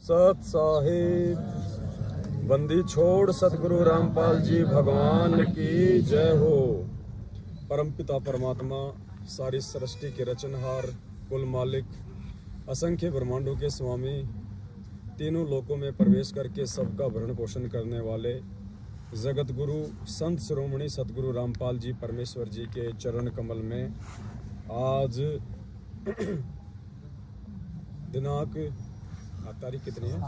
सत साहिब बंदी छोड़ सतगुरु रामपाल जी भगवान की जय हो। परमपिता परमात्मा सारी सृष्टि के रचनहार, कुल मालिक, असंख्य ब्रह्मांडों के स्वामी, तीनों लोकों में प्रवेश करके सबका भरण पोषण करने वाले जगत गुरु संत शिरोमणि सतगुरु रामपाल जी परमेश्वर जी के चरण कमल में आज दिनांक तारीख कितनी है?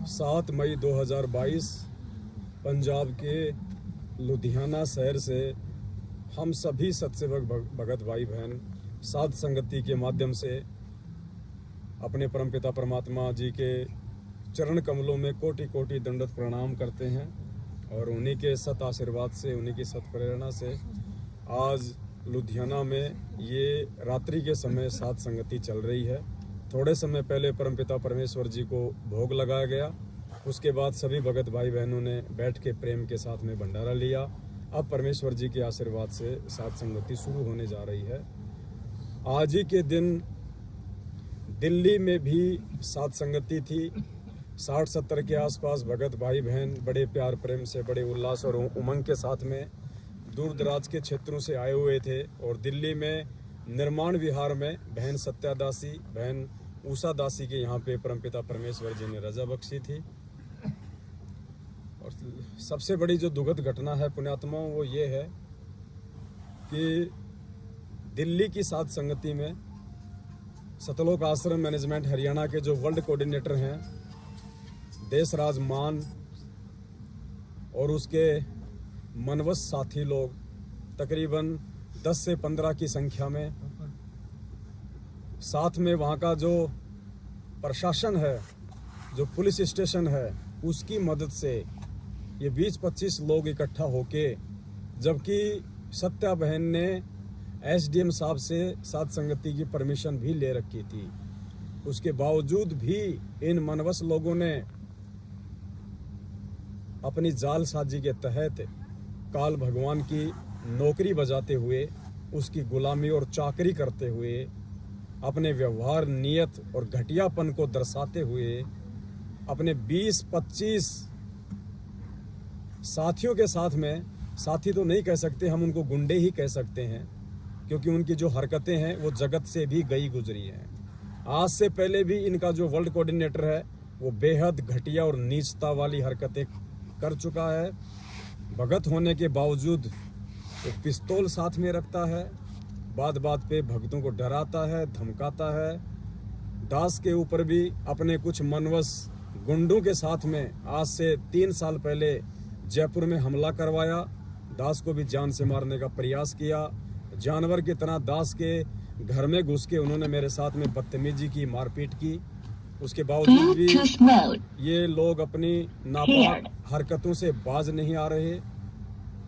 7 मई 2022 पंजाब के लुधियाना शहर से हम सभी सत्सेवक भगत भाई बहन साध संगति के माध्यम से अपने परमपिता परमात्मा जी के चरण कमलों में कोटि कोटि दंडवत प्रणाम करते हैं और उन्हीं के सत आशीर्वाद से, उन्हीं की सत प्रेरणा से आज लुधियाना में ये रात्रि के समय साध संगति चल रही है। थोड़े समय पहले परमपिता परमेश्वर जी को भोग लगाया गया, उसके बाद सभी भगत भाई बहनों ने बैठ के प्रेम के साथ में भंडारा लिया। अब परमेश्वर जी के आशीर्वाद से साध संगति शुरू होने जा रही है। आज ही के दिन दिल्ली में भी साध संगति थी। 60-70 के आसपास भगत भाई बहन बड़े प्यार प्रेम से, बड़े उल्लास और उमंग के साथ में दूर दराज के क्षेत्रों से आए हुए थे और दिल्ली में निर्माण विहार में बहन सत्या दासी, बहन उषा दासी के यहाँ पे परमपिता परमेश्वर जी ने रजा बख्शी थी। और सबसे बड़ी जो दुखद घटना है पुण्यात्माओं, वो ये है कि दिल्ली की साध संगति में सतलोक आश्रम मैनेजमेंट हरियाणा के जो वर्ल्ड कोऑर्डिनेटर हैं देशराज मान और उसके मनवस साथी लोग तकरीबन 10 से 15 की संख्या में, साथ में वहाँ का जो प्रशासन है, जो पुलिस स्टेशन है, उसकी मदद से ये 20-25 लोग इकट्ठा होके, जबकि सत्या बहन ने एसडीएम साहब से साध संगति की परमिशन भी ले रखी थी, उसके बावजूद भी इन मनवस लोगों ने अपनी जालसाजी के तहत काल भगवान की नौकरी बजाते हुए, उसकी गुलामी और चाकरी करते हुए, अपने व्यवहार, नियत और घटियापन को दर्शाते हुए अपने 20-25 साथियों के साथ में, साथी तो नहीं कह सकते, हम उनको गुंडे ही कह सकते हैं, क्योंकि उनकी जो हरकतें हैं वो जगत से भी गई गुजरी हैं। आज से पहले भी इनका जो वर्ल्ड कोऑर्डिनेटर है वो बेहद घटिया और नीचता वाली हरकतें कर चुका है। भगत होने के बावजूद वो पिस्तौल साथ में रखता है, बात बात पे भक्तों को डराता है, धमकाता है। दास के ऊपर भी अपने कुछ मनवस गुंडों के साथ में आज से 3 साल पहले जयपुर में हमला करवाया, दास को भी जान से मारने का प्रयास किया। जानवर की तरह दास के घर में घुस के उन्होंने मेरे साथ में बदतमीजी की, मारपीट की। उसके बावजूद भी ये लोग अपनी नापाक हरकतों से बाज नहीं आ रहे।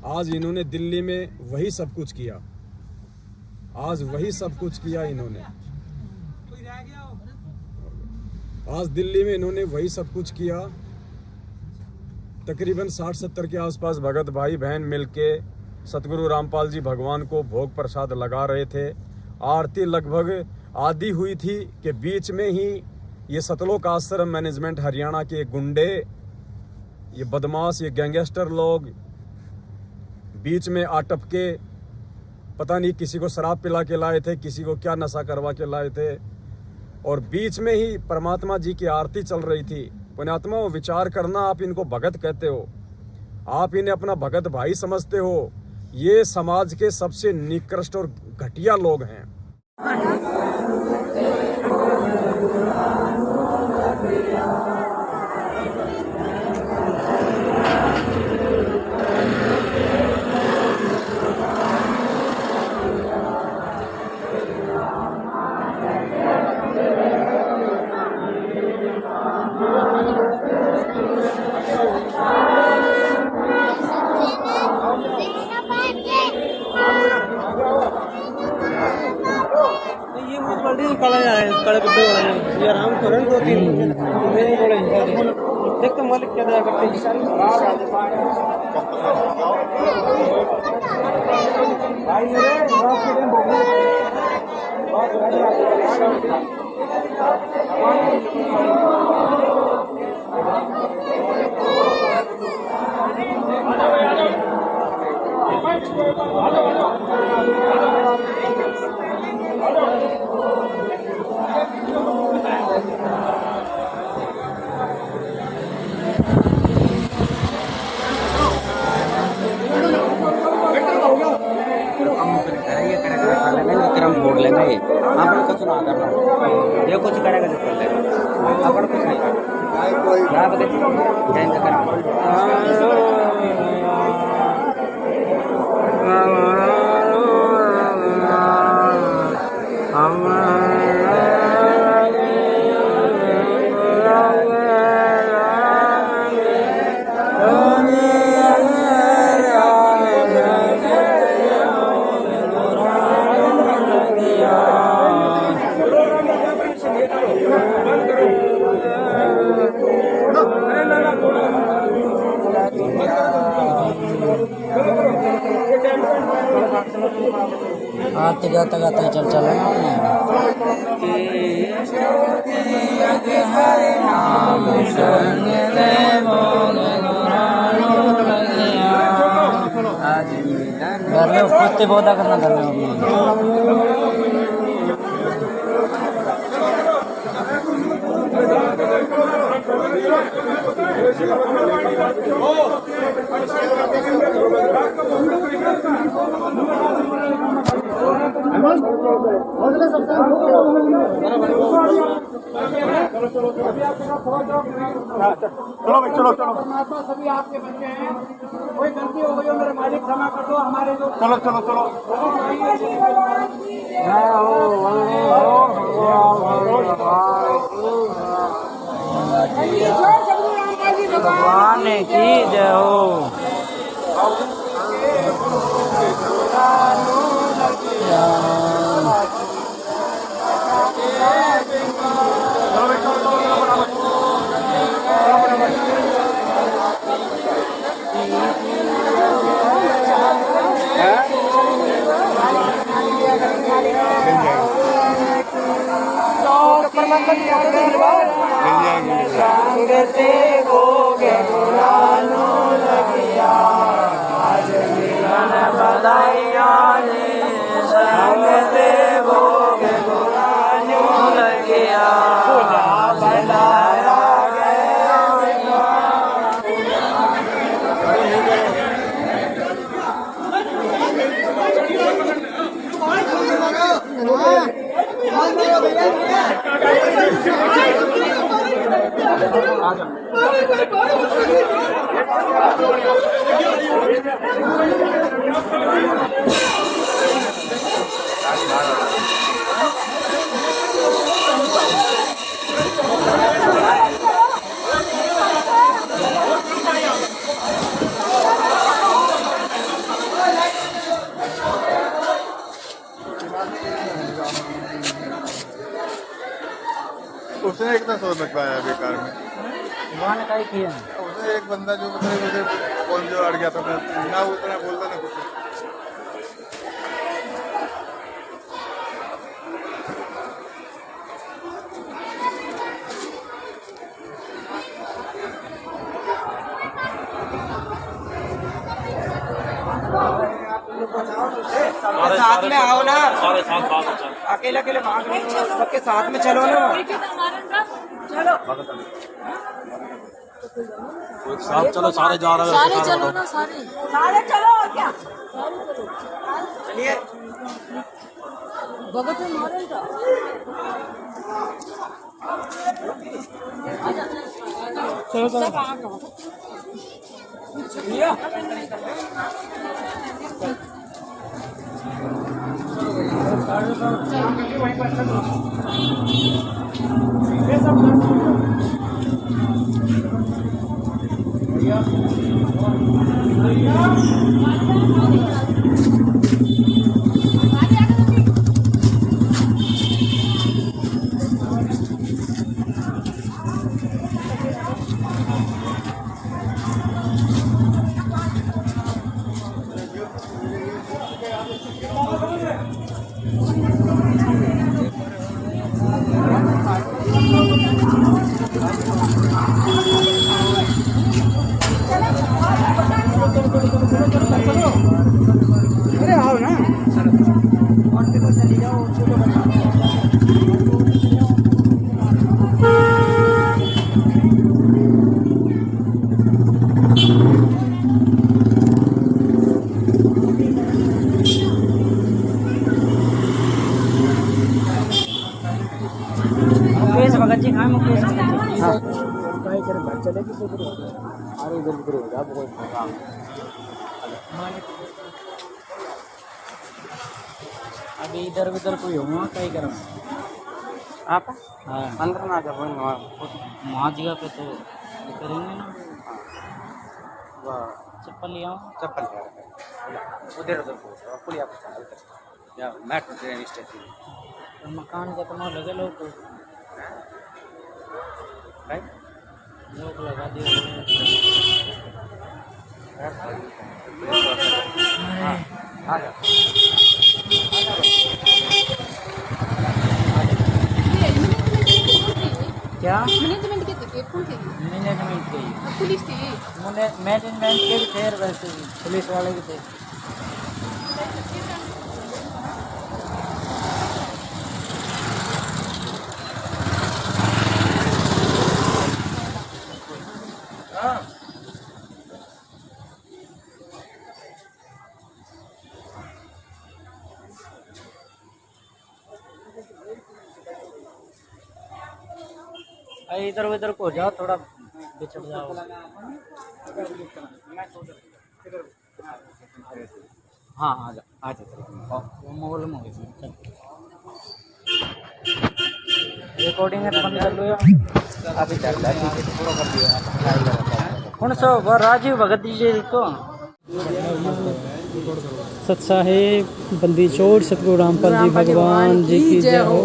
आज इन्होंने दिल्ली में वही सब कुछ किया, आज वही सब कुछ किया इन्होंने, आज दिल्ली में इन्होंने वही सब कुछ किया। तकरीबन 60-70 के आसपास भगत भाई बहन मिलके सतगुरु रामपाल जी भगवान को भोग प्रसाद लगा रहे थे। आरती लगभग आधी हुई थी कि बीच में ही ये सतलोक आश्रम मैनेजमेंट हरियाणा के गुंडे, ये बदमाश, ये गैंगस्टर लोग बीच में आटप के, पता नहीं किसी को शराब पिला के लाए थे, किसी को क्या नशा करवा के लाए थे, और बीच में ही परमात्मा जी की आरती चल रही थी। पुण्यात्मा, विचार करना, आप इनको भगत कहते हो, आप इन्हें अपना भगत भाई समझते हो, ये समाज के सबसे निकृष्ट और घटिया लोग हैं। काले गुड्डे वाले ये आराम करें 2-3 मेरे बोले देख तो मालिक क्या दया करते हैं। आते गाता गाता चल चला कुत्ते पौधा करना कर चलो भाई चलो चलो परमात्मा सभी आपके बच्चे हैं कोई गलती हो गई हो मेरे मालिक क्षमा कर दो हमारे जो चलो चलो चलो भगवान की जय हो। उसने एक ना सोच लगवाया बेकार में किया उसने एक बंदा जो मतलब मुझे कौन जो अड़ गया था ना उतना बोलता ना कुछ साथ में आओ ना अकेले अकेले भाग रहे हो सबके साथ में चलो ना चलो साथ चलो सारे जा रहे सारे चलो ना सारे चलो और क्या चलिए भगत मारे चलो चलो अरे आओ ना और देखो चली जाओ मुकेश भगत जी खाए मुकेश भगत जी चलेगी तो अरे इधर उधर हो जा कोई प्रोग्राम अभी इधर उधर कोई हुआ कहीं करो आप हाँ अंदर ना जाओ वहाँ जगह पे तो करेंगे ना वाह चप्पल ले आओ चप्पल उधर उधर पुलिया या मेट्रो ट्रेन स्टेशन तो मकान कितना लगे लोग को लोग लगा दिए हाँ आ जाओ क्या मैनेजमेंट के थे कौन थे मैनेजमेंट के पुलिस थी मैनेजमेंट के भी थे वैसे भी पुलिस वाले भी थे इधर उधर को जाओ थोड़ा बिछड़ जाओ हाँ आ जाओ मोबाइल में रिकॉर्डिंग है तो बंद कर लो अभी चल रहा है पूरा कर दिया कौन सा वो राजीव भगत जी को सत्साहेब बंदी छोड़ सतगुरु रामपाल जी भगवान जी की जय हो।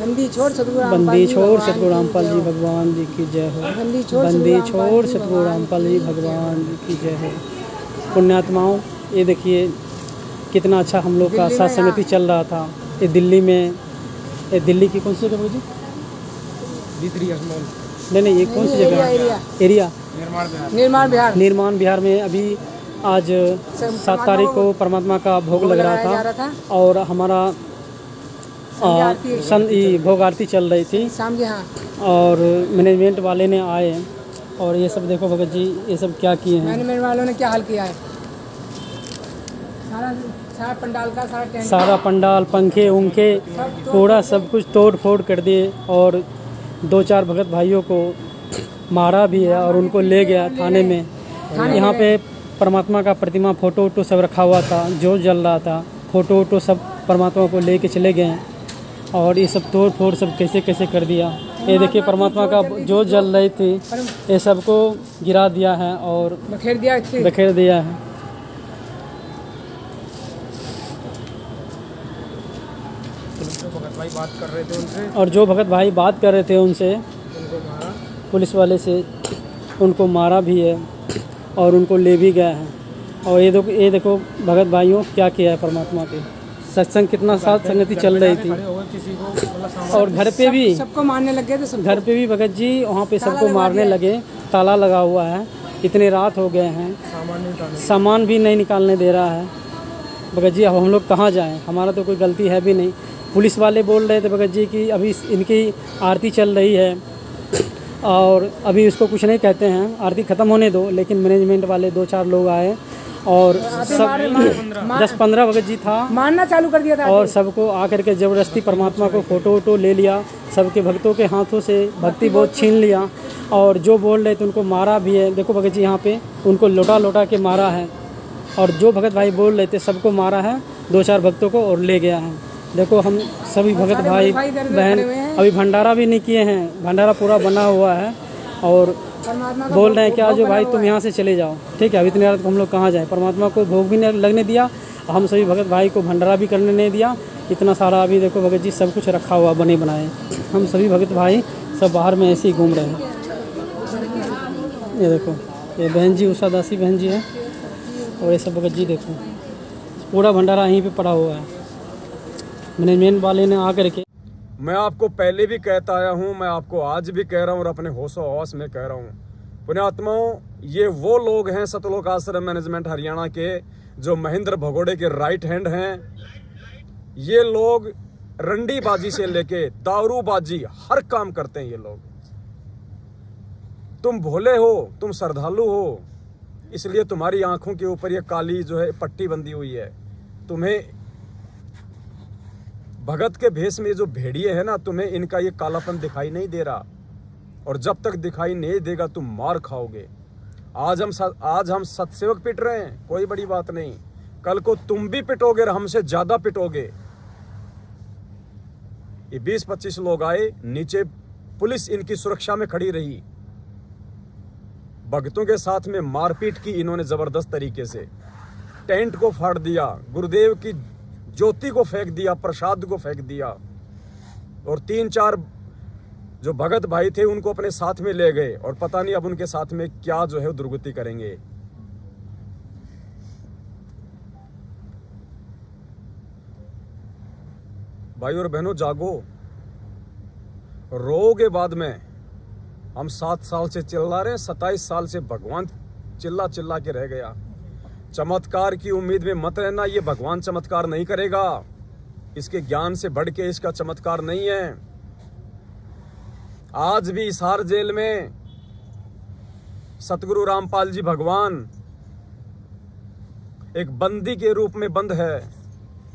बंदी छोड़ सतगुरु बंदी छोड़ सतगुरु रामपाल जी भगवान जी की जय हो। बंदी छोड़ सतगुरु रामपाल जी भगवान जी की जय हो। पुण्यात्माओं, ये देखिए कितना अच्छा हम लोग का साथ समिति चल रहा था। ये दिल्ली में, ये दिल्ली की कौन सी जगह जी? नहीं, ये कौन सी जगह? एरिया निर्माण बिहार में अभी आज 7 तारीख को परमात्मा का भोग लग रहा था और हमारा भोग आरती चल रही थी और मैनेजमेंट वाले ने आए और ये सब देखो भगत जी ये सब क्या किए हैं। मैनेजमेंट वालों ने क्या हाल किया है? सारा पंडाल का सारा पंडाल पंखे उंखे पूरा सब कुछ तोड़ फोड़ कर दिए और 2-4 भगत भाइयों को मारा भी है और उनको ले गया थाने में। यहाँ पे परमात्मा का प्रतिमा फ़ोटो वोटो सब रखा हुआ था, जो जल रहा था, फ़ोटो वोटो सब परमात्मा को ले के चले गए और ये सब तोड़ फोड़ सब कैसे कैसे कर दिया। ये देखिए परमात्मा का जो जल रही थी ये सबको गिरा दिया है और बखेर दिया है। और जो भगत भाई बात कर रहे थे उनसे पुलिस वाले से उनको मारा भी है और उनको ले भी गया है। और ये देखो भगत भाइयों क्या किया है परमात्मा के। सत्संग कितना साथ संगति चल रही थी और घर पे भी सबको मारने लगे थे। घर पे भी भगत जी वहाँ पे सबको मारने लगे, ताला लगा हुआ है, इतने रात हो गए हैं, सामान भी नहीं निकालने दे रहा है। भगत जी अब हम लोग कहाँ जाएं? हमारा तो कोई गलती है भी नहीं। पुलिस वाले बोल रहे थे भगत जी कि अभी इनकी आरती चल रही है और अभी इसको कुछ नहीं कहते हैं, आरती ख़त्म होने दो। लेकिन मैनेजमेंट वाले 2-4 लोग आए और सब 10-15 भगत जी था, मारना चालू कर दिया था और सबको आकर के ज़बरदस्ती परमात्मा को फ़ोटो वोटो ले लिया, सबके भक्तों के हाथों से भक्ति बोध छीन लिया और जो बोल रहे थे उनको मारा भी है। देखो भगत जी यहाँ पे उनको लोटा के मारा है और जो भगत भाई बोल रहे थे सबको मारा है, 2-4 भक्तों को और ले गया है। देखो हम सभी भगत भाई बहन अभी भंडारा भी नहीं किए हैं, भंडारा पूरा बना हुआ है और बोल रहे हैं कि आज भाई तुम यहाँ से चले जाओ। ठीक है, अभी इतनी रात को हम लोग कहाँ जाएँ? परमात्मा को भोग भी नहीं लगने दिया, हम सभी भगत भाई को भंडारा भी करने नहीं दिया। इतना सारा अभी देखो भगत जी सब कुछ रखा हुआ बने बनाए, हम सभी भगत भाई सब बाहर में ऐसे ही घूम रहे हैं। ये देखो ये बहन जी उषा दासी बहन जी है और ये सब भगत जी देखो पूरा भंडारा यहीं पे पड़ा हुआ है। मैनेजमेंट वाले ने आकर के, मैं आपको पहले भी कहता आया हूँ, मैं आपको आज भी कह रहा हूँ और अपने होशो हौस में कह रहा हूँ, पुण्यात्माओं ये वो लोग हैं सतलोक आश्रम मैनेजमेंट हरियाणा के जो महेंद्र भगोड़े के राइट हैंड हैं। ये लोग रंडीबाजी से लेके दारूबाजी हर काम करते हैं ये लोग। तुम भोले हो, तुम श्रद्धालु हो, इसलिए तुम्हारी आंखों के ऊपर ये काली जो है पट्टी बंधी हुई है। तुम्हें भगत के भेष में जो भेड़िए है ना, तुम्हें इनका ये कालापन दिखाई नहीं दे रहा और जब तक दिखाई नहीं देगा तुम मार खाओगे। आज हम सतसेवक पिट रहे हैं, कोई बड़ी बात नहीं, कल को तुम भी पिटोगे और हमसे ज्यादा पिटोगे। ये 20-25 लोग आए, नीचे पुलिस इनकी सुरक्षा में खड़ी रही, भक्तों के साथ में मारपीट की इन्होंने जबरदस्त तरीके से, टेंट को फाड़ दिया, गुरुदेव की ज्योति को फेंक दिया, प्रसाद को फेंक दिया, और 3-4 जो भगत भाई थे उनको अपने साथ में ले गए, और पता नहीं अब उनके साथ में क्या जो है दुर्गति करेंगे। भाई और बहनों जागो, रोगे बाद में। हम 7 साल से चिल्ला रहे हैं, 27 साल से भगवान चिल्ला चिल्ला के रह गया। चमत्कार की उम्मीद में मत रहना, ये भगवान चमत्कार नहीं करेगा, इसके ज्ञान से बढ़ के इसका चमत्कार नहीं है। आज भी हिसार जेल में सतगुरु रामपाल जी भगवान एक बंदी के रूप में बंद है,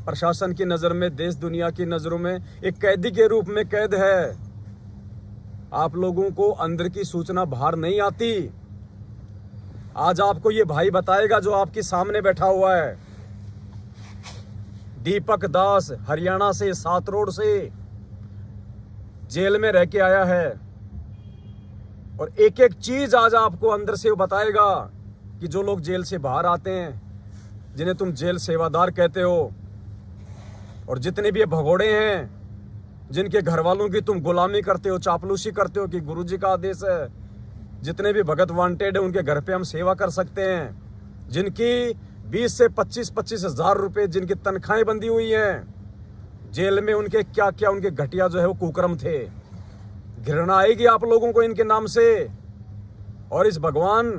प्रशासन की नजर में, देश दुनिया की नजरों में एक कैदी के रूप में कैद है। आप लोगों को अंदर की सूचना बाहर नहीं आती। आज आपको ये भाई बताएगा जो आपके सामने बैठा हुआ है, दीपक दास, हरियाणा से, 7 रोड से जेल में रह के आया है, और एक एक चीज आज आपको अंदर से वो बताएगा कि जो लोग जेल से बाहर आते हैं, जिन्हें तुम जेल सेवादार कहते हो, और जितने भी ये भगोड़े हैं जिनके घर वालों की तुम गुलामी करते हो, चापलूसी करते हो कि गुरुजी का आदेश है, जितने भी भगत वांटेड है उनके घर पे हम सेवा कर सकते हैं, जिनकी 20 से 25 हजार रुपए जिनकी तनख्वाहें बंधी हुई हैं, जेल में उनके क्या क्या उनके घटिया जो है वो कुकर्म थे। घृणा आएगी आप लोगों को इनके नाम से, और इस भगवान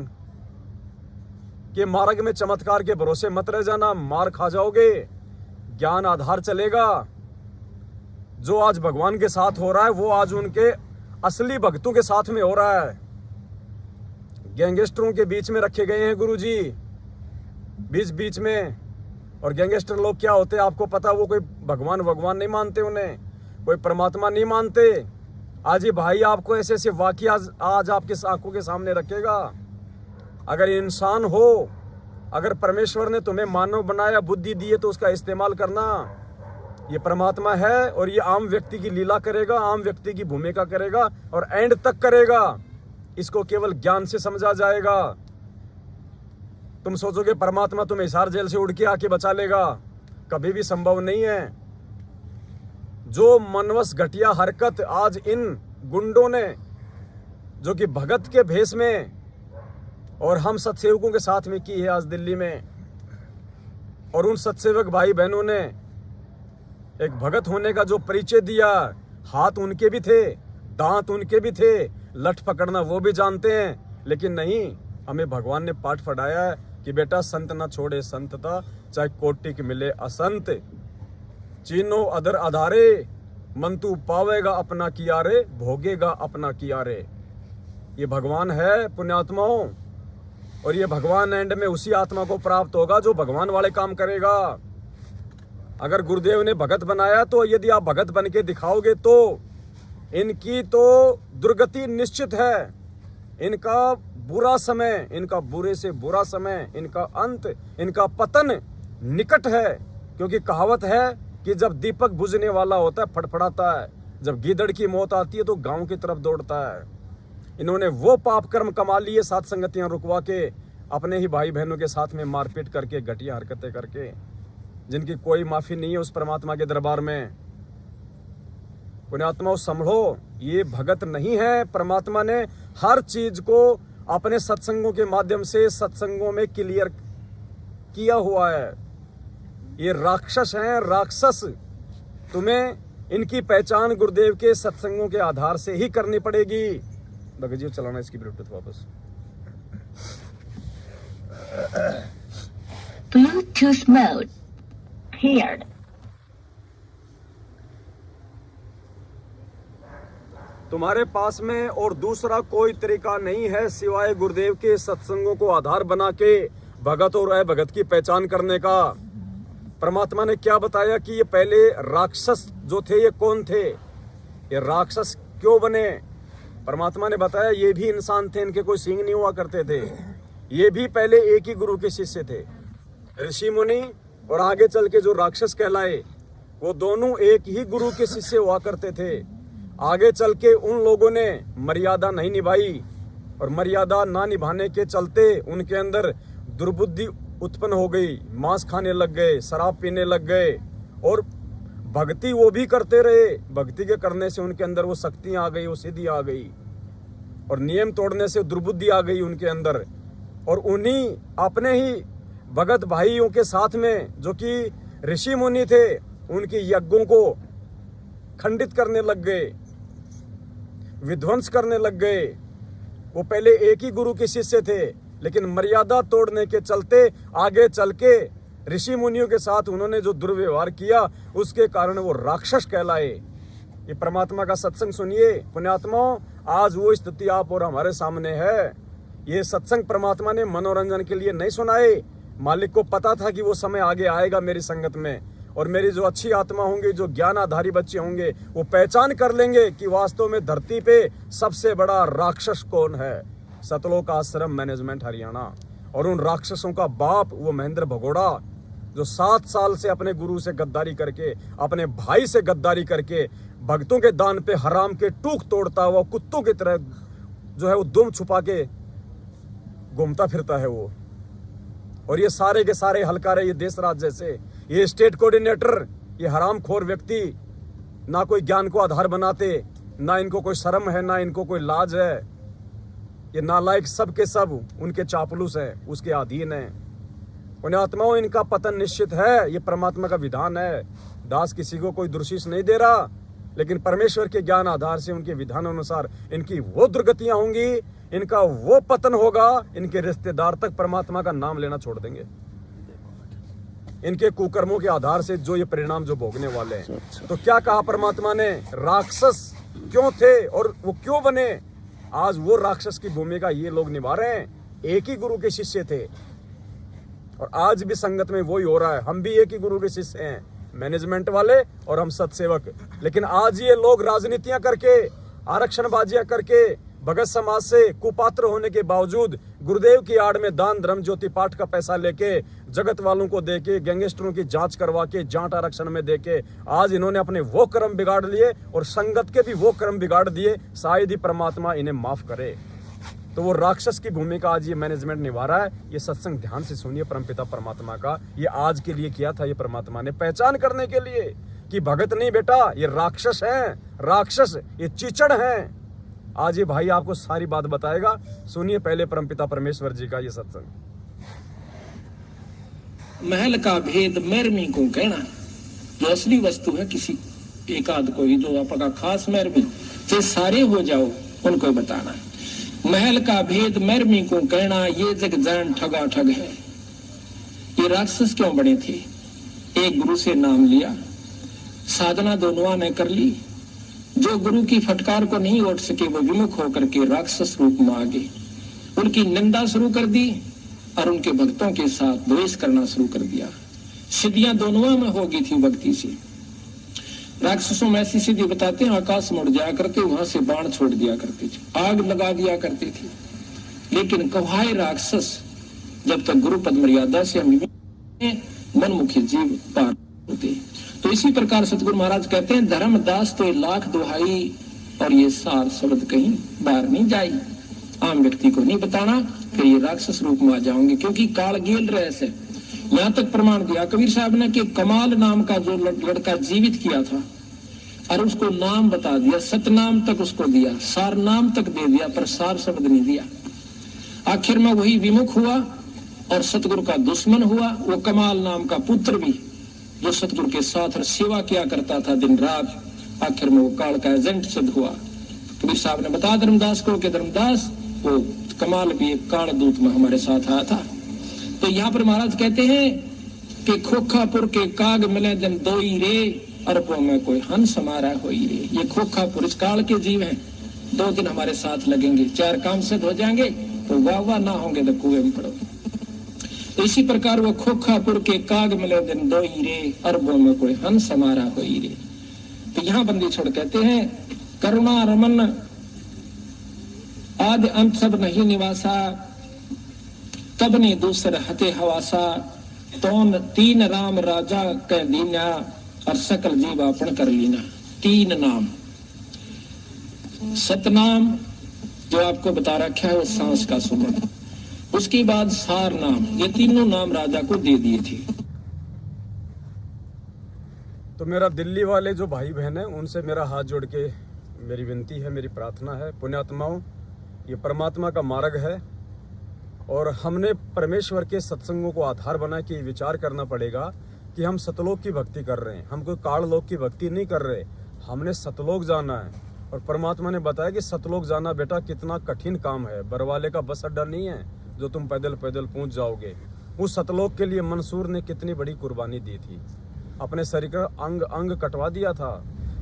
के मार्ग में चमत्कार के भरोसे मत रह जाना, मार खा जाओगे। ज्ञान आधार चलेगा। जो आज भगवान के साथ हो रहा है वो आज उनके असली भक्तों के साथ में हो रहा है। गैंगस्टरों के बीच में रखे गए हैं गुरुजी, बीच में। और गैंगस्टर लोग क्या होते हैं आपको पता, वो कोई भगवान नहीं मानते, उन्हें कोई परमात्मा नहीं मानते। आज ये भाई आपको ऐसे ऐसे वाकया आज आपके आंखों के सामने रखेगा। अगर इंसान हो, अगर परमेश्वर ने तुम्हें मानव बनाया, बुद्धि दी है, तो उसका इस्तेमाल करना। ये परमात्मा है और ये आम व्यक्ति की लीला करेगा, आम व्यक्ति की भूमिका करेगा और एंड तक करेगा। इसको केवल ज्ञान से समझा जाएगा। तुम सोचोगे परमात्मा तुम्हें हिसार जेल से उड़ के आके बचा लेगा, कभी भी संभव नहीं है। जो मनवस घटिया हरकत आज इन गुंडों ने, जो कि भगत के भेष में और हम सत्सेवकों के साथ में की है आज दिल्ली में, और उन सत्सेवक भाई बहनों ने एक भगत होने का जो परिचय दिया, हाथ उनके भी थे, दांत उनके भी थे, लठ पकड़ना वो भी जानते हैं, लेकिन नहीं, हमें भगवान ने पाठ पढ़ाया है कि बेटा संत ना छोड़े संतता, चाहे कोटि मिले असंत, चीनो अदर आधारे, मन तू पावेगा अपना किया रे, भोगेगा अपना किया रे। ये भगवान है पुण्यात्माओं, और ये भगवान एंड में उसी आत्मा को प्राप्त होगा जो भगवान वाले काम करेगा। अगर गुरुदेव ने भगत बनाया, तो यदि आप भगत बन के दिखाओगे तो इनकी तो दुर्गति निश्चित है। इनका बुरा समय, इनका बुरे से बुरा समय, इनका अंत, इनका पतन निकट है। क्योंकि कहावत है कि जब दीपक बुझने वाला होता है फड़फड़ाता है, जब गीदड़ की मौत आती है तो गांव की तरफ दौड़ता है। इन्होंने वो पाप कर्म कमा लिए, साथ संगतियां रुकवा के, अपने ही भाई बहनों के साथ में मारपीट करके, घटिया हरकतें करके, जिनकी कोई माफी नहीं है उस परमात्मा के दरबार में। पुण्यात्माओं संभलो, ये भगत नहीं है। परमात्मा ने हर चीज को अपने सत्संगों के माध्यम से सत्संगों में क्लियर किया हुआ है। ये राक्षस हैं, राक्षस। तुम्हें इनकी पहचान गुरुदेव के सत्संगों के आधार से ही करनी पड़ेगी। बगजियो चलाना इसकी ब्लूटूथ वापस। Bluetooth mode paired. तुम्हारे पास में और दूसरा कोई तरीका नहीं है सिवाय गुरुदेव के सत्संगों को आधार बना के भगत और अभगत की पहचान करने का। परमात्मा ने क्या बताया कि ये पहले राक्षस जो थे, ये कौन थे, ये राक्षस क्यों बने, परमात्मा ने बताया ये भी इंसान थे, इनके कोई सींग नहीं हुआ करते थे, ये भी पहले एक ही गुरु के शिष्य थे। ऋषि मुनि और आगे चल के जो राक्षस कहलाए वो दोनों एक ही गुरु के शिष्य हुआ करते थे। आगे चल के उन लोगों ने मर्यादा नहीं निभाई और मर्यादा ना निभाने के चलते उनके अंदर दुर्बुद्धि उत्पन्न हो गई, मांस खाने लग गए, शराब पीने लग गए और भक्ति वो भी करते रहे। भक्ति के करने से उनके अंदर वो शक्तियां आ गई, वो सिद्धि आ गई और नियम तोड़ने से दुर्बुद्धि आ गई उनके अंदर। और उन्हीं अपने ही भगत भाइयों के साथ में जो कि ऋषि मुनि थे उनके यज्ञों को खंडित करने लग गए, विध्वंस करने लग गए। वो पहले एक ही गुरु के शिष्य थे लेकिन मर्यादा तोड़ने के चलते आगे चल के ऋषि मुनियों के साथ उन्होंने जो दुर्व्यवहार किया उसके कारण वो राक्षस कहलाए। ये परमात्मा का सत्संग सुनिए पुण्यात्माओं, आज वो स्थिति आप और हमारे सामने है। ये सत्संग परमात्मा ने मनोरंजन के लिए नहीं सुनाए, मालिक को पता था कि वो समय आगे आएगा मेरी संगत में और मेरी जो अच्छी आत्मा होंगे, जो ज्ञान आधारी बच्चे होंगे, वो पहचान कर लेंगे कि वास्तव में धरती पे सबसे बड़ा राक्षस कौन है। सतलोक आश्रम मैनेजमेंट हरियाणा। और उन राक्षसों का बाप वो महेंद्र भगोड़ा जो 7 साल से अपने गुरु से गद्दारी करके, अपने भाई से गद्दारी करके, भक्तों के दान पे हराम के टूक तोड़ता हुआ कुत्तों की तरह जो है वो दुम छुपा के घूमता फिरता है वो। और ये सारे के सारे हलकारे, ये देश राज जैसे, ये स्टेट कोऑर्डिनेटर, ये हरामखोर व्यक्ति ना कोई ज्ञान को आधार बनाते, ना इनको कोई शर्म है, ना इनको कोई लाज है। ये नालायक सब के सब उनके चापलूस हैं, उसके अधीन हैं। उन्हें आत्माओं इनका पतन निश्चित है, ये परमात्मा का विधान है। दास किसी को कोई दुर्शीष नहीं दे रहा, लेकिन परमेश्वर के ज्ञान आधार से उनके विधान अनुसार इनकी वो दुर्गतियां होंगी, इनका वो पतन होगा, इनके रिश्तेदार तक परमात्मा का नाम लेना छोड़ देंगे। इनके कुकर्मों के आधार से जो ये परिणाम जो भोगने वाले हैं। तो क्या कहा परमात्मा ने, राक्षस क्यों थे और वो क्यों बने? आज वो राक्षस की भूमिका ये लोग निभा रहे हैं। एक ही गुरु के शिष्य थे और आज भी संगत में वही हो रहा है। हम भी एक ही गुरु के शिष्य हैं, मैनेजमेंट वाले और हम सत्सेवक। लेकिन आज ये लोग राजनीतियां करके, आरक्षणबाजियां करके, भगत समाज से कुपात्र होने के बावजूद गुरुदेव की आड़ में दान धर्म ज्योति पाठ का पैसा लेके, जगत वालों को देके, गैंगस्टरों की जांच करवा के, जाट आरक्षण में देके आज इन्होंने अपने वो कर्म बिगाड़ लिए और संगत के भी वो कर्म बिगाड़ दिए। शायद ही परमात्मा इन्हें माफ करे। तो वो राक्षस की भूमिका आज ये मैनेजमेंट निभा रहा है। ये सत्संग ध्यान से सुनिए परमपिता परमात्मा का। ये आज के लिए किया था ये परमात्मा ने, पहचान करने के लिए कि भगत नहीं बेटा, ये राक्षस हैं, राक्षस ये चीचड़ हैं। आज ये भाई आपको सारी बात बताएगा। सुनिए पहले परमपिता परमेश्वर जी का ये सत्संग। महल का भेद मैरमी को कहना, जो असली वस्तु है किसी एक आध को ही, जो आपका खास मैरमी, जो सारे हो जाओ उनको बताना। महल का भेद मैरमी को कहना, ये जग जान ठगा ठग है। ये राक्षस क्यों बने थे? एक गुरु से नाम लिया, साधना दोनों ने कर ली। जो गुरु की फटकार को नहीं उठ सके वो विमुख होकर के राक्षस रूप में आ गए। उनकी निंदा शुरू कर दी और उनके भक्तों के साथ द्वेष करना शुरू कर दिया। सिद्धियां दोनों में हो गई थी भक्ति से। राक्षसों में ऐसी सिद्धि बताते हैं, आकाश मुड़ जाया करते, वहां से बाण छोड़ दिया करते थे, आग लगा दिया करते थे। लेकिन कहाए राक्षस जब तक गुरु पद मर्यादा से हम मनमुखी जीव पार होते। तो इसी प्रकार सतगुरु महाराज कहते हैं, धर्मदास तो लाख दुहाई और ये सार शब्द कहीं बाहर नहीं जाई। आम व्यक्ति को नहीं बताना, फिर ये राक्षस रूप में आ जाओगे, क्योंकि काल गेल रहे से। यहाँ तक प्रमाण दिया कबीर साहब ने कि कमाल नाम का जो लड़का जीवित किया था और उसको नाम बता दिया, सतनाम तक उसको दिया, सार नाम तक दे दिया, पर सार शब्द नहीं दिया। आखिर में वही विमुख हुआ और सतगुरु का दुश्मन हुआ। वो कमाल नाम का पुत्र भी जो सतगुरु के साथ सेवा किया करता था दिन रात, आखिर में वो काल का एजेंट सिद्ध हुआ। कबीर साहब ने बताया धर्मदास को कि धर्मदास वो कमाल भी एक काल दूत में हमारे साथ आया था। तो यहाँ पर महाराज कहते हैं कि खोखापुर के काग मिले दिन दोई रे, अरबों में कोई हंस हमारा होई रे। ये खोखापुर इस काल के जीव हैं, 2 दिन हमारे साथ लगेंगे, 4 काम सिद्ध हो जाएंगे तो वाह ना होंगे तो कुएं में पड़ो। तो इसी प्रकार वो खोखापुर के काग मिले दिन दोई रे, अरबों में कोई हंस हमारा होई रे। तो यहाँ बंदी छोड़ कहते हैं, करुणा रमन आदि अंत सब नहीं निवासा, तब ने दूसर हते हवासा, तौन तीन राम राजा कह दीना, और सकल जीव आपन कर लीना। तीन नाम, सतनाम जो आपको बता रखा है वो सांस का सुमन, उसके बाद सार नाम, ये तीनों नाम राजा को दे दिए थे। तो मेरा दिल्ली वाले जो भाई बहन हैं उनसे मेरा हाथ जोड़ के मेरी विनती है, मेरी प्रार्थना है, पुण्यात्माओं, ये परमात्मा का मार्ग है और हमने परमेश्वर के सत्संगों को आधार बना के विचार करना पड़ेगा कि हम सतलोक की भक्ति कर रहे हैं, हम कोई काललोक की भक्ति नहीं कर रहे, हमने सतलोक जाना है। और परमात्मा ने बताया कि सतलोक जाना बेटा कितना कठिन काम है, बरवाले का बस अड्डा नहीं है जो तुम पैदल पैदल पहुंच जाओगे। उस सतलोक के लिए मंसूर ने कितनी बड़ी कुर्बानी दी थी, अपने शरीर का अंग अंग कटवा दिया था।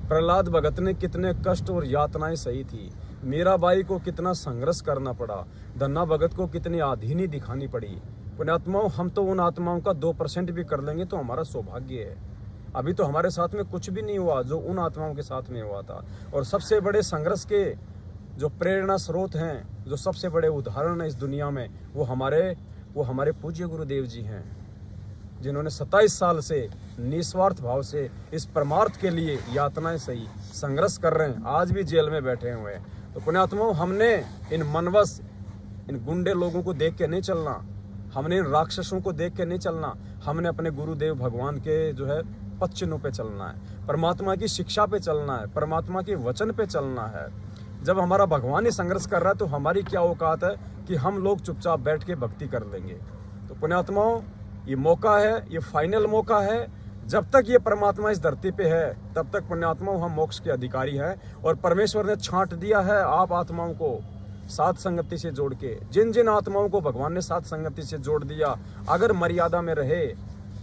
प्रहलाद भगत ने कितने कष्ट और यातनाएं सही थी, मीराबाई को कितना संघर्ष करना पड़ा, धन्ना भगत को कितनी आधीनी दिखानी पड़ी। पुण्यात्माओं, हम तो उन आत्माओं का 2% भी कर लेंगे तो हमारा सौभाग्य है। अभी तो हमारे साथ में कुछ भी नहीं हुआ जो उन आत्माओं के साथ में हुआ था। और सबसे बड़े संघर्ष के जो प्रेरणा स्रोत हैं, जो सबसे बड़े उदाहरण हैं इस दुनिया में, वो हमारे पूज्य गुरुदेव जी हैं, जिन्होंने 27 साल से निस्वार्थ भाव से इस परमार्थ के लिए यातनाएं सही, संघर्ष कर रहे हैं, आज भी जेल में बैठे हुए हैं। तो पुण्यात्माओं, हमने इन मनवस, इन गुंडे लोगों को देख के नहीं चलना, हमने इन राक्षसों को देख के नहीं चलना, हमने अपने गुरुदेव भगवान के जो है पद चिन्हों पे चलना है, परमात्मा की शिक्षा पे चलना है, परमात्मा के वचन पे चलना है। जब हमारा भगवान ही संघर्ष कर रहा है तो हमारी क्या औकात है कि हम लोग चुपचाप बैठ के भक्ति कर लेंगे। तो पुण्यात्माओं, ये मौका है, ये फाइनल मौका है। जब तक ये परमात्मा इस धरती पे है तब तक पुण्यात्माओं हम मोक्ष के अधिकारी हैं। और परमेश्वर ने छांट दिया है आप आत्माओं को साथ संगति से जोड़ के। जिन जिन आत्माओं को भगवान ने साथ संगति से जोड़ दिया, अगर मर्यादा में रहे,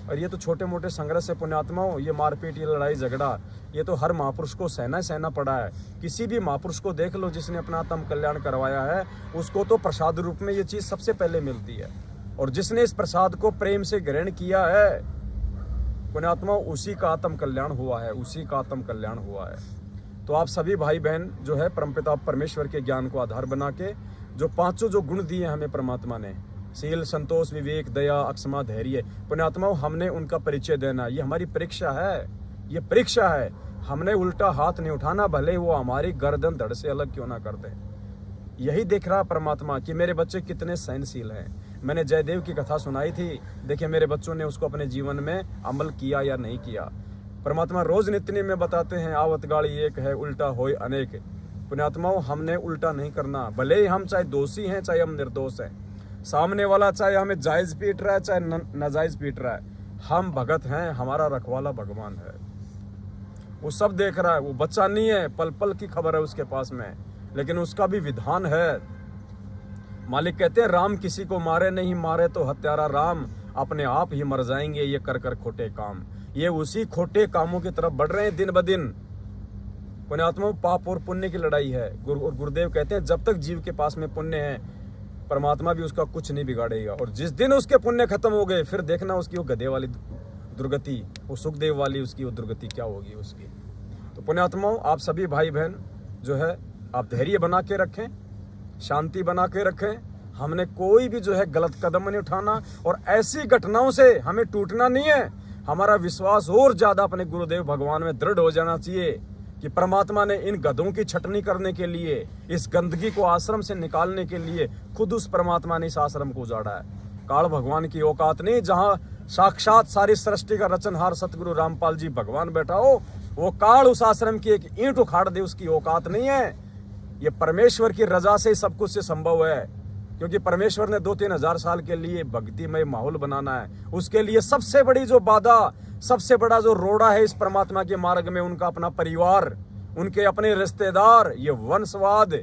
और ये तो छोटे मोटे संघर्ष है पुण्यात्माओं, ये मारपीट, ये लड़ाई झगड़ा, ये तो हर महापुरुष को सहना पड़ा है। किसी भी महापुरुष को देख लो जिसने अपना आत्म कल्याण करवाया है, उसको तो प्रसाद रूप में ये चीज़ सबसे पहले मिलती है। और जिसने इस प्रसाद को प्रेम से ग्रहण किया है पुण्यात्मा, उसी का आत्म कल्याण हुआ है, उसी का आत्म कल्याण हुआ है। तो आप सभी भाई बहन जो है परमपिता परमेश्वर के ज्ञान को आधार बना के जो पांचों जो गुण दिए हमें परमात्मा ने, शील, संतोष, विवेक, दया, अक्षमा, धैर्य, पुण्यात्माओं, हमने उनका परिचय देना। ये हमारी परीक्षा है, ये परीक्षा है। हमने उल्टा हाथ नहीं उठाना, भले वो हमारी गर्दन धड़ से अलग क्यों ना कर दे। यही देख रहा परमात्मा कि मेरे बच्चे कितने सहनशील हैं। मैंने जयदेव की कथा सुनाई थी, देखिए मेरे बच्चों ने उसको अपने जीवन में अमल किया या नहीं किया। परमात्मा रोज नित्य में बताते हैं, आवत गाड़ी एक है, उल्टा होए अनेक। पुण्यात्माओं, हमने उल्टा नहीं करना, भले ही हम चाहे दोषी हैं चाहे हम निर्दोष हैं, सामने वाला चाहे हमें जायज पीट रहा है चाहे नाजायज पीट रहा है, हम भगत हैं, हमारा रखवाला भगवान है। वो सब देख रहा है, वो बच्चा नहीं है, पल पल की खबर है उसके पास में, लेकिन उसका भी विधान है। मालिक कहते हैं, राम किसी को मारे नहीं, मारे तो हत्यारा राम, अपने आप ही मर जाएंगे ये कर कर खोटे काम। ये उसी खोटे कामों की तरफ बढ़ रहे हैं दिन ब दिन। पुण्यात्मा, पाप और पुण्य की लड़ाई है। गुरुदेव कहते हैं, जब तक जीव के पास में पुण्य है परमात्मा भी उसका कुछ नहीं बिगाड़ेगा। और जिस दिन उसके पुण्य खत्म हो गए, फिर देखना उसकी वो गधे वाली दुर्गति, वो सुखदेव वाली उसकी वो दुर्गति क्या होगी उसकी। तो पुण्यात्माओं, आप सभी भाई बहन जो है आप धैर्य बना के रखें, शांति बना के रखें। हमने कोई भी जो है गलत कदम नहीं उठाना, और ऐसी घटनाओं से हमें टूटना नहीं है। हमारा विश्वास और ज्यादा अपने गुरुदेव भगवान में दृढ़ हो जाना चाहिए कि परमात्मा ने इन गधों की छटनी करने के लिए, इस गंदगी को आश्रम से निकालने के लिए खुद उस परमात्मा ने इस आश्रम को उजाड़ा है। काल भगवान की औकात नहीं, जहां साक्षात सारी सृष्टि का रचनहार सतगुरु रामपाल जी भगवान बैठा हो, वो काल उस आश्रम की एक ईंट उखाड़ दे, उसकी औकात नहीं है। ये परमेश्वर की रजा से सब कुछ से संभव है, क्योंकि परमेश्वर ने 2-3 हजार साल के लिए भक्तिमय माहौल बनाना है। उसके लिए सबसे बड़ी जो बाधा, सबसे बड़ा जो रोड़ा है इस परमात्मा के मार्ग में, उनका अपना परिवार, उनके अपने रिश्तेदार, ये वंशवाद।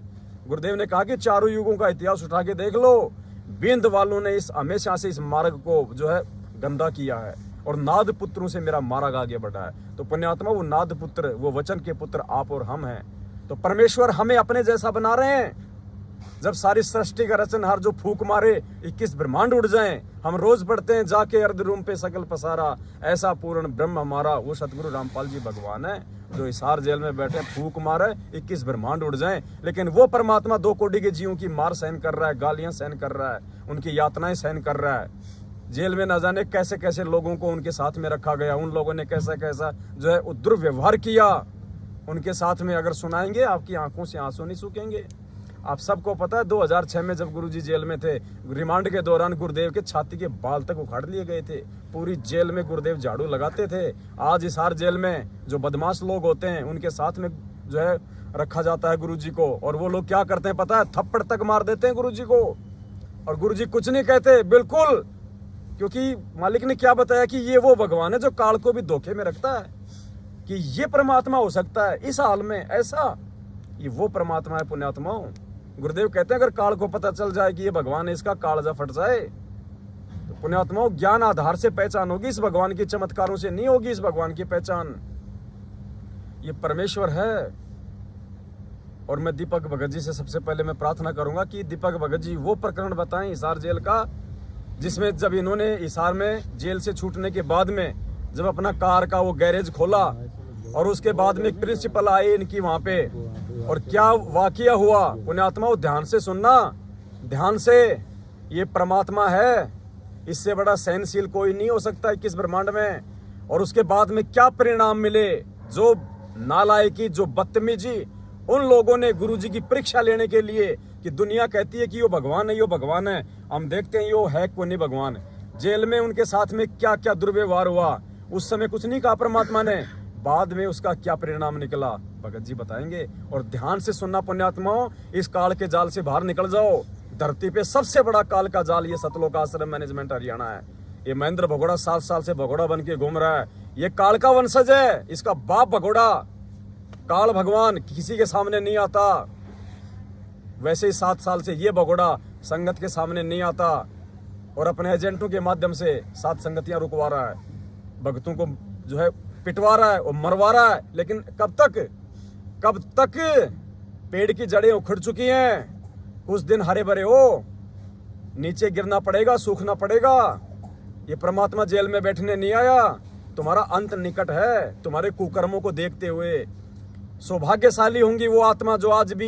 गुरुदेव ने कहा कि चारों युगों का इतिहास उठा के देख लो, बिंद वालों ने इस हमेशा से इस मार्ग को जो है गंदा किया है, और नाद पुत्रों से मेरा मार्ग आगे बढ़ा है। तो पुण्यात्मा, वो नाद पुत्र, वो वचन के पुत्र आप और हम हैं। तो परमेश्वर हमें अपने जैसा बना रहे हैं, जब सारी सृष्टि का रचनहार जो फूक मारे 21 ब्रह्मांड उड़ जाएं। हम रोज पढ़ते हैं जाके अर्ध रूम पे सकल पसारा, ऐसा पूर्ण ब्रह्म हमारा। वो सतगुरु रामपाल जी भगवान है जो हिसार जेल में बैठे फूक मारे 21 ब्रह्मांड उड़ जाएं, लेकिन वो परमात्मा 2 कोटि के जीवों की मार सहन कर रहा है, गालियां सहन कर रहा है, उनकी यातनाएं सहन कर रहा है। जेल में न जाने कैसे कैसे लोगों को उनके साथ में रखा गया, उन लोगों ने कैसा कैसा जो है दुर्व्यवहार किया उनके साथ में। अगर सुनाएंगे आपकी आंखों से आंसू नहीं सूखेंगे। आप सबको पता है 2006 में जब गुरुजी जेल में थे, रिमांड के दौरान गुरुदेव के छाती के बाल तक उखाड़ लिए गए थे। पूरी जेल में गुरुदेव झाड़ू लगाते थे। आज हिसार जेल में जो बदमाश लोग होते हैं उनके साथ में जो है रखा जाता है गुरुजी को, और वो लोग क्या करते हैं पता है, थप्पड़ तक मार देते हैं गुरुजी को, और गुरुजी कुछ नहीं कहते बिल्कुल, क्योंकि मालिक ने क्या बताया कि ये वो भगवान है जो काल को भी धोखे में रखता है, कि ये परमात्मा हो सकता है इस हाल में ऐसा, ये वो परमात्मा है पुण्यात्माओं। गुरुदेव कहते हैं अगर काल को पता चल जाए कि ये भगवान है, इसका कालजा फट जाए, तो पुण्यात्माओं ज्ञान आधार से पहचान होगी, इस भगवान की चमत्कारों से नहीं होगी इस भगवान की पहचान। ये परमेश्वर है। और मैं दीपक भगत जी से सबसे पहले मैं प्रार्थना करूंगा कि दीपक भगत जी वो प्रकरण बताएं हिसार जेल का, जिसमें जब इन्होंने हिसार में जेल से छूटने के बाद में जब अपना कार का वो गैरेज खोला, और उसके बाद में प्रिंसिपल आए इनकी वहां पे, और क्या वाकया हुआ पुण्यात्माओं ध्यान से सुनना, ध्यान से। ये परमात्मा है, इससे बड़ा सहनशील कोई नहीं हो सकता 21 ब्रह्मांड में। और उसके बाद में क्या परिणाम मिले, जो नालायकी, जो बदतमीजी, उन लोगों ने गुरुजी की परीक्षा लेने के लिए कि दुनिया कहती है कि यो भगवान है, यो भगवान है, हम देखते हैं यो है कोई नहीं भगवान। जेल में उनके साथ में क्या क्या दुर्व्यवहार हुआ, उस समय कुछ नहीं कहा परमात्मा ने, बाद में उसका क्या परिणाम निकला भगत जी बताएंगे। और ध्यान से सुनना पुण्यात्माओं, इस काल के जाल से बाहर निकल जाओ। धरती पे सबसे बड़ा काल का जाल ये सतलोक आश्रम मैनेजमेंट हरियाणा है। ये महेंद्र भगोड़ा 7 साल से भगोड़ा बन के घूम रहा है, ये काल का वंशज है। इसका बाप भगोड़ा, काल भगवान किसी के सामने नहीं आता। वैसे ही 7 साल से ये भगोड़ा संगत के सामने नहीं आता, और अपने एजेंटों के माध्यम से 7 संगतियां रुकवा रहा है, भक्तों को जो है पिटवा रहा है और मरवा रहा है। लेकिन कब तक पेड़ की जड़ें उखड़ चुकी हैं, कुछ दिन हरे भरे हो, नीचे गिरना पड़ेगा, सूखना पड़ेगा। ये परमात्मा जेल में बैठने नहीं आया, तुम्हारा अंत निकट है। तुम्हारे कुकर्मों को देखते हुए सौभाग्यशाली होंगी वो आत्मा जो आज भी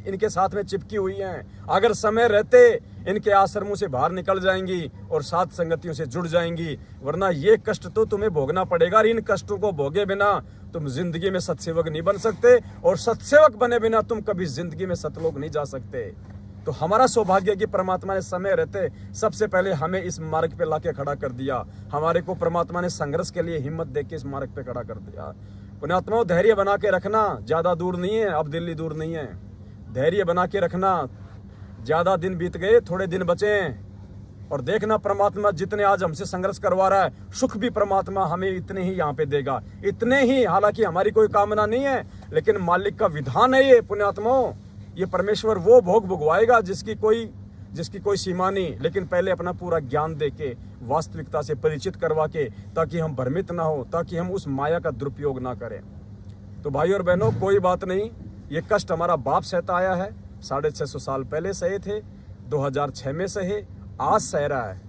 इनके साथ में चिपकी हुई हैं। अगर समय रहते इनके आश्रमों से बाहर निकल जाएंगी और 7 संगतियों से जुड़ जाएंगी, वरना ये कष्ट तो तुम्हें भोगना पड़ेगा। और इन कष्टों को भोगे बिना तुम जिंदगी में सत्सेवक नहीं बन सकते, और सत्सेवक बने बिना तुम कभी जिंदगी में सतलोक नहीं जा सकते। तो हमारा सौभाग्य कि परमात्मा ने समय रहते सबसे पहले हमें इस मार्ग पे लाके खड़ा कर दिया। हमारे को परमात्मा ने संघर्ष के लिए हिम्मत देके इस मार्ग पे खड़ा कर दिया। पुण्यात्माओं, धैर्य बना के रखना, ज्यादा दूर नहीं है, अब दिल्ली दूर नहीं है। धैर्य बना के रखना, ज्यादा दिन बीत गए, थोड़े दिन बचे हैं। और देखना परमात्मा जितने आज हमसे संघर्ष करवा रहा है, सुख भी परमात्मा हमें इतने ही यहाँ पे देगा, इतने ही। हालांकि हमारी कोई कामना नहीं है, लेकिन मालिक का विधान है ये पुण्यात्माओं। ये परमेश्वर वो भोग भुगवाएगा जिसकी कोई सीमा नहीं, लेकिन पहले अपना पूरा ज्ञान देके वास्तविकता से परिचित करवा के, ताकि हम भ्रमित ना हो, ताकि हम उस माया का दुरुपयोग ना करें। तो भाई और बहनों, कोई बात नहीं, ये कष्ट हमारा बाप सहता आया है, 650 साल पहले सहे थे, 2006 में सहे, आज सह रहा है।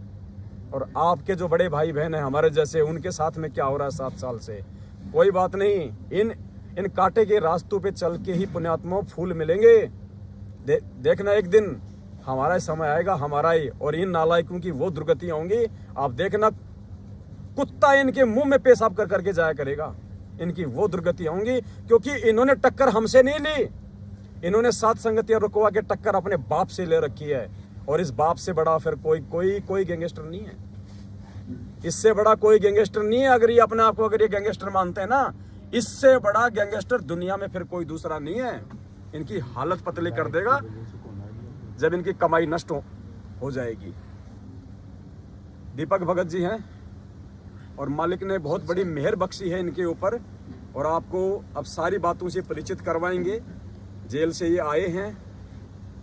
और आपके जो बड़े भाई बहन हैं हमारे जैसे, उनके साथ में क्या हो रहा है 7 साल से, कोई बात नहीं। इन कांटे के रास्तों पे चल के ही पुण्यात्माओं फूल मिलेंगे। देखना एक दिन हमारा समय आएगा, हमारा ही, और इन नालायकों की वो दुर्गतियां होंगी। आप देखना, कुत्ता इनके मुंह में पेशाब कर करके जाया करेगा। इनकी वो दुर्गतियां होंगी, क्योंकि इन्होंने टक्कर हमसे नहीं ली, इन्होंने 7 संगतियां रुकवा के टक्कर अपने बाप से ले रखी है। और इस बाप से बड़ा फिर कोई गैंगस्टर नहीं है, इससे बड़ा कोई गैंगस्टर नहीं है। अगर ये अपने आप को अगर ये गैंगस्टर मानते हैं ना, इससे बड़ा गैंगस्टर दुनिया में फिर कोई दूसरा नहीं है। इनकी हालत पतली कर देगा जब इनकी कमाई नष्ट हो जाएगी। दीपक भगत जी हैं, और मालिक ने बहुत बड़ी मेहर बख्शी है इनके ऊपर, और आपको अब सारी बातों से परिचित करवाएंगे। जेल से ये आए हैं,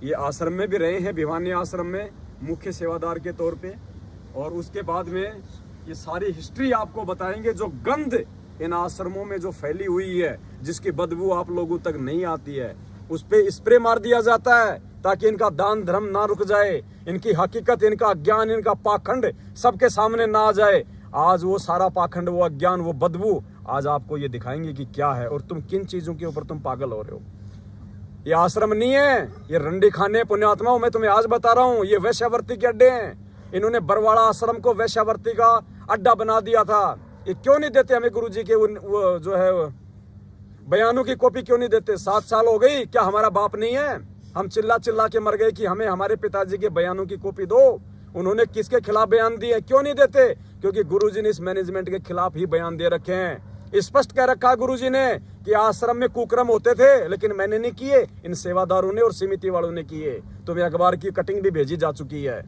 ये आश्रम में भी रहे हैं, भिवानी आश्रम में मुख्य सेवादार के तौर पे, और उसके बाद में ये सारी हिस्ट्री आपको बताएंगे। जो गंध इन आश्रमों में जो फैली हुई है, जिसकी बदबू आप लोगों तक नहीं आती है, उस पे स्प्रे मार दिया जाता है ताकि इनका दान धर्म ना रुक जाए, इनकी हकीकत, इनका अज्ञान, इनका पाखंड सबके सामने ना आ जाए। आज वो सारा पाखंड, वो अज्ञान, वो बदबू आज आपको ये दिखाएंगे कि क्या है और तुम किन चीजों के ऊपर तुम पागल हो रहे हो। ये आश्रम नहीं है, ये रंडी खाने पुण्यात्माओं, मैं तुम्हें आज बता रहा हूँ, ये वैश्यावर्ती के अड्डे हैं। इन्होंने बरवाड़ा आश्रम को वैश्यावर्ती का अड्डा बना दिया था। ये क्यों नहीं देते हमें गुरुजी के वो जो है बयानों की कॉपी क्यों नहीं देते? 7 साल हो गई, क्या हमारा बाप नहीं है? हम चिल्ला चिल्ला के मर गए कि हमें हमारे पिताजी के बयानों की कॉपी दो। उन्होंने किसके खिलाफ बयान दिए, क्यों नहीं देते? क्योंकि गुरुजी ने इस मैनेजमेंट के खिलाफ ही बयान दे रखे हैं। स्पष्ट कह रखा गुरुजी ने कि आश्रम में कुक्रम होते थे, लेकिन मैंने नहीं किए, इन सेवादारों ने और समिति वालों ने किए। तुम्हें अखबार की कटिंग भी भेजी जा चुकी है।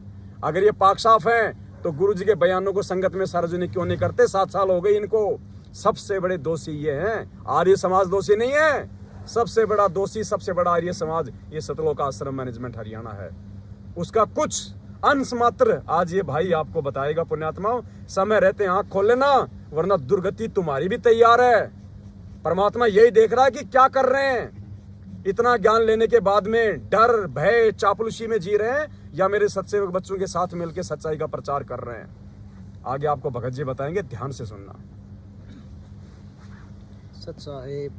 अगर ये पाक साफ है तो गुरुजी के बयानों को संगत में सार्वजनिक क्यों नहीं करते? 7 साल हो गए इनको। सबसे बड़े दोषी ये हैं, आर्य समाज दोषी नहीं है। सबसे बड़ा दोषी, सबसे बड़ा आर्य समाज ये सतलोक आश्रम मैनेजमेंट हरियाणा है। उसका कुछ अंश मात्र आज ये भाई आपको बताएगा। पुण्यात्माओं, समय रहते आंख खोल लेना, वरना दुर्गति तुम्हारी भी तैयार है। परमात्मा यही देख रहा है कि क्या कर रहे हैं। इतना ज्ञान लेने के बाद में डर, भय, चापलूसी में जी रहे हैं या मेरे सत्सेवक बच्चों के साथ मिलकर सच्चाई का प्रचार कर रहे हैं। आगे आपको भगत जी बताएंगे, ध्यान से सुनना। सत साहेब,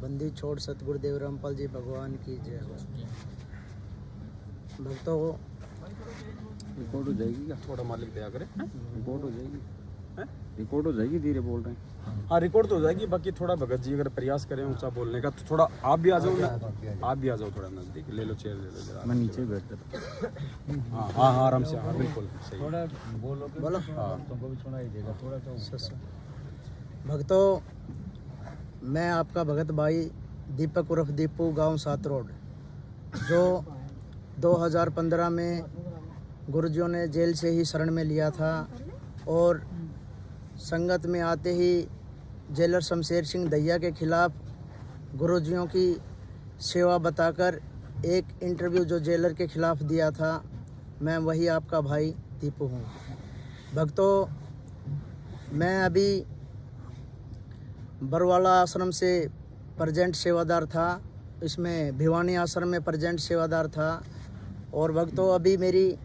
बंदी छोड़ सतगुरुदेव रामपाल जी भगवान की जय हो। भक्तों, रिकॉर्ड हो जाएगी क्या? थोड़ा मालिक दया करे। रिकॉर्ड हो जाएगी, रिकॉर्ड हो जाएगी, धीरे बोल रहे हैं। हाँ, रिकॉर्ड तो हो जाएगी। बाकी थोड़ा भगत जी अगर प्रयास करें ऊंचा बोलने का तो थोड़ा आप भी आ जाओ ना, आप भी आ जाओ थोड़ा नजदीक। ले लो चेयर, ले लो जरा। मैं नीचे बैठ जाता। हाँ हाँ हाँ, आराम से। हाँ बिल्कुल सही। थोड़ा बोलो बोलो। हाँ, तुमको भी सुनाई देगा थोड़ा तो। भक्तों, मैं आपका भगत भाई दीपक उर्फ दीपू, गांव 7 रोड, जो 2015 में गुरुजियों ने जेल से ही शरण में लिया था और संगत में आते ही जेलर शमशेर सिंह दहिया के खिलाफ गुरुजियों की सेवा बताकर एक इंटरव्यू जो जेलर के खिलाफ दिया था, मैं वही आपका भाई दीपू हूँ। भक्तों, मैं अभी बरवाला आश्रम से प्रेजेंट सेवादार था, इसमें भिवानी आश्रम में प्रेजेंट सेवादार था। और भक्तों, अभी मेरी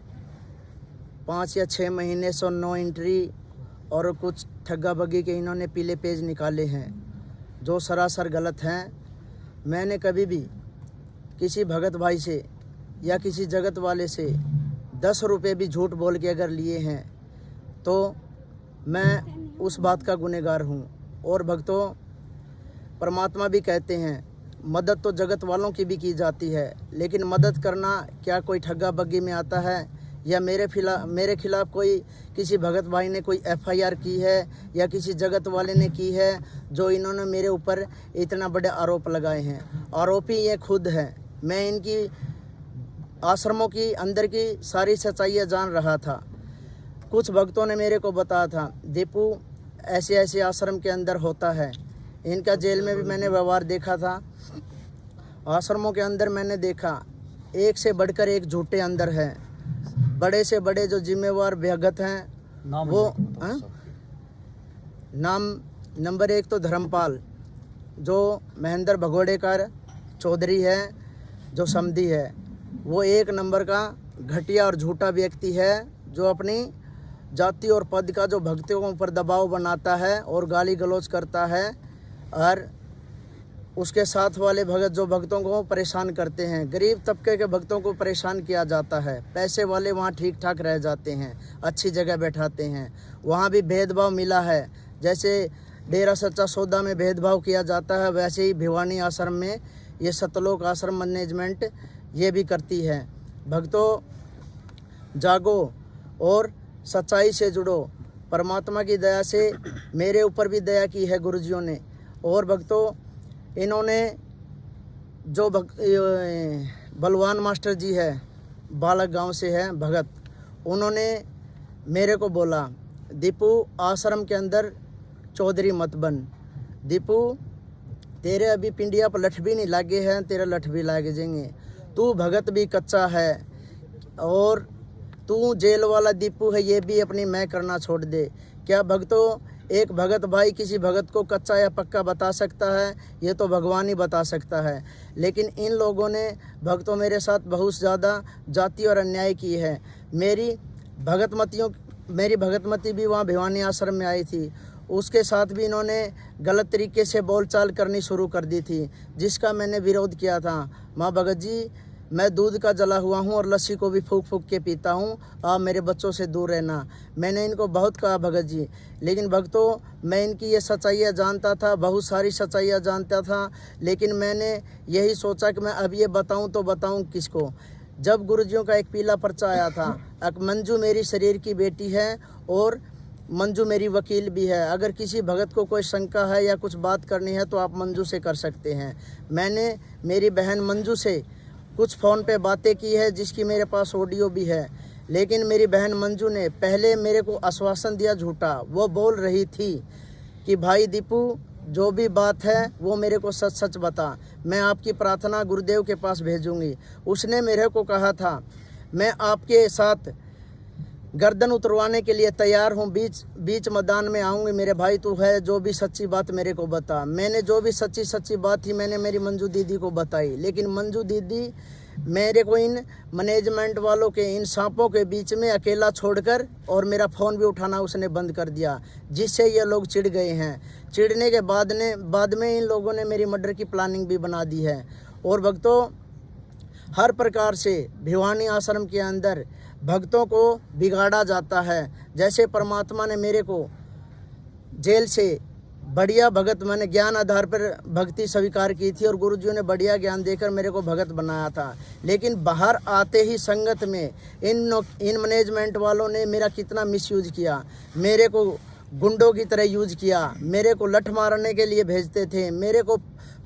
5 या 6 महीने से 9 एंट्री और कुछ ठग्गा बग्गी के इन्होंने पीले पेज निकाले हैं जो सरासर गलत हैं। मैंने कभी भी किसी भगत भाई से या किसी जगत वाले से 10 रुपये भी झूठ बोल के अगर लिए हैं तो मैं उस बात का गुनहगार हूँ। और भक्तों, परमात्मा भी कहते हैं मदद तो जगत वालों की भी की जाती है, लेकिन मदद करना क्या कोई ठग्गा बग्गी में आता है? या मेरे खिलाफ कोई किसी भगत भाई ने कोई FIR की है या किसी जगत वाले ने की है जो इन्होंने मेरे ऊपर इतना बड़े आरोप लगाए हैं? आरोपी ये खुद है। मैं इनकी आश्रमों की अंदर की सारी सच्चाइयाँ जान रहा था। कुछ भक्तों ने मेरे को बताया था, दीपू ऐसे ऐसे आश्रम के अंदर होता है। इनका जेल में भी मैंने व्यवहार देखा था, आश्रमों के अंदर मैंने देखा एक से बढ़कर एक झूठे अंदर है। बड़े से बड़े जो जिम्मेवार भगत हैं वो नाम नंबर 1 तो धर्मपाल, जो महेंद्र भगोड़ेकर चौधरी है, जो समधी है, वो 1 नंबर का घटिया और झूठा व्यक्ति है जो अपनी जाति और पद का जो भक्तों पर दबाव बनाता है और गाली गलौज करता है। और उसके साथ वाले भगत जो भक्तों को परेशान करते हैं, गरीब तबके के भक्तों को परेशान किया जाता है। पैसे वाले वहाँ ठीक ठाक रह जाते हैं, अच्छी जगह बैठाते हैं। वहाँ भी भेदभाव मिला है, जैसे डेरा सच्चा सौदा में भेदभाव किया जाता है, वैसे ही भिवानी आश्रम में ये सतलोक आश्रम मैनेजमेंट ये भी करती है। भक्तों, जागो और सच्चाई से जुड़ो। परमात्मा की दया से मेरे ऊपर भी दया की है गुरुजियों ने। और भक्तों, इन्होंने जो बलवान मास्टर जी है, बालक गांव से है भगत, उन्होंने मेरे को बोला, दीपू आश्रम के अंदर चौधरी मत बन। दीपू, तेरे अभी पिंडिया पर लठ भी नहीं लागे हैं, तेरा लठ भी लागे जाएंगे। तू भगत भी कच्चा है और तू जेल वाला दीपू है, ये भी अपनी मैं करना छोड़ दे। क्या भक्तों, एक भगत भाई किसी भगत को कच्चा या पक्का बता सकता है, ये तो भगवान ही बता सकता है। लेकिन इन लोगों ने भक्तों मेरे साथ बहुत ज़्यादा जाति और अन्याय की है। मेरी भगतमती भी वहाँ भिवानी आश्रम में आई थी, उसके साथ भी इन्होंने गलत तरीके से बोलचाल करनी शुरू कर दी थी, जिसका मैंने विरोध किया था। माँ भगत जी, मैं दूध का जला हुआ हूँ और लस्सी को भी फूंक फूंक के पीता हूँ, आप मेरे बच्चों से दूर रहना। मैंने इनको बहुत कहा भगत जी, लेकिन भक्तों मैं इनकी ये सच्चाइयाँ जानता था, बहुत सारी सच्चाइयाँ जानता था, लेकिन मैंने यही सोचा कि मैं अब ये बताऊँ तो बताऊँ किसको। जब गुरुजियों का एक पीला पर्चा आया था, मंजू मेरी शरीर की बेटी है और मंजू मेरी वकील भी है, अगर किसी भगत को कोई शंका है या कुछ बात करनी है तो आप मंजू से कर सकते हैं। मैंने मेरी बहन मंजू से कुछ फ़ोन पे बातें की है, जिसकी मेरे पास ऑडियो भी है, लेकिन मेरी बहन मंजू ने पहले मेरे को आश्वासन दिया झूठा। वो बोल रही थी कि भाई दीपू, जो भी बात है वो मेरे को सच सच बता, मैं आपकी प्रार्थना गुरुदेव के पास भेजूंगी। उसने मेरे को कहा था मैं आपके साथ गर्दन उतरवाने के लिए तैयार हूँ, बीच मैदान में आऊँगी, मेरे भाई तू है, जो भी सच्ची बात मेरे को बता। मैंने जो भी सच्ची बात थी मैंने मेरी मंजू दीदी को बताई, लेकिन मंजू दीदी मेरे को इन मैनेजमेंट वालों के, इन सांपों के बीच में अकेला छोड़कर और मेरा फ़ोन भी उठाना उसने बंद कर दिया, जिससे ये लोग चिढ़ गए हैं। चिढ़ने के बाद में इन लोगों ने मेरी मर्डर की प्लानिंग भी बना दी है। और भक्तों, हर प्रकार से भिवानी आश्रम के अंदर भक्तों को बिगाड़ा जाता है। जैसे परमात्मा ने मेरे को जेल से बढ़िया भगत, मैंने ज्ञान आधार पर भक्ति स्वीकार की थी और गुरुजियों ने बढ़िया ज्ञान देकर मेरे को भगत बनाया था, लेकिन बाहर आते ही संगत में इन मैनेजमेंट वालों ने मेरा कितना मिसयूज किया, मेरे को गुंडों की तरह यूज किया, मेरे को लठ मारने के लिए भेजते थे, मेरे को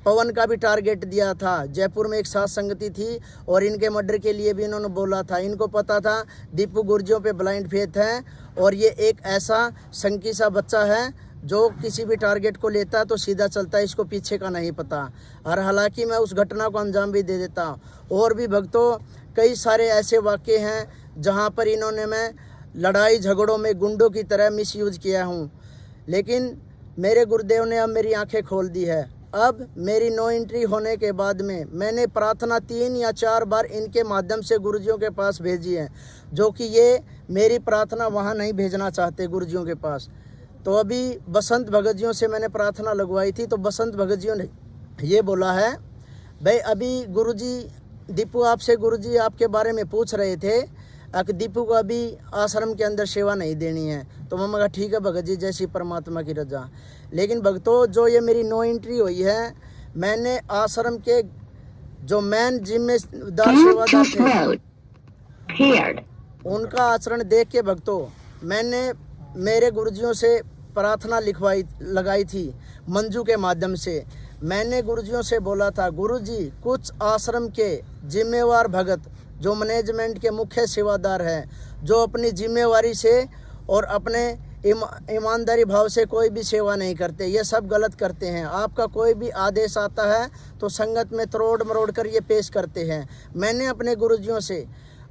पवन का भी टारगेट दिया था। जयपुर में एक साथ संगति थी और इनके मर्डर के लिए भी इन्होंने बोला था। इनको पता था दीपू गुर्जियों पे ब्लाइंड फेथ है और ये एक ऐसा संकी सा बच्चा है जो किसी भी टारगेट को लेता है तो सीधा चलता है, इसको पीछे का नहीं पता। और हालांकि मैं उस घटना को अंजाम भी दे देता। और भी भक्तों, कई सारे ऐसे वाक़े हैं जहाँ पर इन्होंने मैं लड़ाई झगड़ों में गुंडों की तरह मिसयूज किया हूँ, लेकिन मेरे गुरुदेव ने अब मेरी आंखें खोल दी है। अब मेरी नो एंट्री होने के बाद में मैंने प्रार्थना 3 या 4 बार इनके माध्यम से गुरुजियों के पास भेजी है, जो कि ये मेरी प्रार्थना वहाँ नहीं भेजना चाहते गुरुजियों के पास। तो अभी बसंत भगत जियों से मैंने प्रार्थना लगवाई थी, तो बसंत भगत जियों ने ये बोला है, भाई अभी गुरुजी दीपू आपसे गुरुजी आपके बारे में पूछ रहे थे कि दीपू को अभी आश्रम के अंदर सेवा नहीं देनी है। तो मैं कहा ठीक है भगत जी, जैसी परमात्मा की रजा। लेकिन भक्तों, जो ये मेरी नो एंट्री हुई है, मैंने आश्रम के जो मेन जिम्मेदार सेवादार थे उनका आचरण देख के भक्तों, मैंने मेरे गुरुजियों से प्रार्थना लगाई थी मंजू के माध्यम से। मैंने गुरुजियों से बोला था, गुरुजी कुछ आश्रम के जिम्मेवार भगत जो मैनेजमेंट के मुख्य सेवादार हैं, जो अपनी जिम्मेवारी से और अपने ईमानदारी भाव से कोई भी सेवा नहीं करते, ये सब गलत करते हैं। आपका कोई भी आदेश आता है तो संगत में तोड़ मरोड़ कर ये पेश करते हैं। मैंने अपने गुरुजियों से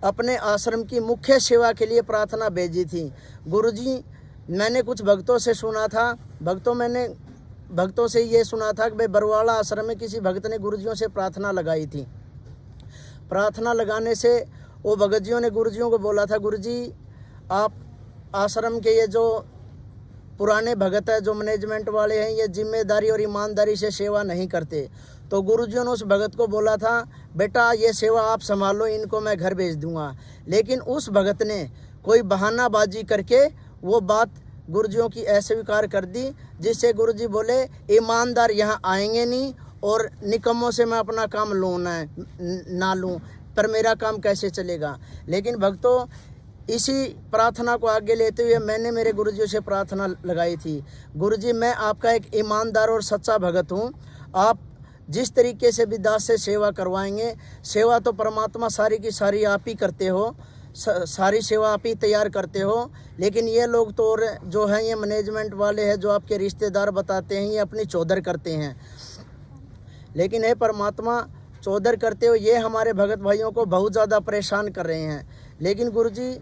अपने आश्रम की मुख्य सेवा के लिए प्रार्थना भेजी थी। गुरुजी, मैंने कुछ भक्तों से सुना था, भक्तों से ये सुना था कि भाई बरवाला आश्रम में किसी भक्त ने गुरुजियों से प्रार्थना लगाई थी। प्रार्थना लगाने से वो भगतजियों ने गुरुजियों को बोला था, गुरुजी आप आश्रम के ये जो पुराने भगत है, जो मैनेजमेंट वाले हैं, ये जिम्मेदारी और ईमानदारी से सेवा नहीं करते। तो गुरुजियों ने उस भगत को बोला था, बेटा ये सेवा आप संभालो, इनको मैं घर भेज दूंगा। लेकिन उस भगत ने कोई बहानाबाजी करके वो बात गुरुजियों की अस्वीकार कर दी, जिससे गुरुजी बोले ईमानदार यहाँ आएंगे नहीं और निकम्मों से मैं अपना काम लूँ ना लूँ, पर मेरा काम कैसे चलेगा। लेकिन भक्तों, इसी प्रार्थना को आगे लेते हुए मैंने मेरे गुरुजियों से प्रार्थना लगाई थी, गुरुजी मैं आपका एक ईमानदार और सच्चा भगत हूँ, आप जिस तरीके से भी दास से सेवा करवाएंगे, सेवा तो परमात्मा सारी की सारी आप ही करते हो, सारी सेवा आप ही तैयार करते हो। लेकिन ये लोग तो और जो हैं, ये मैनेजमेंट वाले हैं, जो आपके रिश्तेदार बताते हैं, ये अपनी चौधर करते हैं। लेकिन हे परमात्मा, चौधर करते हो ये हमारे भगत भाइयों को बहुत ज़्यादा परेशान कर रहे हैं। लेकिन गुरुजी,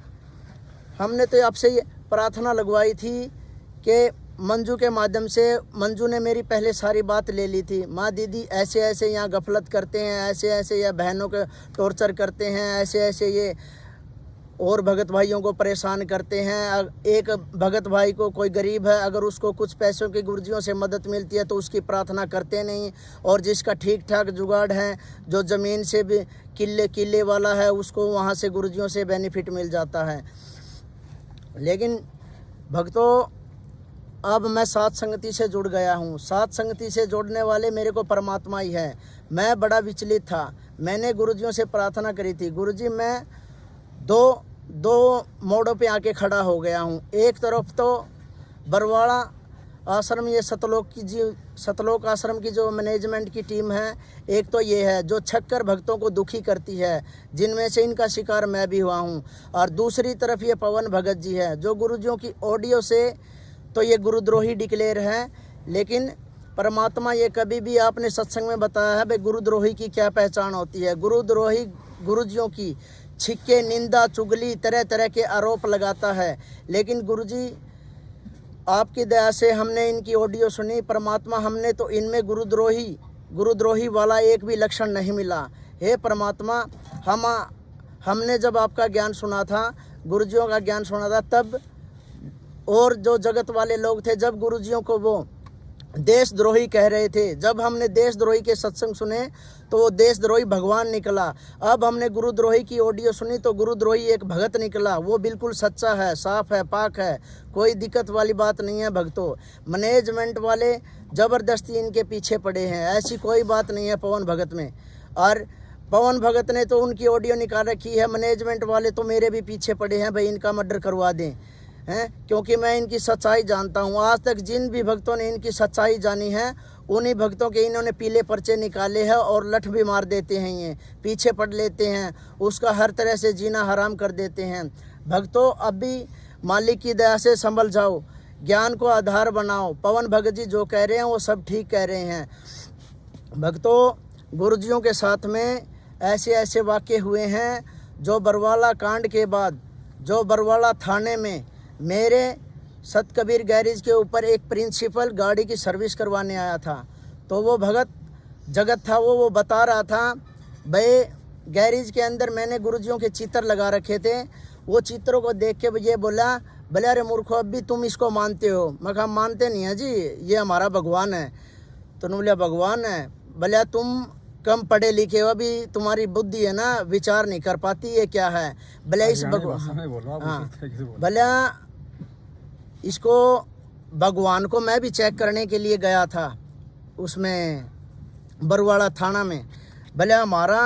हमने तो आपसे ये प्रार्थना लगवाई थी कि मंजू के माध्यम से मंजू ने मेरी पहले सारी बात ले ली थी। माँ दीदी ऐसे ऐसे यहाँ गफलत करते हैं, ऐसे ऐसे या बहनों के टॉर्चर करते हैं, ऐसे ऐसे ये और भगत भाइयों को परेशान करते हैं। एक भगत भाई को कोई गरीब है, अगर उसको कुछ पैसों की गुरुजियों से मदद मिलती है तो उसकी प्रार्थना करते नहीं, और जिसका ठीक ठाक जुगाड़ है, जो ज़मीन से भी किले वाला है, उसको वहाँ से गुरुजियों से बेनिफिट मिल जाता है। लेकिन भक्तों, अब मैं सात संगति से जुड़ गया हूँ। सात संगति से जुड़ने वाले मेरे को परमात्मा ही है। मैं बड़ा विचलित था। मैंने गुरुजियों से प्रार्थना करी थी, गुरुजी मैं दो मोड़ों पे आके खड़ा हो गया हूँ। एक तरफ तो बरवाड़ा आश्रम, ये सतलोक आश्रम की जो मैनेजमेंट की टीम है, एक तो ये है जो छक्कर भक्तों को दुखी करती है, जिनमें से इनका शिकार मैं भी हुआ हूँ। और दूसरी तरफ ये पवन भगत जी है, जो गुरुजियों की ऑडियो से तो ये गुरुद्रोही डिक्लेयर है, लेकिन परमात्मा ये कभी भी आपने सत्संग में बताया है भाई गुरुद्रोही की क्या पहचान होती है। गुरुद्रोही गुरुजियों की छिक्के, निंदा, चुगली, तरह तरह के आरोप लगाता है। लेकिन गुरुजी आपकी दया से हमने इनकी ऑडियो सुनी, परमात्मा हमने तो इनमें गुरुद्रोही वाला एक भी लक्षण नहीं मिला। हे परमात्मा, हमने जब आपका ज्ञान सुना था, गुरुजियों का ज्ञान सुना था, तब और जो जगत वाले लोग थे, जब गुरुजियों को वो देशद्रोही कह रहे थे, जब हमने देशद्रोही के सत्संग सुने तो वो देशद्रोही भगवान निकला। अब हमने गुरुद्रोही की ऑडियो सुनी तो गुरुद्रोही एक भगत निकला। वो बिल्कुल सच्चा है, साफ है, पाक है, कोई दिक्कत वाली बात नहीं है। भक्तों, मैनेजमेंट वाले ज़बरदस्ती इनके पीछे पड़े हैं, ऐसी कोई बात नहीं है पवन भगत में। और पवन भगत ने तो उनकी ऑडियो निकाल रखी है, मैनेजमेंट वाले तो मेरे भी पीछे पड़े हैं भाई इनका मर्डर करवा दें, हैं, क्योंकि मैं इनकी सच्चाई जानता हूँ। आज तक जिन भी भक्तों ने इनकी सच्चाई जानी है, उन्हीं भक्तों के इन्होंने पीले पर्चे निकाले हैं और लठ भी मार देते हैं, ये पीछे पड़ लेते हैं, उसका हर तरह से जीना हराम कर देते हैं। भक्तों, अब भी मालिक की दया से संभल जाओ, ज्ञान को आधार बनाओ। पवन भगत जी जो कह रहे हैं वो सब ठीक कह रहे हैं। भक्तों, गुरुजियों के साथ में ऐसे ऐसे वाक़े हुए हैं, जो बरवाला कांड के बाद, जो बरवाला थाने में मेरे सतकबीर गैरेज के ऊपर एक प्रिंसिपल गाड़ी की सर्विस करवाने आया था, तो वो भगत जगत था, वो बता रहा था भाई गैरेज के अंदर मैंने गुरुजियों के चित्र लगा रखे थे। वो चित्रों को देख के ये बोला, भले अरे मूर्खो, अब भी तुम इसको मानते हो? मैं कहा मानते नहीं है जी, ये हमारा भगवान है। तो उन्होंने बोला भगवान है? भले तुम कम पढ़े लिखे हो, अभी तुम्हारी बुद्धि है ना, विचार नहीं कर पाती, ये क्या है? भले इस भगवान, हाँ, भले इसको भगवान को मैं भी चेक करने के लिए गया था उसमें बरवाड़ा थाना में। भले हमारा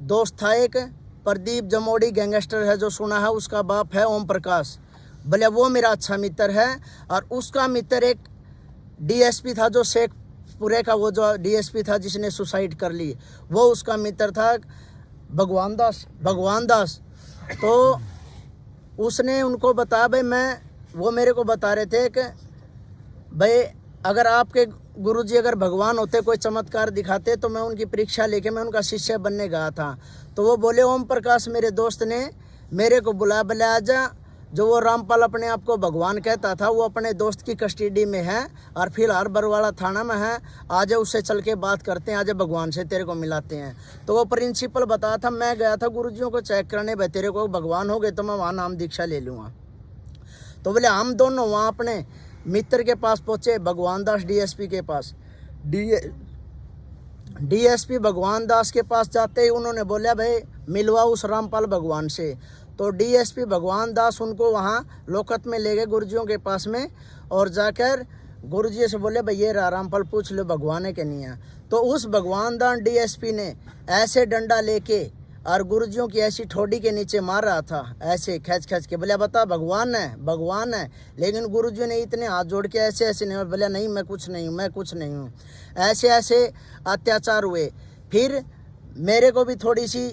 दोस्त था एक प्रदीप जमोड़ी, गैंगस्टर है जो सुना है, उसका बाप है ओम प्रकाश। भले वो मेरा अच्छा मित्र है, और उसका मित्र एक डीएसपी था, जो शेखपुरे का वो जो डीएसपी था जिसने सुसाइड कर ली, वो उसका मित्र था भगवान दास। तो उसने उनको बताया भाई वो मेरे को बता रहे थे कि भाई अगर आपके गुरुजी अगर भगवान होते, कोई चमत्कार दिखाते, तो मैं उनकी परीक्षा लेके मैं उनका शिष्य बनने गया था। तो वो बोले ओम प्रकाश मेरे दोस्त ने मेरे को बुलाया, बोले आजा, जो वो रामपाल अपने आप को भगवान कहता था, वो अपने दोस्त की कस्टडी में है और फिलहाल बरवाड़ा थाना में है, आज उससे चल के बात करते हैं, आज भगवान से तेरे को मिलाते हैं। तो वो प्रिंसिपल बताया था, मैं गया था गुरुजियों को चेक करने, भाई तेरे को भगवान हो गए तो मैं वहाँ नाम दीक्षा ले लूँगा। तो बोले हम दोनों वहाँ अपने मित्र के पास पहुँचे, भगवान दास डीएसपी के पास। डीएसपी भगवान दास के पास जाते ही उन्होंने बोला भाई मिलवा उस रामपाल भगवान से। तो डीएसपी भगवान दास उनको वहाँ लोकत में ले गए गुरुजियों के पास में, और जाकर गुरुजी से बोले भाई ये रामपाल पूछ लो भगवान है कि नहीं है। तो उस भगवान दास डीएसपी ने ऐसे डंडा लेके और गुरुजियों की ऐसी ठोड़ी के नीचे मार रहा था, ऐसे खींच के, बोले बता भगवान है। लेकिन गुरुजी ने इतने हाथ जोड़ के ऐसे नहीं बोले, नहीं मैं कुछ नहीं हूँ। ऐसे अत्याचार हुए। फिर मेरे को भी थोड़ी सी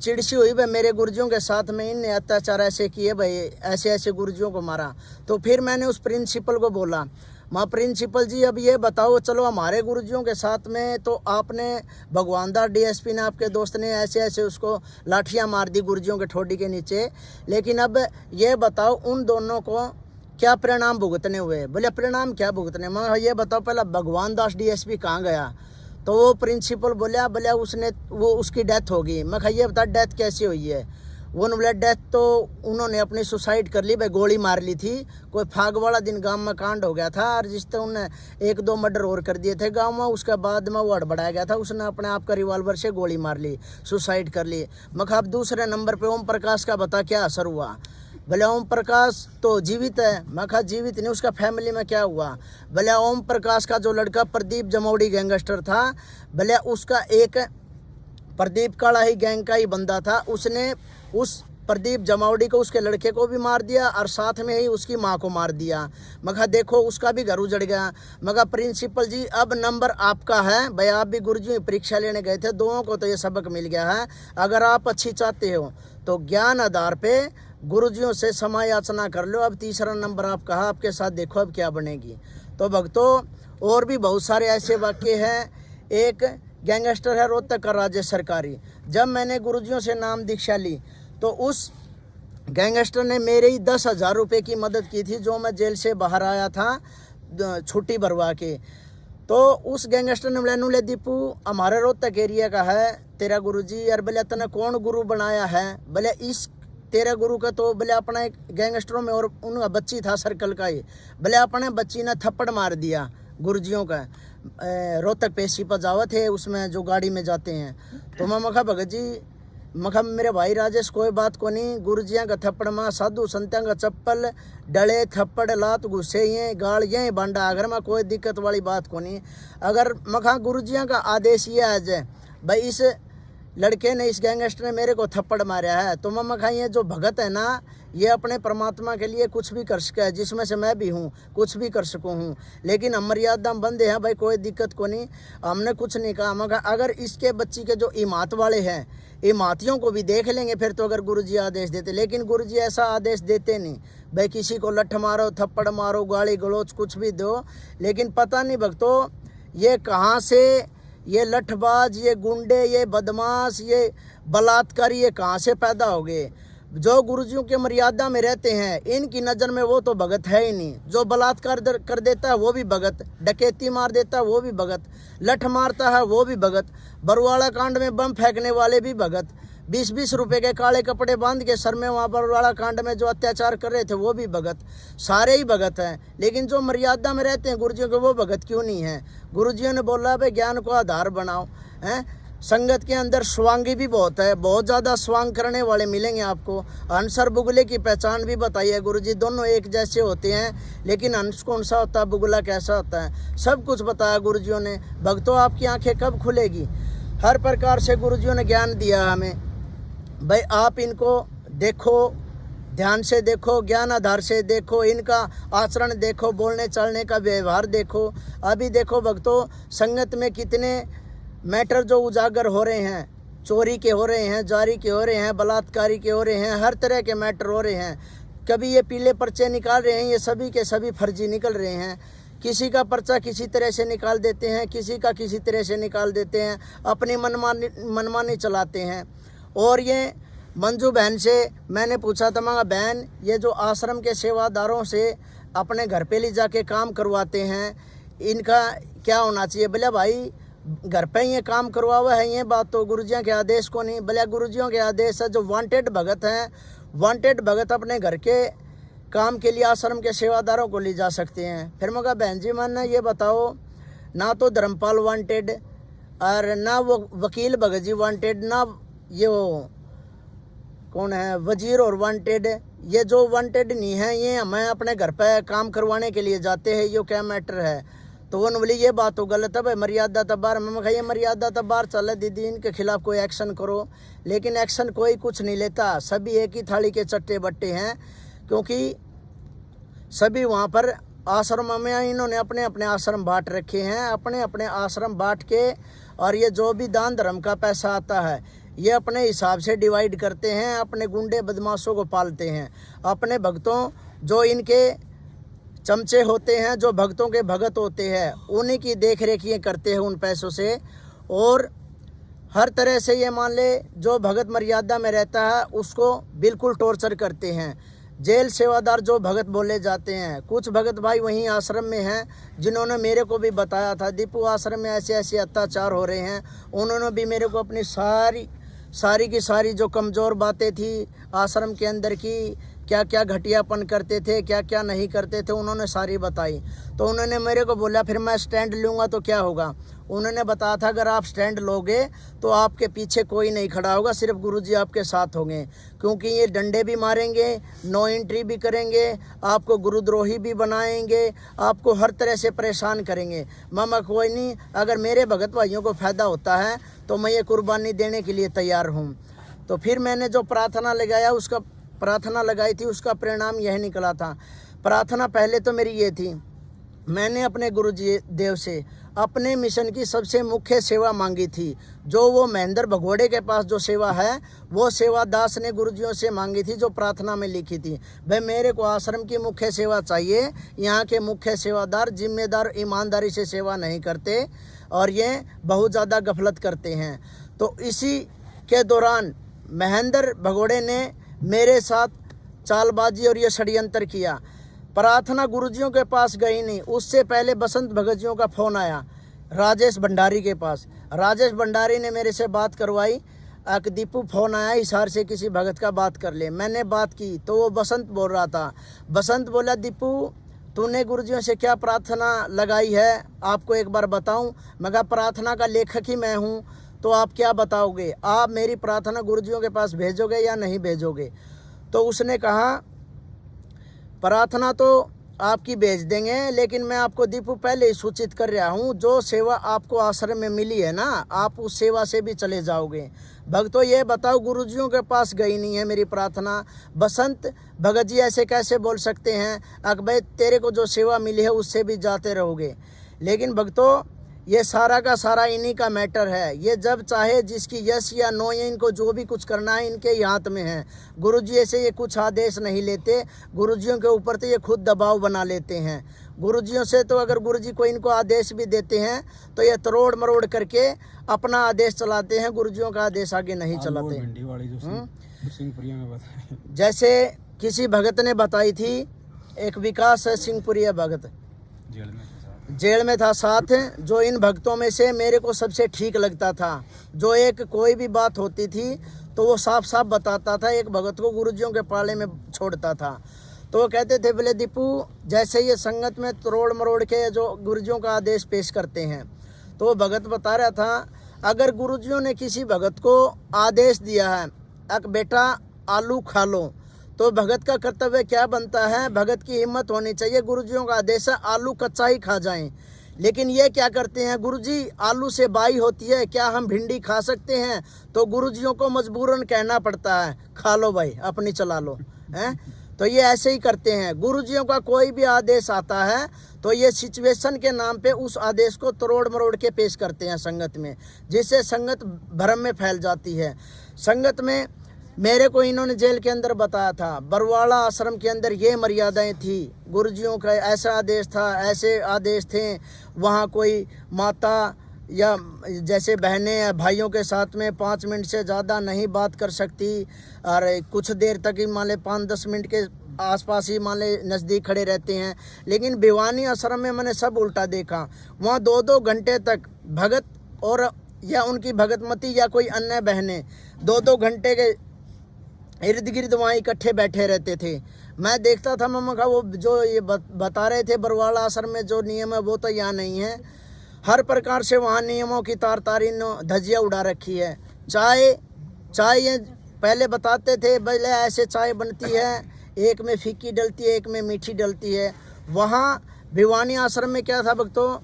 चिड़सी हुई भाई, मेरे गुरुजियों के साथ में इनने अत्याचार ऐसे किए भाई, ऐसे गुरुजियों को मारा। तो फिर मैंने उस प्रिंसिपल को बोला, माँ प्रिंसिपल जी अब ये बताओ, चलो हमारे गुरुजियों के साथ में तो आपने भगवान दास डीएसपी ने, आपके दोस्त ने ऐसे उसको लाठियाँ मार दी गुरुजियों के ठोडी के नीचे, लेकिन अब ये बताओ उन दोनों को क्या परिणाम भुगतने हुए? बोले परिणाम क्या भुगतने? मैं ये बताओ पहला भगवान दास डीएसपी कहाँ गया? तो वो प्रिंसिपल बोला उसने उसकी डेथ होगी। मैं ये बता डेथ कैसे हुई है? वो बोले डेथ तो उन्होंने अपनी सुसाइड कर ली भाई, गोली मार ली थी। कोई फाग वाला दिन गांव में कांड हो गया था और जिस तरह उन्होंने 1-2 मर्डर और कर दिए थे गांव में, उसके बाद में वो हड़बड़ाया गया था, उसने अपने आप का रिवॉल्वर से गोली मार ली, सुसाइड कर ली। मैं अब दूसरे नंबर पे ओम प्रकाश का बता क्या असर हुआ? भले ओम प्रकाश तो जीवित है। मैं कहा जीवित नहीं, उसका फैमिली में क्या हुआ? भले ओम प्रकाश का जो लड़का प्रदीप जमौड़ी गैंगस्टर था, भले उसका एक प्रदीप काला ही गैंग का ही बंदा था, उसने उस प्रदीप जमावड़ी को, उसके लड़के को भी मार दिया और साथ में ही उसकी माँ को मार दिया। मगर देखो उसका भी घर उजड़ गया। मगर प्रिंसिपल जी अब नंबर आपका है भाई, आप भी गुरुजी में परीक्षा लेने गए थे, दोनों को तो ये सबक मिल गया है। अगर आप अच्छी चाहते हो तो ज्ञान आधार पे गुरुजियों से समय याचना कर लो। अब तीसरा नंबर आप कहा, आपके साथ देखो अब क्या बनेगी। तो भक्तों और भी बहुत सारे ऐसे वाक्य हैं। एक गैंगस्टर है रोहतक का राजेश सरकारी। जब मैंने गुरुजियों से नाम दीक्षा ली तो उस गैंगस्टर ने मेरे ही 10,000 रुपये की मदद की थी, जो मैं जेल से बाहर आया था छुट्टी भरवा के। तो उस गैंगस्टर ने बोला नुले दीपू हमारे रोहतक एरिया का है तेरा गुरुजी, यार बोले तने कौन गुरु बनाया है? बोले इस तेरा गुरु का तो बोले अपना एक गैंगस्टरों में और उनका बच्ची था सर्कल का ही, बोले अपने बच्ची ने थप्पड़ मार दिया गुरुजियों का। रोहतक पेशी पर जावा थे उसमें जो गाड़ी में जाते हैं। तो मैं मखा भगत जी मखा मेरे भाई राजेश कोई बात को नहीं, गुरुजियाँ का थप्पड़ माँ साधु संत्या का चप्पल डले थप्पड़ लात गुस्से ये गाड़ ये बांडा, अगर मैं कोई दिक्कत वाली बात को नहीं। अगर मखा गुरुजियाँ का आदेश ये आ जाए भाई इस लड़के ने, इस गैंगस्टर ने मेरे को थप्पड़ मारा है, तो मैं मखा ये जो भगत है ना, ये अपने परमात्मा के लिए कुछ भी कर सके है, जिसमें से मैं भी हूँ, कुछ भी कर सकूँ हूँ। लेकिन हम मर्यादा बंदे हैं भाई, कोई दिक्कत को नहीं, हमने कुछ नहीं कहा। मगर अगर इसके बच्ची के जो इमात वाले हैं, इमातियों को भी देख लेंगे फिर तो, अगर गुरुजी आदेश देते। लेकिन गुरुजी ऐसा आदेश देते नहीं भाई किसी को लठ मारो, थप्पड़ मारो, गाली गलोच कुछ भी दो। लेकिन पता नहीं भक्तों ये कहाँ से ये लठबाज, ये गुंडे, ये बदमाश, ये बलात्कारी ये कहाँ से पैदा हो गए? जो गुरुजियों के मर्यादा में रहते हैं इनकी नज़र में वो तो भगत है ही नहीं। जो बलात्कार कर देता है वो भी भगत, डकैती मार देता है वो भी भगत, लठ मारता है वो भी भगत, बरवाड़ा कांड में बम फेंकने वाले भी भगत, 20-20 रुपए के काले कपड़े बांध के सर में वहाँ बरवाड़ा कांड में जो अत्याचार कर रहे थे वो भी भगत, सारे ही भगत हैं। लेकिन जो मर्यादा में रहते हैं गुरुजियों के वो भगत क्यों नहीं है? गुरुजियों ने बोला भाई ज्ञान को आधार बनाओ। हैं संगत के अंदर स्वांगी भी बहुत है, बहुत ज़्यादा स्वांग करने वाले मिलेंगे आपको। हंस और बुगले की पहचान भी बताइए गुरुजी, दोनों एक जैसे होते हैं, लेकिन हंस कौन सा होता है, बुगला कैसा होता है, सब कुछ बताया गुरुजियों ने। भक्तों आपकी आंखें कब खुलेगी? हर प्रकार से गुरुजियों ने ज्ञान दिया हमें भाई, आप इनको देखो, ध्यान से देखो, ज्ञान आधार से देखो, इनका आचरण देखो, बोलने चलने का व्यवहार देखो। अभी देखो भक्तों संगत में कितने मैटर जो उजागर हो रहे हैं, चोरी के हो रहे हैं, जारी के हो रहे हैं, बलात्कारी के हो रहे हैं, हर तरह के मैटर हो रहे हैं। कभी ये पीले पर्चे निकाल रहे हैं, ये सभी के सभी फर्जी निकल रहे हैं। किसी का किसी तरह से निकाल देते हैं, किसी का किसी तरह से निकाल देते हैं, अपनी मनमानी चलाते हैं। और ये मंजू बहन से मैंने पूछा था, मगर बहन ये जो आश्रम के सेवादारों से अपने घर पे ले जाके काम करवाते हैं, इनका क्या होना चाहिए? बोले भाई घर पे ये काम करवा हुआ है, ये बात तो गुरुजियों के आदेश को नहीं। बोले गुरुजियों के आदेश है, जो वांटेड भगत हैं, वांटेड भगत अपने घर के काम के लिए आश्रम के सेवादारों को ले जा सकते हैं। फिर मगर बहन जी मैंने ये बताओ, ना तो धर्मपाल वांटेड और ना वो वकील भगत जी वांटेड, ना ये वो कौन है वजीर और वांटेड। ये जो वांटेड नहीं है ये हमें अपने घर पे काम करवाने के लिए जाते हैं, ये क्या मैटर है? तो वो बोली ये बात तो गलत है भाई, मर्यादा तबार। मैं कहा ये मर्यादा तबार चले दीदी, इनके खिलाफ कोई एक्शन करो। लेकिन एक्शन कोई कुछ नहीं लेता, सभी एक ही थाली के चट्टे बट्टे हैं, क्योंकि सभी वहाँ पर आश्रम में इन्होंने अपने अपने आश्रम बांट रखे हैं, अपने अपने आश्रम बांट के, और ये जो भी दान धर्म का पैसा आता है ये अपने हिसाब से डिवाइड करते हैं, अपने गुंडे बदमाशों को पालते हैं। अपने भक्तों जो इनके चमचे होते हैं, जो भक्तों के भगत होते हैं, उन्हीं की देख रेख ये करते हैं उन पैसों से। और हर तरह से ये मान ले जो भगत मर्यादा में रहता है उसको बिल्कुल टॉर्चर करते हैं। जेल सेवादार जो भगत बोले जाते हैं, कुछ भगत भाई वहीं आश्रम में हैं जिन्होंने मेरे को भी बताया था दीपू आश्रम में ऐसे ऐसे अत्याचार हो रहे हैं। उन्होंने भी मेरे को अपनी सारी की सारी जो कमज़ोर बातें थी आश्रम के अंदर की, क्या क्या घटियापन करते थे, क्या क्या नहीं करते थे, उन्होंने सारी बताई। तो उन्होंने मेरे को बोला फिर मैं स्टैंड लूँगा तो क्या होगा। उन्होंने बताया था अगर आप स्टैंड लोगे तो आपके पीछे कोई नहीं खड़ा होगा, सिर्फ गुरुजी आपके साथ होंगे, क्योंकि ये डंडे भी मारेंगे, नो एंट्री भी करेंगे, आपको गुरुद्रोही भी बनाएंगे, आपको हर तरह से परेशान करेंगे। मामा कोई नहीं, अगर मेरे भगत भाइयों को फ़ायदा होता है तो मैं ये कुर्बानी देने के लिए तैयार हूँ। तो फिर मैंने जो प्रार्थना लगाई थी उसका परिणाम यह निकला था। प्रार्थना पहले तो मेरी ये थी, मैंने अपने गुरुजी देव से अपने मिशन की सबसे मुख्य सेवा मांगी थी, जो वो महेंद्र भगोड़े के पास जो सेवा है वो सेवा दास ने गुरुजियों से मांगी थी, जो प्रार्थना में लिखी थी। भाई मेरे को आश्रम की मुख्य सेवा चाहिए, यहाँ के मुख्य सेवादार जिम्मेदार ईमानदारी से सेवा नहीं करते और ये बहुत ज़्यादा गफलत करते हैं। तो इसी के दौरान महेंद्र भगोड़े ने मेरे साथ चालबाजी और ये षड्यंत्र किया। प्रार्थना गुरुजियों के पास गई नहीं, उससे पहले बसंत भगत जियों का फ़ोन आया राजेश भंडारी के पास। राजेश भंडारी ने मेरे से बात करवाई, दीपू फ़ोन आया हिसार से किसी भगत का बात कर ले। मैंने बात की तो वो बसंत बोल रहा था। बसंत बोला दीपू तूने गुरुजियों से क्या प्रार्थना लगाई है, आपको एक बार बताऊं। मैं कहा प्रार्थना का लेखक ही मैं हूं, तो आप क्या बताओगे, आप मेरी प्रार्थना गुरुजियों के पास भेजोगे या नहीं भेजोगे। तो उसने कहा प्रार्थना तो आपकी भेज देंगे, लेकिन मैं आपको दीपू पहले ही सूचित कर रहा हूँ, जो सेवा आपको आश्रम में मिली है ना, आप उस सेवा से भी चले जाओगे। भक्तों ये बताओ गुरुजियों के पास गई नहीं है मेरी प्रार्थना। बसंत भगत जी ऐसे कैसे बोल सकते हैं, अकबर तेरे को जो सेवा मिली है उससे भी जाते रहोगे। लेकिन भक्तों ये सारा का सारा इन्हीं का मैटर है। ये जब चाहे जिसकी यस या नो, ये इनको जो भी कुछ करना है इनके हाथ में है। गुरुजी ऐसे ये कुछ आदेश नहीं लेते, गुरुजियों के ऊपर तो ये खुद दबाव बना लेते हैं। गुरुजियों से तो अगर गुरुजी को इनको आदेश भी देते हैं तो ये तरोड़ मरोड़ करके अपना आदेश चलाते हैं, गुरुजियों का आदेश आगे नहीं चलाते। जैसे किसी भगत ने बताई थी, एक विकास है सिंहपुरिया भगत, जेल में था साथ, जो इन भक्तों में से मेरे को सबसे ठीक लगता था। जो एक कोई भी बात होती थी तो वो साफ साफ बताता था, एक भगत को गुरुजियों के पाले में छोड़ता था। तो वो कहते थे बोले दीपू जैसे ये संगत में तरोड़ मरोड़ के जो गुरुजियों का आदेश पेश करते हैं, तो वो भगत बता रहा था अगर गुरुजियों ने किसी भगत को आदेश दिया है अक बेटा आलू खा लो, तो भगत का कर्तव्य क्या बनता है, भगत की हिम्मत होनी चाहिए, गुरुजियों का आदेश है आलू कच्चा ही खा जाएं। लेकिन ये क्या करते हैं, गुरुजी आलू से बाई होती है, क्या हम भिंडी खा सकते हैं, तो गुरुजियों को मजबूरन कहना पड़ता है खा लो भाई अपनी चला लो, हैं। तो ये ऐसे ही करते हैं, गुरुजियों का कोई भी आदेश आता है तो ये सिचुएशन के नाम पे उस आदेश को तरोड़ मरोड़ के पेश करते हैं संगत में, जिससे संगत भ्रम में फैल जाती है। संगत में मेरे को इन्होंने जेल के अंदर बताया था, बरवाड़ा आश्रम के अंदर ये मर्यादाएं थी, गुरुजियों का ऐसा आदेश था, ऐसे आदेश थे, वहाँ कोई माता या जैसे बहनें या भाइयों के साथ में 5 मिनट से ज़्यादा नहीं बात कर सकती, और कुछ देर तक ही मान ले 5-10 मिनट के आसपास ही मान ले नज़दीक खड़े रहते हैं। लेकिन भिवानी आश्रम में मैंने सब उल्टा देखा, वहाँ 2-2 घंटे तक भगत और या उनकी भगतमती या कोई अन्य बहनें 2-2 घंटे के इर्द गिर्द वहाँ इकट्ठे बैठे रहते थे। मैं देखता था मम्मा का वो जो ये बता रहे थे बरवाड़ा आश्रम में जो नियम है वो तो यहाँ नहीं है। हर प्रकार से वहाँ नियमों की तार-तारी धज्जियाँ उड़ा रखी है। चाय ये पहले बताते थे पहले ऐसे चाय बनती है, एक में फीकी डलती है एक में मीठी डलती है। वहाँ भिवानी आश्रम में क्या था भक्तों,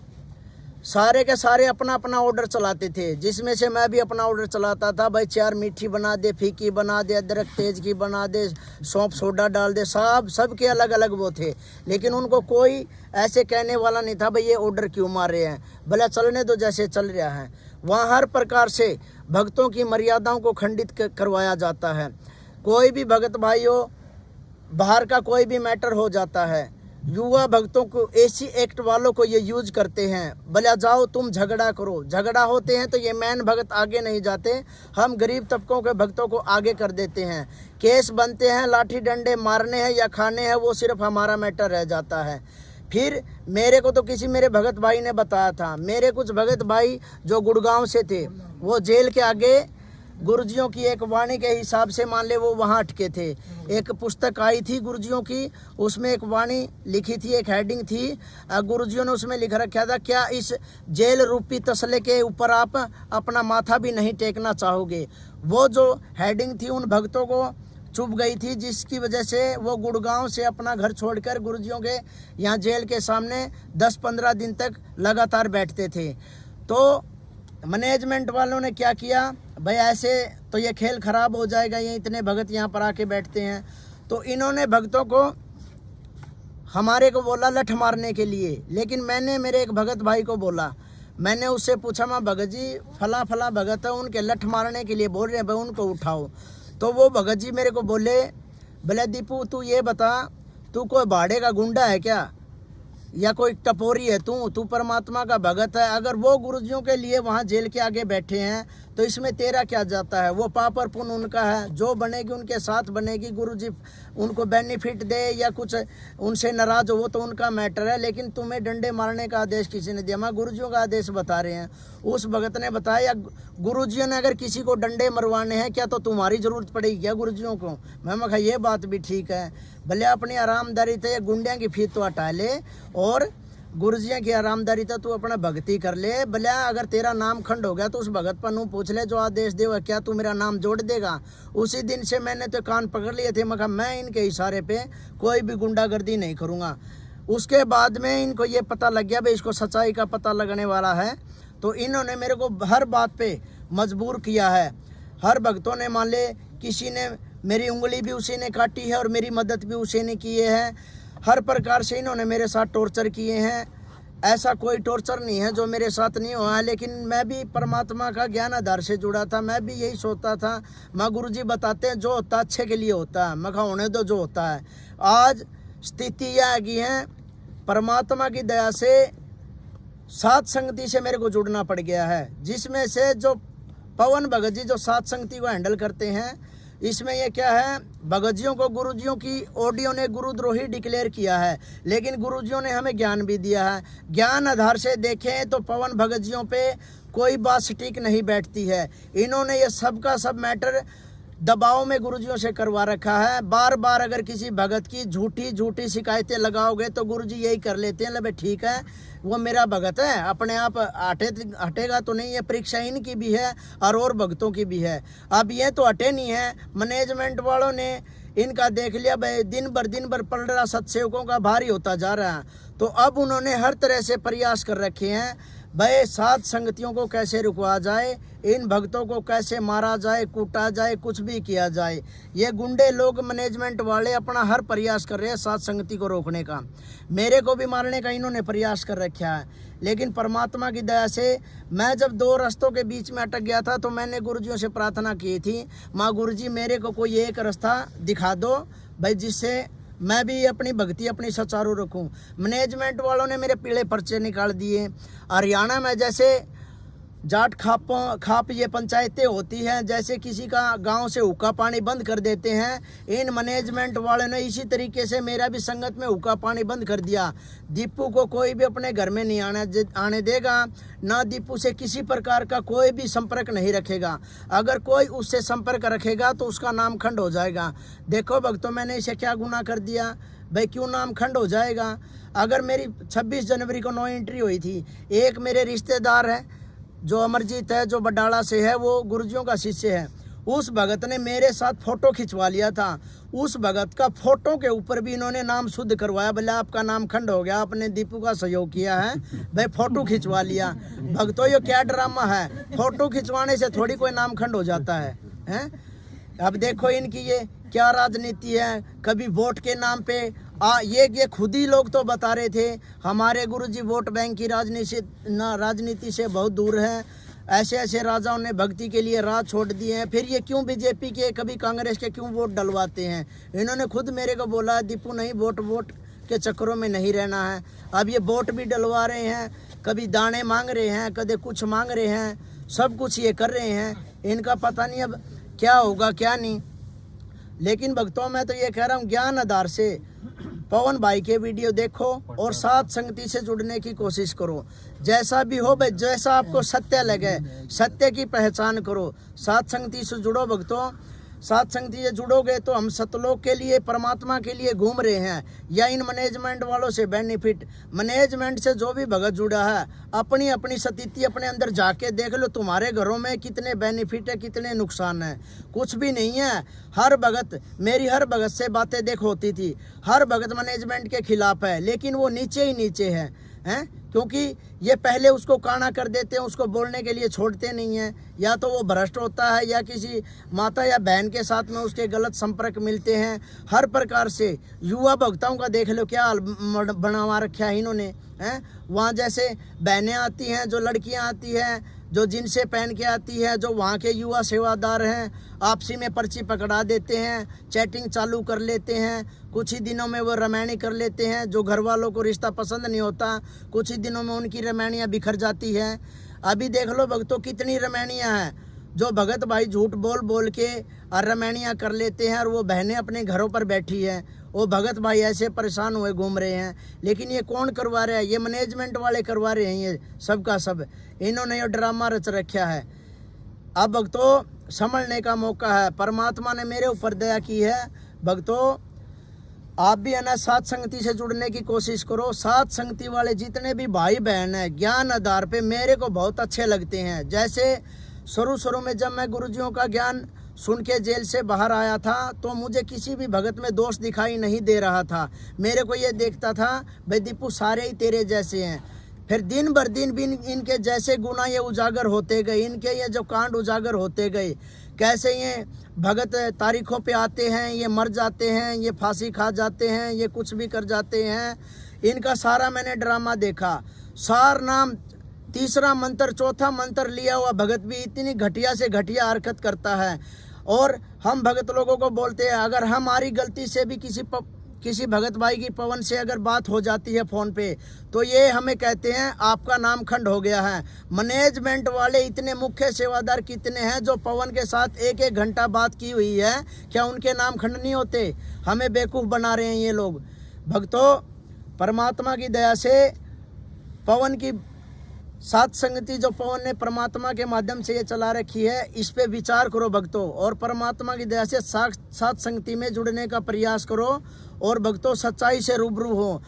सारे के सारे अपना अपना ऑर्डर चलाते थे, जिसमें से मैं भी अपना ऑर्डर चलाता था। भाई 4 मीठी बना दे, फीकी बना दे, अदरक तेज की बना दे, सौंफ सोडा डाल दे, सब के अलग अलग वो थे। लेकिन उनको कोई ऐसे कहने वाला नहीं था भाई ये ऑर्डर क्यों मार रहे हैं, भला चलने दो जैसे चल रहा है। वहाँ हर प्रकार से भक्तों की मर्यादाओं को खंडित करवाया जाता है। कोई भी भगत भाइयों बाहर का कोई भी मैटर हो जाता है, युवा भक्तों को, एसी एक्ट वालों को ये यूज करते हैं। भला जाओ तुम झगड़ा करो, झगड़ा होते हैं तो ये मैन भगत आगे नहीं जाते, हम गरीब तबकों के भक्तों को आगे कर देते हैं। केस बनते हैं, लाठी डंडे मारने हैं या खाने हैं, वो सिर्फ हमारा मैटर रह जाता है। फिर मेरे को तो किसी मेरे भगत भाई ने बताया था, मेरे कुछ भगत भाई जो गुड़गांव से थे, वो जेल के आगे गुरुजियों की एक वाणी के हिसाब से मान ले वो वहाँ अटके थे। एक पुस्तक आई थी गुरुजियों की, उसमें एक वाणी लिखी थी, एक हेडिंग थी, गुरुजियों ने उसमें लिख रखा था, क्या इस जेल रूपी तसले के ऊपर आप अपना माथा भी नहीं टेकना चाहोगे। वो जो हेडिंग थी उन भक्तों को चुभ गई थी, जिसकी वजह से वो गुड़गांव से अपना घर छोड़कर गुरुजियों के यहाँ जेल के सामने 10-15 दिन तक लगातार बैठते थे। तो मैनेजमेंट वालों ने क्या किया, भाई ऐसे तो ये खेल खराब हो जाएगा, ये इतने भगत यहाँ पर आके बैठते हैं, तो इन्होंने भक्तों को हमारे को बोला लठ मारने के लिए। लेकिन मैंने मेरे एक भगत भाई को बोला, मैंने उससे पूछा, मैं भगत जी फला फला भगत है, उनके लठ मारने के लिए बोल रहे हैं, भाई उनको उठाओ। तो वो भगत जी मेरे को बोले, भले दीपू तू ये बता, तू कोई भाड़े का गुंडा है क्या या कोई टपोरी है, तू परमात्मा का भगत है। अगर वो गुरुजियों के लिए वहाँ जेल के आगे बैठे हैं तो इसमें तेरा क्या जाता है, वो पाप और पुण्य उनका है, जो बनेगी उनके साथ बनेगी, गुरुजी उनको बेनिफिट दे या कुछ उनसे नाराज हो वो तो उनका मैटर है। लेकिन तुम्हें डंडे मारने का आदेश किसी ने दिया, मैं गुरुजियों का आदेश बता रहे हैं। उस भगत ने बताया, गुरुजियों ने अगर किसी को डंडे मरवाने हैं क्या तो तुम्हारी जरूरत पड़ेगी क्या गुरुजियों को। मैं कहा ये बात भी ठीक है, भले अपनी आरामदारी थे गुंडिया की फीत तो हटा ले और गुरुजिया की आरामदारी तो तू अपना भक्ति कर ले। भले अगर तेरा नाम खंड हो गया तो उस भगत पर नू पूछ ले जो आदेश दे, क्या तू मेरा नाम जोड़ देगा। उसी दिन से मैंने तो कान पकड़ लिए थे, मैं कहा मैं इनके इशारे पे कोई भी गुंडागर्दी नहीं करूँगा। उसके बाद में इनको ये पता लग गया भाई इसको सच्चाई का पता लगने वाला है, तो इन्होंने मेरे को हर बात पे मजबूर किया है। हर भक्तों ने मान ले, किसी ने मेरी उंगली भी उसी ने काटी है और मेरी मदद भी उसी ने की है। हर प्रकार से इन्होंने मेरे साथ टॉर्चर किए हैं, ऐसा कोई टॉर्चर नहीं है जो मेरे साथ नहीं हुआ है। लेकिन मैं भी परमात्मा का ज्ञान आधार से जुड़ा था, मैं भी यही सोचता था, माँ गुरुजी बताते हैं जो होता है अच्छे के लिए होता है, मैं कहा होने दो जो होता है। आज स्थिति यह आ गई है, परमात्मा की दया से सात संगति से मेरे को जुड़ना पड़ गया है, जिसमें से जो पवन भगत जी जो सात संगति को हैंडल करते हैं, इसमें ये क्या है, भगतजियों को गुरुजियों की ऑडियो ने गुरुद्रोही डिक्लेयर किया है, लेकिन गुरुजियों ने हमें ज्ञान भी दिया है। ज्ञान आधार से देखें तो पवन भगतजियों पे कोई बात सटीक नहीं बैठती है। इन्होंने ये सब का सब मैटर दबाव में गुरुजियों से करवा रखा है। बार बार अगर किसी भगत की झूठी शिकायतें लगाओगे तो गुरुजी यही कर लेते हैं, ले ठीक है वो मेरा भगत है, अपने आप हटेगा तो नहीं। है परीक्षा इनकी भी है और भक्तों की भी है। अब ये तो हटे नहीं है, मैनेजमेंट वालों ने इनका देख लिया भाई दिन भर पल रहा सत्सेवकों का भारी होता जा रहा है, तो अब उन्होंने हर तरह से प्रयास कर रखे हैं भाई सात संगतियों को कैसे रुकवा जाए, इन भक्तों को कैसे मारा जाए, कूटा जाए, कुछ भी किया जाए। ये गुंडे लोग मैनेजमेंट वाले अपना हर प्रयास कर रहे हैं सात संगति को रोकने का। मेरे को भी मारने का इन्होंने प्रयास कर रखा है, लेकिन परमात्मा की दया से मैं जब दो रास्तों के बीच में अटक गया था तो मैंने गुरुजियों से प्रार्थना की थी, माँ गुरुजी मेरे को कोई एक रास्ता दिखा दो भाई जिससे मैं भी अपनी भक्ति अपनी सुचारू रखूं। मैनेजमेंट वालों ने मेरे पीले पर्चे निकाल दिए। हरियाणा में जैसे जाट खाप ये पंचायतें होती हैं, जैसे किसी का गांव से हुक्का पानी बंद कर देते हैं, इन मैनेजमेंट वालों ने इसी तरीके से मेरा भी संगत में हुक्का पानी बंद कर दिया। दीपू को कोई भी अपने घर में नहीं आने देगा, ना दीपू से किसी प्रकार का कोई भी संपर्क नहीं रखेगा। अगर कोई उससे संपर्क रखेगा तो उसका नाम खंड हो जाएगा। देखो भक्तों मैंने इसे क्या गुनाह कर दिया भाई, क्यों नाम खंड हो जाएगा। अगर मेरी 26 जनवरी को 9 एंट्री हुई थी, एक मेरे रिश्तेदार है जो अमरजीत है जो बडाला से है, वो गुरुजियों का शिष्य है, उस भगत ने मेरे साथ फोटो खिंचवा लिया था। उस भगत का फोटो के ऊपर भी इन्होंने नाम शुद्ध करवाया, बोले आपका नाम खंड हो गया, आपने दीपू का सहयोग किया है भाई, फोटो खिंचवा लिया। भक्तों ये क्या ड्रामा है, फोटो खिंचवाने से थोड़ी कोई नाम खंड हो जाता है, हैं? अब देखो इनकी ये क्या राजनीति है, कभी वोट के नाम पे ये खुद ही लोग तो बता रहे थे हमारे गुरुजी वोट बैंक की राजनीति से बहुत दूर है, ऐसे ऐसे राजाओं ने भक्ति के लिए राह छोड़ दिए हैं, फिर ये क्यों बीजेपी के कभी कांग्रेस के क्यों वोट डलवाते हैं। इन्होंने खुद मेरे को बोला दीपू नहीं वोट उसके चक्करों में नहीं रहना है। अब ये बोट भी डलवा रहे हैं, कभी दाने मांग रहे हैं, कभी कुछ मांग रहे हैं, सब कुछ ये कर रहे हैं। इनका पता नहीं अब क्या होगा क्या नहीं। लेकिन भक्तों मैं तो ये कह रहा हूँ, ज्ञान आधार से पवन भाई के वीडियो देखो और साथ संगति से जुड़ने की कोशिश करो। जैसा भी हो भाई, जैसा आपको सत्य लगे, सत्य की पहचान करो, साथ संगति से जुड़ो भक्तों। साथ संगति से जुड़ोगे तो हम सतलोक के लिए, परमात्मा के लिए घूम रहे हैं, या इन मैनेजमेंट वालों से बेनिफिट। मैनेजमेंट से जो भी भगत जुड़ा है, अपनी अपनी स्थिति अपने अंदर जाके देख लो, तुम्हारे घरों में कितने बेनिफिट है, कितने नुकसान है। कुछ भी नहीं है। हर भगत, मेरी हर भगत से बातें देख होती थी, हर भगत मैनेजमेंट के खिलाफ है, लेकिन वो नीचे ही नीचे है, क्योंकि ये पहले उसको काना कर देते हैं, उसको बोलने के लिए छोड़ते नहीं हैं। या तो वो भ्रष्ट होता है, या किसी माता या बहन के साथ में उसके गलत संपर्क मिलते हैं। हर प्रकार से युवा भक्तों का देख लो क्या हाल बनवा रखा है इन्होंने, वहाँ जैसे बहनें आती हैं, जो लड़कियाँ आती हैं, जो जिनसे पहन के आती है, जो वहाँ के युवा सेवादार हैं, आपसी में पर्ची पकड़ा देते हैं, चैटिंग चालू कर लेते हैं, कुछ ही दिनों में वो रमैनी कर लेते हैं। जो घर वालों को रिश्ता पसंद नहीं होता, कुछ ही दिनों में उनकी रमैनियाँ बिखर जाती हैं। अभी देख लो भक्तों कितनी रमैनियाँ हैं, जो भगत भाई झूठ बोल बोल के और रमैनियाँ कर लेते हैं, और वो बहनें अपने घरों पर बैठी हैं। वो भगत भाई ऐसे परेशान हुए घूम रहे हैं। लेकिन ये कौन करवा रहा है? ये मैनेजमेंट वाले करवा रहे हैं, ये सब का सब। इन्होंने ये ड्रामा रच रखा है। अब भक्तों संभलने का मौका है, परमात्मा ने मेरे ऊपर दया की है। भक्तों आप भी है ना, साथ संगति से जुड़ने की कोशिश करो। साथ संगति वाले जितने भी भाई बहन हैं, ज्ञान आधार पे मेरे को बहुत अच्छे लगते हैं। जैसे शुरू में जब मैं गुरुजियों का ज्ञान सुन के जेल से बाहर आया था, तो मुझे किसी भी भगत में दोष दिखाई नहीं दे रहा था। मेरे को ये देखता था भाई दीपू सारे ही तेरे जैसे हैं। फिर दिन भर दिन भी इनके जैसे गुना ये उजागर होते गए, इनके ये जो कांड उजागर होते गए। कैसे ये भगत तारीखों पे आते हैं, ये मर जाते हैं, ये फांसी खा जाते हैं, ये कुछ भी कर जाते हैं। इनका सारा मैंने ड्रामा देखा। सार नाम, तीसरा मंत्र, चौथा मंत्र लिया हुआ भगत भी इतनी घटिया से घटिया हरकत करता है। और हम भगत लोगों को बोलते हैं, अगर हमारी गलती से भी किसी भगत भाई की पवन से अगर बात हो जाती है फ़ोन पे, तो ये हमें कहते हैं आपका नाम खंड हो गया है। मैनेजमेंट वाले इतने मुख्य सेवादार कितने हैं जो पवन के साथ 1-1 घंटा बात की हुई है, क्या उनके नाम खंड नहीं होते? हमें बेवकूफ़ बना रहे हैं ये लोग। भक्तों परमात्मा की दया से पवन की साथ संगति जो पवन ने परमात्मा के माध्यम से ये चला रखी है, इस पे विचार करो भक्तों, और परमात्मा की दया से साथ संगति में जुड़ने का प्रयास करो। और भक्तों सच्चाई से रूबरू हो।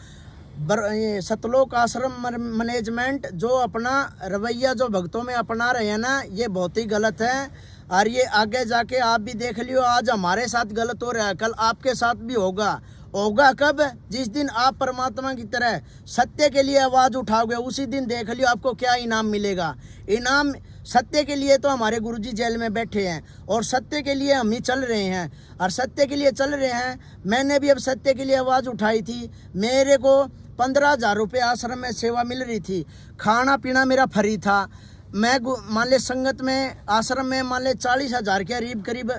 ये सतलोक आश्रम मैनेजमेंट जो अपना रवैया जो भक्तों में अपना रहे हैं ना, ये बहुत ही गलत है। और ये आगे जाके आप भी देख लियो, आज हमारे साथ गलत हो रहा है, कल आपके साथ भी होगा। होगा कब? जिस दिन आप परमात्मा की तरह सत्य के लिए आवाज़ उठाओगे, उसी दिन देख लियो आपको क्या इनाम मिलेगा। इनाम सत्य के लिए तो हमारे गुरुजी जेल में बैठे हैं, और सत्य के लिए हम ही चल रहे हैं, और सत्य के लिए चल रहे हैं। मैंने भी अब सत्य के लिए आवाज़ उठाई थी। मेरे को 15,000 रुपये आश्रम में सेवा मिल रही थी, खाना पीना मेरा फ्री था। मैं मान ले संगत में, आश्रम में मान ले 40,000 के करीब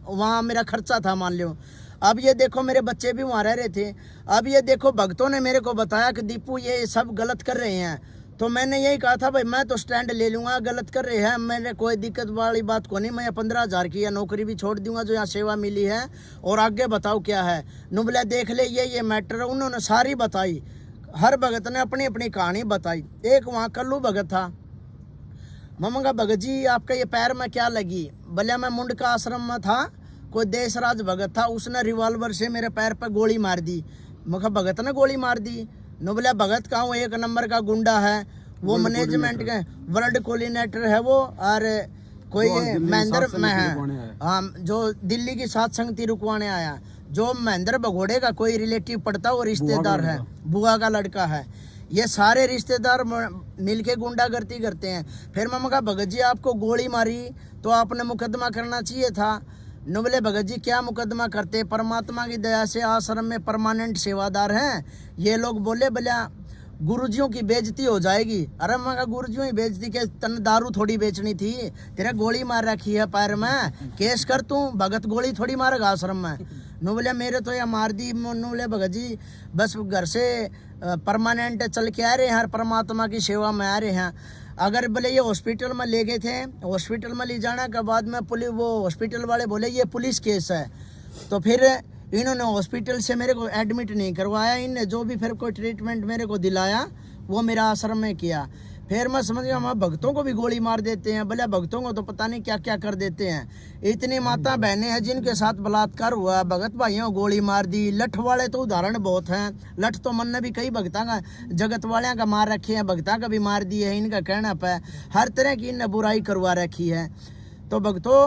वहाँ मेरा खर्चा था मान लो। अब ये देखो मेरे बच्चे भी वहाँ रह रहे थे। अब ये देखो भक्तों ने मेरे को बताया कि दीपू ये सब गलत कर रहे हैं, तो मैंने यही कहा था भाई मैं तो स्टैंड ले लूँगा, गलत कर रहे हैं, मैंने कोई दिक्कत वाली बात को नहीं। मैं 15,000 की या नौकरी भी छोड़ दूंगा जो यहाँ सेवा मिली है, और आगे बताओ क्या है। नुबला देख ले ये मैटर उन्होंने सारी बताई। हर भगत ने अपनी अपनी कहानी बताई। एक वहाँ कल्लू भगत था, ममंगा भगत जी आपका ये पैर में क्या लगी? भले मैं मुंड का आश्रम में था, कोई देशराज भगत था, उसने रिवॉल्वर से मेरे पैर पर गोली मार दी। मुखा भगत ने गोली मार दी। नुबला भगत का हूँ, 1 नंबर का गुंडा है वो, मैनेजमेंट के वर्ल्ड कोऑर्डिनेटर है वो, और कोई महेंद्र में है, हाँ, जो दिल्ली की साथ संगति रुकवाने आया। जो महेंद्र भगोड़े का कोई रिलेटिव पड़ता, वो रिश्तेदार है, बुआ का लड़का है। ये सारे रिश्तेदार मिलके गुंडागर्दी करते हैं। फिर मैं कहा भगत जी आपको गोली मारी तो आपने मुकदमा करना चाहिए था। नुबले भगत जी क्या मुकदमा करते, परमात्मा की दया से आश्रम में परमानेंट सेवादार हैं। ये लोग बोले भला गुरुजियों की बेइज्जती हो जाएगी। अरे मैं कहा गुरुजियों की बेइज्जती के, तन दारू थोड़ी बेचनी थी, तेरे गोली मार रखी है पैर में, केस कर तू, भगत गोली थोड़ी मारेगा आश्रम में। नु बोले मेरे तो ये मार दी। नु बोले भगत जी बस घर से परमानेंट चल के आ रहे हैं, हर परमात्मा की सेवा में आ रहे हैं। अगर बोले ये हॉस्पिटल में ले गए थे, हॉस्पिटल में ले जाने के बाद में पुलिस, वो हॉस्पिटल वाले बोले ये पुलिस केस है, तो फिर इन्होंने हॉस्पिटल से मेरे को एडमिट नहीं करवाया। इनने जो भी फिर कोई ट्रीटमेंट मेरे को दिलाया वो मेरा आश्रम में किया। फिर मैं समझ गया हमारे भक्तों को भी गोली मार देते हैं। बोले भक्तों को तो पता नहीं क्या क्या कर देते हैं। इतनी माता बहनें हैं जिनके साथ बलात्कार हुआ, भगत भाइयों को गोली मार दी। लठ वाले तो उदाहरण बहुत हैं। लठ तो मन ने भी कई भक्ता का, जगत वाले का मार रखे हैं, भक्ता का भी मार दिए है। इनका कहना पे हर तरह की इनने बुराई करवा रखी है। तो भक्तों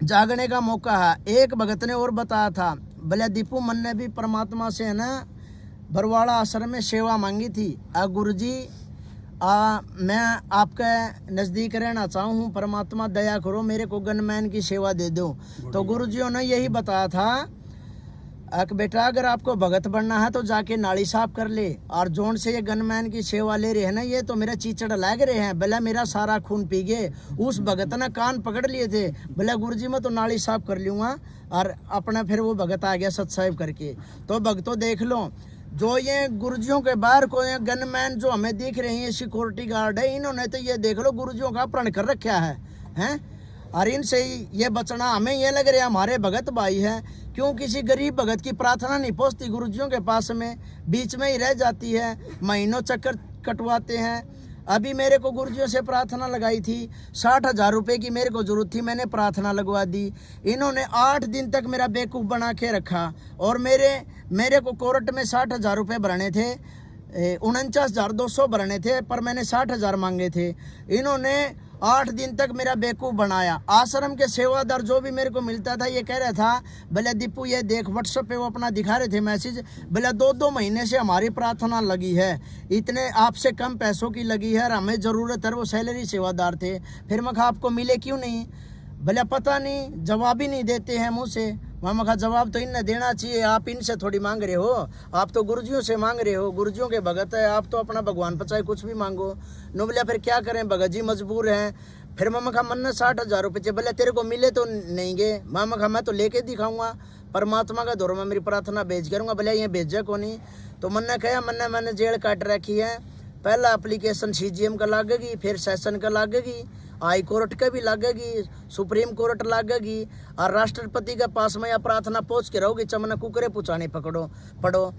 जागने का मौका है। एक भगत ने और बताया था, बोले दीपू मन ने भी परमात्मा से है ना बरवाड़ा आश्रम में सेवा मांगी थी। गुरु जी मैं आपके नज़दीक रहना चाहूँ हूँ, परमात्मा दया करो मेरे को गनमैन की सेवा दे दो। तो गुरु जी ने यही बताया था कि बेटा अगर आपको भगत बनना है तो जाके नाली साफ कर ले, और जोन से ये गनमैन की सेवा ले रहे हैं ना, ये तो मेरा चीचड़ लग रहे हैं। बोला मेरा सारा खून पी गए। उस भगत ने कान पकड़ लिए थे। बोला गुरु जी मैं तो नाली साफ कर लूँगा, और अपना फिर वो भगत आ गया सत्साहिब करके। तो भगतों देख लो, जो ये गुरुजियों के बाहर को ये गनमैन जो हमें दिख रहे हैं, सिक्योरिटी गार्ड है, इन्होंने तो ये देख लो गुरुजियों का अपहरण कर रखा है, हैं? और इनसे ये बचना हमें ये लग रहा है हमारे भगत भाई है। क्यों किसी गरीब भगत की प्रार्थना नहीं पहुँचती गुरुजियों के पास में, बीच में ही रह जाती है, महीनों चक्कर कटवाते हैं। अभी मेरे को गुरुजियों से प्रार्थना लगाई थी, 60,000 रुपये की मेरे को जरूरत थी, मैंने प्रार्थना लगवा दी। इन्होंने 8 दिन तक मेरा बेवकूफ़ बना के रखा, और मेरे को कोर्ट में 60,000 रुपये भरने थे, 49,200 भरने थे, पर मैंने 60,000 मांगे थे। इन्होंने 8 दिन तक मेरा बेवकूफ़ बनाया। आश्रम के सेवादार जो भी मेरे को मिलता था ये कह रहा था, बोले दीपू ये देख व्हाट्सएप पे वो अपना दिखा रहे थे मैसेज, बोले 2-2 महीने से हमारी प्रार्थना लगी है, इतने आपसे कम पैसों की लगी है और हमें ज़रूरत है। वो सैलरी सेवादार थे। फिर मैं कहा आपको मिले क्यों नहीं? बोले पता नहीं, जवाब ही नहीं देते हैं मुँह से। मैं कहा जवाब तो इन्हें देना चाहिए, आप इनसे थोड़ी मांग रहे हो, आप तो गुरुजियों से मांग रहे हो, गुरुजियों के भगत है, आप तो अपना भगवान पर चाहे कुछ भी मांगो। नो बोले फिर क्या करें, भगत जी मजबूर हैं। फिर मैं कहा मन ने 60,000 रुपये, बोले तेरे को मिले तो नहीं गए। मैं कहा मैं तो लेके दिखाऊंगा, परमात्मा का दौर में मेरी प्रार्थना भेज करूँगा। बोले ये भेजा को नहीं। तो मन ने कहा मैंने जेल काट रखी है, पहला एप्लीकेशन CGM का लागेगी, फिर सेशन का लागेगी, हाई कोर्ट का भी लगेगी, सुप्रीम कोर्ट लगेगी, और राष्ट्रपति के पास में या प्रार्थना पहुँच के रहोगी, चमना कुकरे पुचाने पड़ो।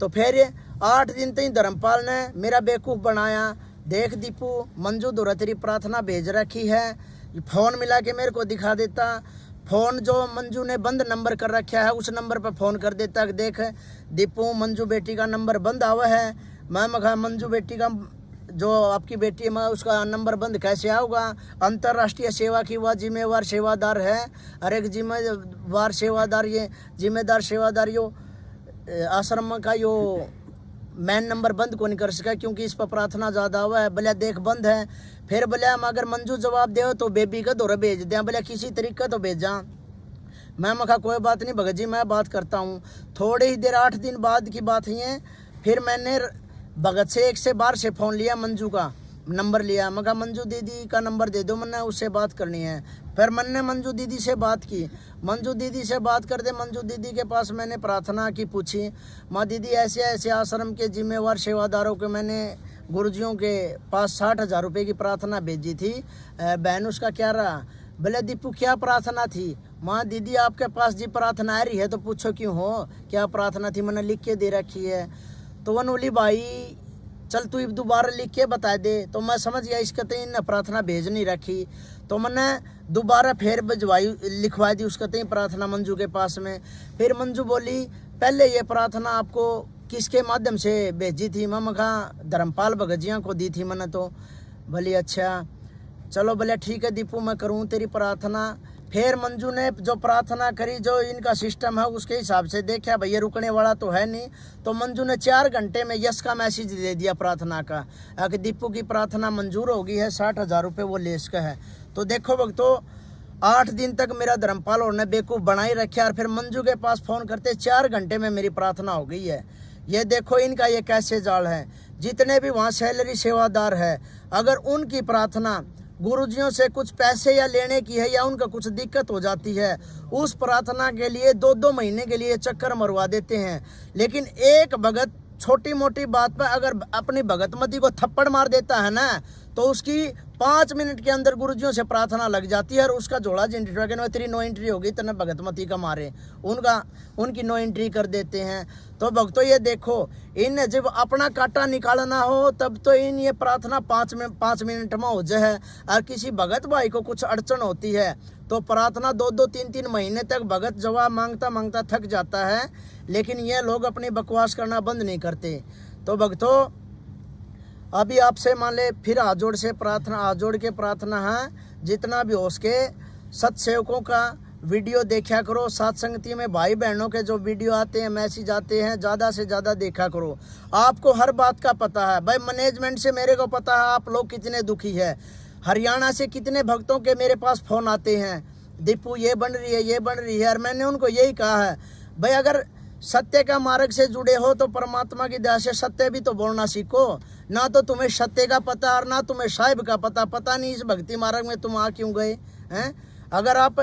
तो फिर 8 दिन तक धर्मपाल ने मेरा बेवकूफ़ बनाया। देख दीपू मंजू दोरा तेरी प्रार्थना भेज रखी है, फ़ोन मिला के मेरे को दिखा देता। फ़ोन जो मंजू ने बंद नंबर कर रखा है उस नंबर पर फ़ोन कर देता कि देख दीपू मंजू बेटी का नंबर बंद आवा है। मैं कहा मंजू बेटी का जो आपकी बेटी है, मैं उसका नंबर बंद कैसे आऊँगा? अंतर्राष्ट्रीय सेवा की वह जिम्मेवार सेवादार है, और एक जिम्मेवार सेवादार, ये जिम्मेदार सेवादार यो आश्रम का यो मैन नंबर बंद को नहीं कर सका, क्योंकि इस पर प्रार्थना ज़्यादा हुआ है। बोले देख बंद है। फिर बोले हम अगर मंजू जवाब दे तो बेबी का दौरा भेज दें, बोले किसी तरीके तो भेजा। मैं कहा कोई बात नहीं भगत जी मैं बात करता हूँ। थोड़ी ही देर 8 दिन बाद की बात है, फिर मैंने भगत से एक से बाहर से फ़ोन लिया, मंजू का नंबर लिया। मैं कहा मंजू दीदी का नंबर दे दो, मैंने उससे बात करनी है। फिर मैंने मंजू दीदी से बात की। मंजू दीदी से बात करते मंजू दीदी के पास मैंने प्रार्थना की, पूछी माँ दीदी ऐसे ऐसे आश्रम के जिम्मेवार सेवादारों के मैंने गुरुजियों के पास 60,000 रुपये की प्रार्थना भेजी थी, बहन उसका क्या रहा? बोले दीपू क्या प्रार्थना थी? माँ दीदी आपके पास जी प्रार्थना आ रही है तो पूछो क्यों हो, क्या प्रार्थना थी? मैंने लिख के दे रखी है। तो वनोली भाई चल तू दोबारा लिख के बता दे। तो मैं समझ गया इसके तो इन प्रार्थना भेज नहीं रखी। तो मैंने दोबारा फिर भिजवाई, लिखवा दी उसके तो प्रार्थना मंजू के पास में। फिर मंजू बोली पहले ये प्रार्थना आपको किसके माध्यम से भेजी थी? मैं कहा धर्मपाल भगजिया को दी थी मैंने। तो बोली अच्छा चलो, बोले ठीक है दीपू मैं करूँ तेरी प्रार्थना। फिर मंजू ने जो प्रार्थना करी, जो इनका सिस्टम है उसके हिसाब से देखा भैया रुकने वाला तो है नहीं। तो मंजू ने 4 घंटे में यस का मैसेज दे दिया प्रार्थना का कि दीपू की प्रार्थना मंजूर हो गई है, 60,000 रुपये वो लेस का है। तो देखो भक्तों 8 दिन तक मेरा धर्मपाल और ने बेवकूफ़ बनाई रखे, और फिर मंजू के पास फ़ोन करते 4 घंटे में मेरी प्रार्थना हो गई है। ये देखो इनका ये कैसे जाल है। जितने भी वहाँ सैलरी सेवादार है, अगर उनकी प्रार्थना गुरुजियों से कुछ पैसे या लेने की है या उनका कुछ दिक्कत हो जाती है, उस प्रार्थना के लिए 2-2 महीने के लिए चक्कर मरवा देते हैं। लेकिन एक भगत छोटी मोटी बात पर अगर अपनी भगतमती को थप्पड़ मार देता है ना, तो उसकी 5 मिनट के अंदर गुरुजियों से प्रार्थना लग जाती है और उसका जोड़ा तेरी नो एंट्री होगी, तने भगतमती का मारे उनकी नो एंट्री कर देते हैं। तो भक्तों ये देखो, इन जब अपना कांटा निकालना हो तब तो इन ये प्रार्थना 5 मिनट में हो जाए। और किसी भगत भाई को कुछ अड़चन होती है तो प्रार्थना 2-2, 3-3 महीने तक भगत जवाब मांगता मांगता थक जाता है, लेकिन ये लोग अपनी बकवास करना बंद नहीं करते। तो भक्तों अभी आपसे मान ले फिर हाथ जोड़ के प्रार्थना है, जितना भी हो सके सत्सेवकों का वीडियो देखा करो, सत्संगति में भाई बहनों के जो वीडियो आते हैं, मैसेज आते हैं, ज़्यादा से ज़्यादा देखा करो। आपको हर बात का पता है भाई, मैनेजमेंट से मेरे को पता है आप लोग कितने दुखी है। हरियाणा से कितने भक्तों के मेरे पास फ़ोन आते हैं, दीपू ये बन रही है। और मैंने उनको यही कहा है भाई, अगर सत्य का मार्ग से जुड़े हो तो परमात्मा की दया से सत्य भी तो बोलना सीखो। ना तो तुम्हें सत्य का पता और ना तुम्हें साहिब का पता नहीं इस भक्ति मार्ग में तुम आ क्यों गए हैं। अगर आप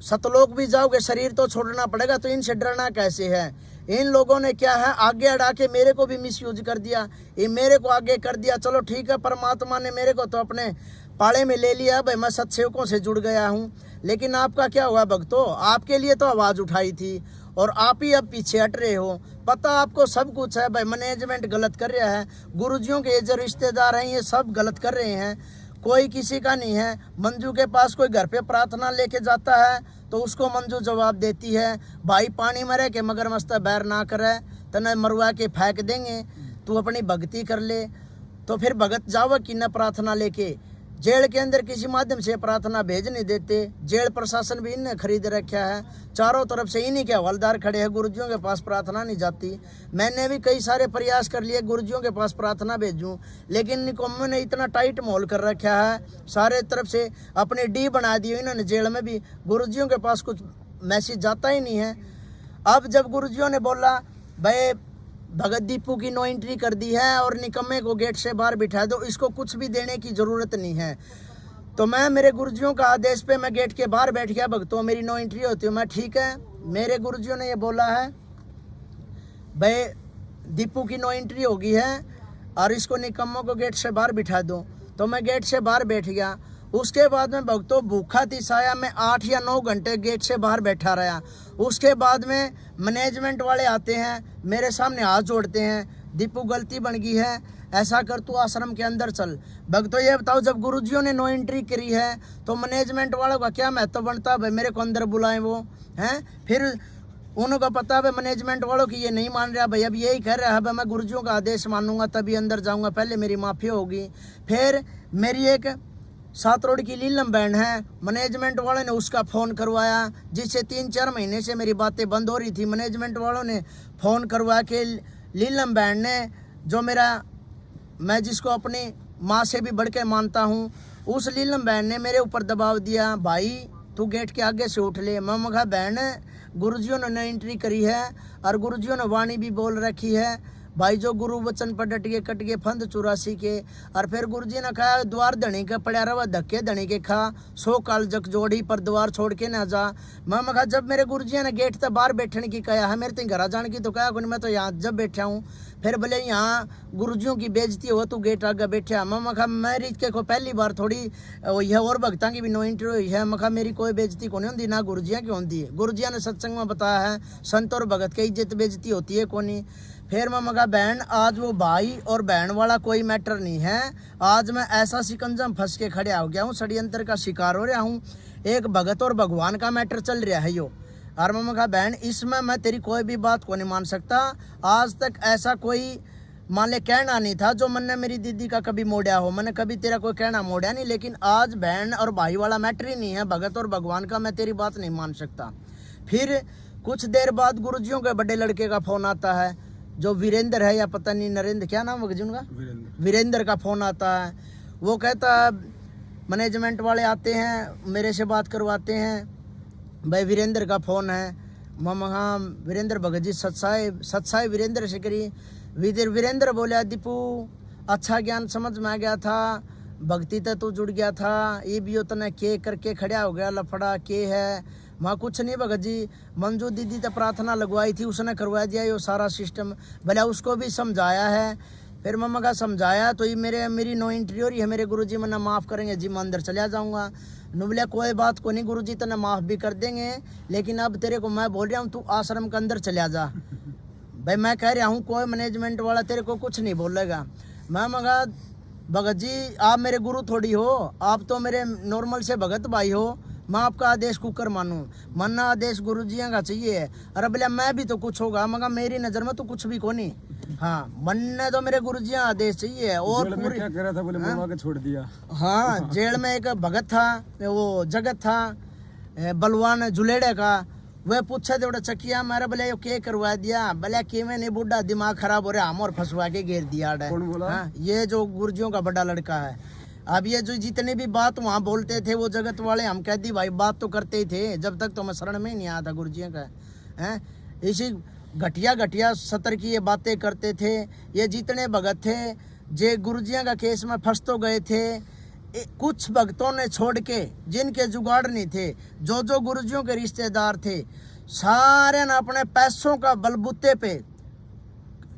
सतलोक भी जाओगे शरीर तो छोड़ना पड़ेगा, तो इनसे डरना कैसे है। इन लोगों ने क्या है आगे अड़ा के मेरे को भी मिसयूज कर दिया, ये मेरे को आगे कर दिया। चलो ठीक है, परमात्मा ने मेरे को तो अपने पाले में ले लिया भाई, मैं सत्सेवकों से जुड़ गया हूँ। लेकिन आपका क्या हुआ भक्तों, आपके लिए तो आवाज़ उठाई थी और आप ही अब पीछे हट रहे हो। पता आपको सब कुछ है भाई, मैनेजमेंट गलत कर रहा है, गुरुजियों के जो रिश्तेदार हैं ये सब गलत कर रहे हैं, कोई किसी का नहीं है। मंजू के पास कोई घर पे प्रार्थना लेके जाता है तो उसको मंजू जवाब देती है, भाई पानी में रह के मगर मस्त बैर ना करे, तने मरवा के फेंक देंगे, तू अपनी भक्ति कर ले। तो फिर भगत जाओ कि न प्रार्थना लेके, जेल के अंदर किसी माध्यम से प्रार्थना भेज नहीं देते। जेल प्रशासन भी इन्हें खरीद रखा है, चारों तरफ से इन्हीं के हवलदार खड़े हैं, गुरुजियों के पास प्रार्थना नहीं जाती। मैंने भी कई सारे प्रयास कर लिए गुरुजियों के पास प्रार्थना भेजूं, लेकिन निकम्मों ने इतना टाइट माहौल कर रखा है, सारे तरफ से अपनी डी बना दी इन्होंने। जेल में भी गुरुजियों के पास कुछ मैसेज जाता ही नहीं है। अब जब गुरुजियों ने बोला भाई भगत दीपू की नो एंट्री कर दी है और निकम्मे को गेट से बाहर बिठा दो, इसको कुछ भी देने की ज़रूरत नहीं है, तो मैं मेरे गुरुजियों का आदेश पे मैं गेट के बाहर बैठ गया। भक्तों मेरी नो एंट्री होती है, मैं ठीक है। मेरे गुरुजियों ने ये बोला है भाई दीपू की नो एंट्री हो गई है और इसको निकम्मों को गेट से बाहर बिठा दो, तो मैं गेट से बाहर बैठ गया। उसके बाद में भक्तों भूखा तिसाया मैं 8 या 9 घंटे गेट से बाहर बैठा रहा। उसके बाद में मैनेजमेंट वाले आते हैं, मेरे सामने हाथ जोड़ते हैं, दीपू गलती बन गई है, ऐसा कर तू आश्रम के अंदर चल। भक्तों ये बताओ, जब गुरुजियों ने नो एंट्री करी है तो मैनेजमेंट वालों का क्या महत्व बनता है भाई, मेरे को अंदर बुलाएं वो हैं। फिर उनको पता है मैनेजमेंट वालों की ये नहीं मान रहा भाई, अब यही कह रहा है भाई मैं गुरुजियों का आदेश मानूंगा तभी अंदर जाऊंगा, पहले मेरी माफ़ी होगी। फिर मेरी एक 7 रोड की लीलम बहन है, मैनेजमेंट वालों ने उसका फ़ोन करवाया, जिससे 3-4 महीने से मेरी बातें बंद हो रही थी। मैनेजमेंट वालों ने फ़ोन करवा के लीलम बहन ने, जो मैं जिसको अपनी माँ से भी बढ़ के मानता हूँ, उस लीलम बहन ने मेरे ऊपर दबाव दिया, भाई तू गेट के आगे से उठ ले। मैं कहा बहन गुरुजियों ने एंट्री करी है और गुरुजियों ने वाणी भी बोल रखी है भाई, जो गुरु वचन पर डट के कट के फंद 84 के। और फिर गुरुजी ने कहा द्वार धनी के पड़ा रवा धक्के धनी के खा, 100 काल जक जोड़ी पर द्वार छोड़ के ना जा। मैं कहा जब मेरे गुरुजी ने गेट तक बाहर बैठने की कहा है, मेरे घर जाने की तो कहा मैं तो यहाँ जब बैठा हूँ। फिर बोले यहाँ गुरुजियों की बेइज्जती हो तू गेट आगे बैठा। मैं कहा मेरी के को पहली बार थोड़ी यह और भक्ता की भी नो एंट्री हुई है। मैं कहा मेरी कोई बेइज्जती को नहीं होती, ना गुरुजियाँ की होती है। गुरुजियाँ ने सत्संग में बताया है संत और भगत की इज्जत बेइज्जती होती है को नहीं। फिर मैं कहा बहन आज वो भाई और बहन वाला कोई मैटर नहीं है, आज मैं ऐसा शिकंजा में फंस के खड़े हो गया हूँ, षड्यंत्र का शिकार हो रहा हूँ, एक भगत और भगवान का मैटर चल रहा है यो। और मैं कहा बहन इसमें मैं तेरी कोई भी बात को नहीं मान सकता, आज तक ऐसा कोई मान ले कहना नहीं था जो मैंने मेरी दीदी का कभी मोड़ा हो, मैंने कभी तेरा कोई कहना मोड़ा नहीं। लेकिन आज बहन और भाई वाला मैटर ही नहीं है, भगत और भगवान का मैं तेरी बात नहीं मान सकता। फिर कुछ देर बाद गुरुजियों के बड़े लड़के का फ़ोन आता है, जो वीरेंद्र है या पता नहीं नरेंद्र क्या नाम है उनका, वीरेंद्र का फ़ोन आता है। वो कहता है मैनेजमेंट वाले आते हैं मेरे से बात करवाते हैं, भाई वीरेंद्र का फ़ोन है। मामा हाँ वीरेंद्र भगत जी सत्साई वीरेंद्र से करी। वीरेंद्र बोला दीपू अच्छा ज्ञान समझ में आ गया था, भक्ति तो तू जुड़ गया था, ये भी उतने के करके खड़ा हो गया, लफड़ा के है। माँ कुछ नहीं भगत जी, मंजू दीदी तो प्रार्थना लगवाई थी, उसने करवा दिया ये सारा सिस्टम। भले उसको भी समझाया है, फिर मम्मा का समझाया तो ये मेरी नो एंट्री हो रही है, मेरे गुरुजी मना माफ़ करेंगे जी, मैं अंदर चला जाऊँगा। नुबले कोई बात को नहीं, गुरुजी तने माफ़ भी कर देंगे, लेकिन अब तेरे को मैं बोल रहा हूँ तू आश्रम के अंदर चला जा। भाई मैं कह रहा हूँ कोई मैनेजमेंट वाला तेरे को कुछ नहीं बोलेगा। मैं मगा भगत जी आप मेरे गुरु थोड़ी हो, आप तो मेरे नॉर्मल से भगत भाई हो, मैं आपका आदेश कुकर मानूं, मानना आदेश गुरु जी का चाहिए। अरे बोले मैं भी तो कुछ होगा, मगर मेरी नज़र में तो कुछ भी को नहीं। हाँ मनने तो मेरे गुरु जी आदेश चाहिए। और पूरी क्या कह रहा था, बोले मरवा के छोड़ दिया। हाँ जेल में एक भगत था, वो जगत था बलवान जुलेड़े का, वह पूछा थे चकिया मेरा बोले यो के करवा दिया, बोले कि मैं नहीं बुढ़ा दिमाग खराब हो रहा, हम और फंसवा के घेर दिया। हाँ ये जो गुरुजियों का बड़ा लड़का है। अब ये जो जितने भी बात वहाँ बोलते थे वो जगत वाले, हम कह दी भाई बात तो करते ही थे, जब तक तो मैं शरण में ही नहीं आया था गुरुजियों का हैं। इसी घटिया घटिया सतर की ये बातें करते थे। ये जितने भगत थे जे गुरुजियों का केस में फंस तो गए थे, कुछ भक्तों ने छोड़ के जिनके जुगाड़ नहीं थे, जो गुरुजियों के रिश्तेदार थे, सारे ने अपने पैसों का बलबूते पे,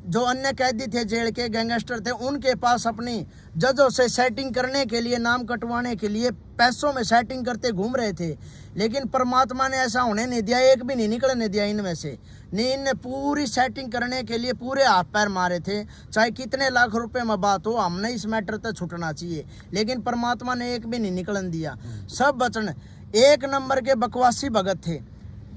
जो अन्य कैदी थे जेल के गैंगस्टर थे, उनके पास अपनी जजों से सेटिंग करने के लिए, नाम कटवाने के लिए पैसों में सेटिंग करते घूम रहे थे। लेकिन परमात्मा ने ऐसा होने नहीं दिया, एक भी नहीं निकलने दिया इनमें से। नहीं, इनने पूरी सेटिंग करने के लिए पूरे हाथ पैर मारे थे, चाहे कितने लाख रुपए में बात हो, हमने इस मैटर तक छूटना चाहिए, लेकिन परमात्मा ने एक भी नहीं निकलन दिया। सब बचन एक नंबर के बकवासी भगत थे,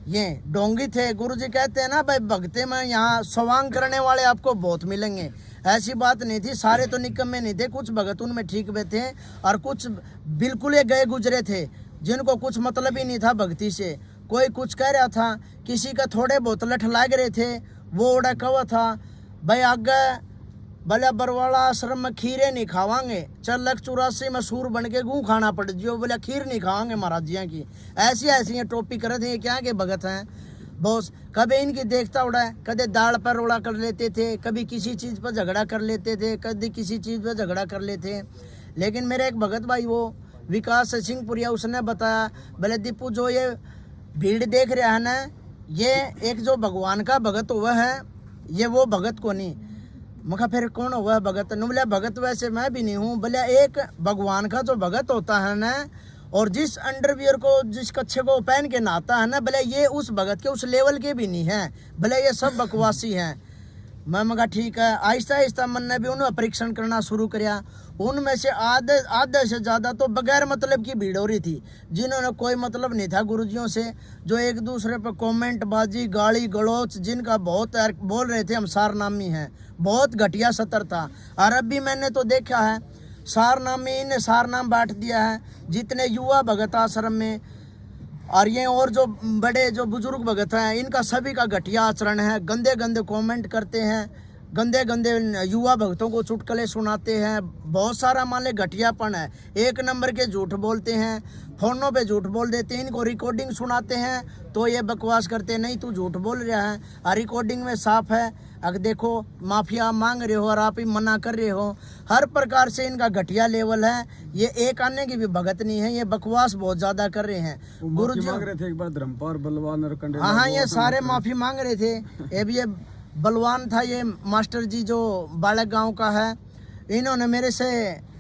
ये डोंगी थे। गुरुजी कहते हैं ना भाई भगते में यहाँ स्वांग करने वाले आपको बहुत मिलेंगे, ऐसी बात नहीं थी। सारे तो निकम्मे नहीं थे, कुछ भगत उनमें ठीक भी थे और कुछ बिल्कुल ही गए गुजरे थे, जिनको कुछ मतलब ही नहीं था भक्ति से। कोई कुछ कह रहा था, किसी का थोड़े बहुत लठ लाग रहे थे, वो उड़ा कवा था भाई आगे भले बरवाला आश्रम में खीरे नहीं खावांगे, चल 84 में सूर बन के गूँ खाना पड़ जियो, बोले खीर नहीं खावांगे महाराज जिया की। ऐसी ऐसी टोपी करे थे, ये क्या के भगत हैं बॉस। कभी इनकी देखता उड़ा है, कभी दाल पर रोड़ा कर लेते थे, कभी किसी चीज़ पर झगड़ा कर लेते थे, कभी किसी चीज़ पर झगड़ा कर लेते। लेकिन मेरे एक भगत भाई वो विकास सिंहपुरिया, उसने बताया बोले दीपू जो ये भीड़ देख रहा है ना, ये एक जो भगवान का भगत हुआ है, ये वो भगत को नहीं। मखा फिर कौन हुआ भगत? बोले भगत वैसे मैं भी नहीं हूँ, बोले एक भगवान का जो भगत होता है ना, और जिस अंडरवियर को जिस कच्छे को पहन के नहाता है ना, भले ये उस भगत के उस लेवल के भी नहीं है, भले ये सब बकवासी हैं। मैं मगा ठीक है। आहिस्ता आहिस्ता मन ने भी उन्हें परीक्षण करना शुरू किया। उनमें से आधे से ज़्यादा तो बगैर मतलब की भीड़ हो रही थी, जिन्होंने कोई मतलब नहीं था गुरुजियों से, जो एक दूसरे पर कमेंट बाजी गाली गलौच जिनका बहुत बोल रहे थे हम सारनामी हैं, बहुत घटिया सतर था। और अब भी मैंने तो देखा है सारनामी, इन्हें सारनाम बांट दिया है जितने युवा भगत आश्रम में, और ये और जो बड़े जो बुजुर्ग भगत हैं इनका सभी का घटिया आचरण है। गंदे गंदे कमेंट करते हैं, गंदे गंदे युवा भक्तों को चुटकुले सुनाते हैं, बहुत सारा मान ले घटियापन है। एक नंबर के झूठ बोलते हैं, फोनों पे झूठ बोल देते हैं, इनको रिकॉर्डिंग सुनाते हैं तो ये बकवास करते हैं नहीं तू झूठ बोल रहा है, और रिकॉर्डिंग में साफ है। अगर देखो माफिया मांग रहे हो और आप ही मना कर रहे हो, हर प्रकार से इनका घटिया लेवल है। ये एक आने की भी भगत नहीं है, ये बकवास बहुत ज्यादा कर रहे हैं। गुरु जी मांग रहे थे एक बार धर्मपाल बलवान और कंडे, हाँ ये सारे माफी मांग रहे थे। ये बलवान था, ये मास्टर जी जो बालक गांव का है, इन्होंने मेरे से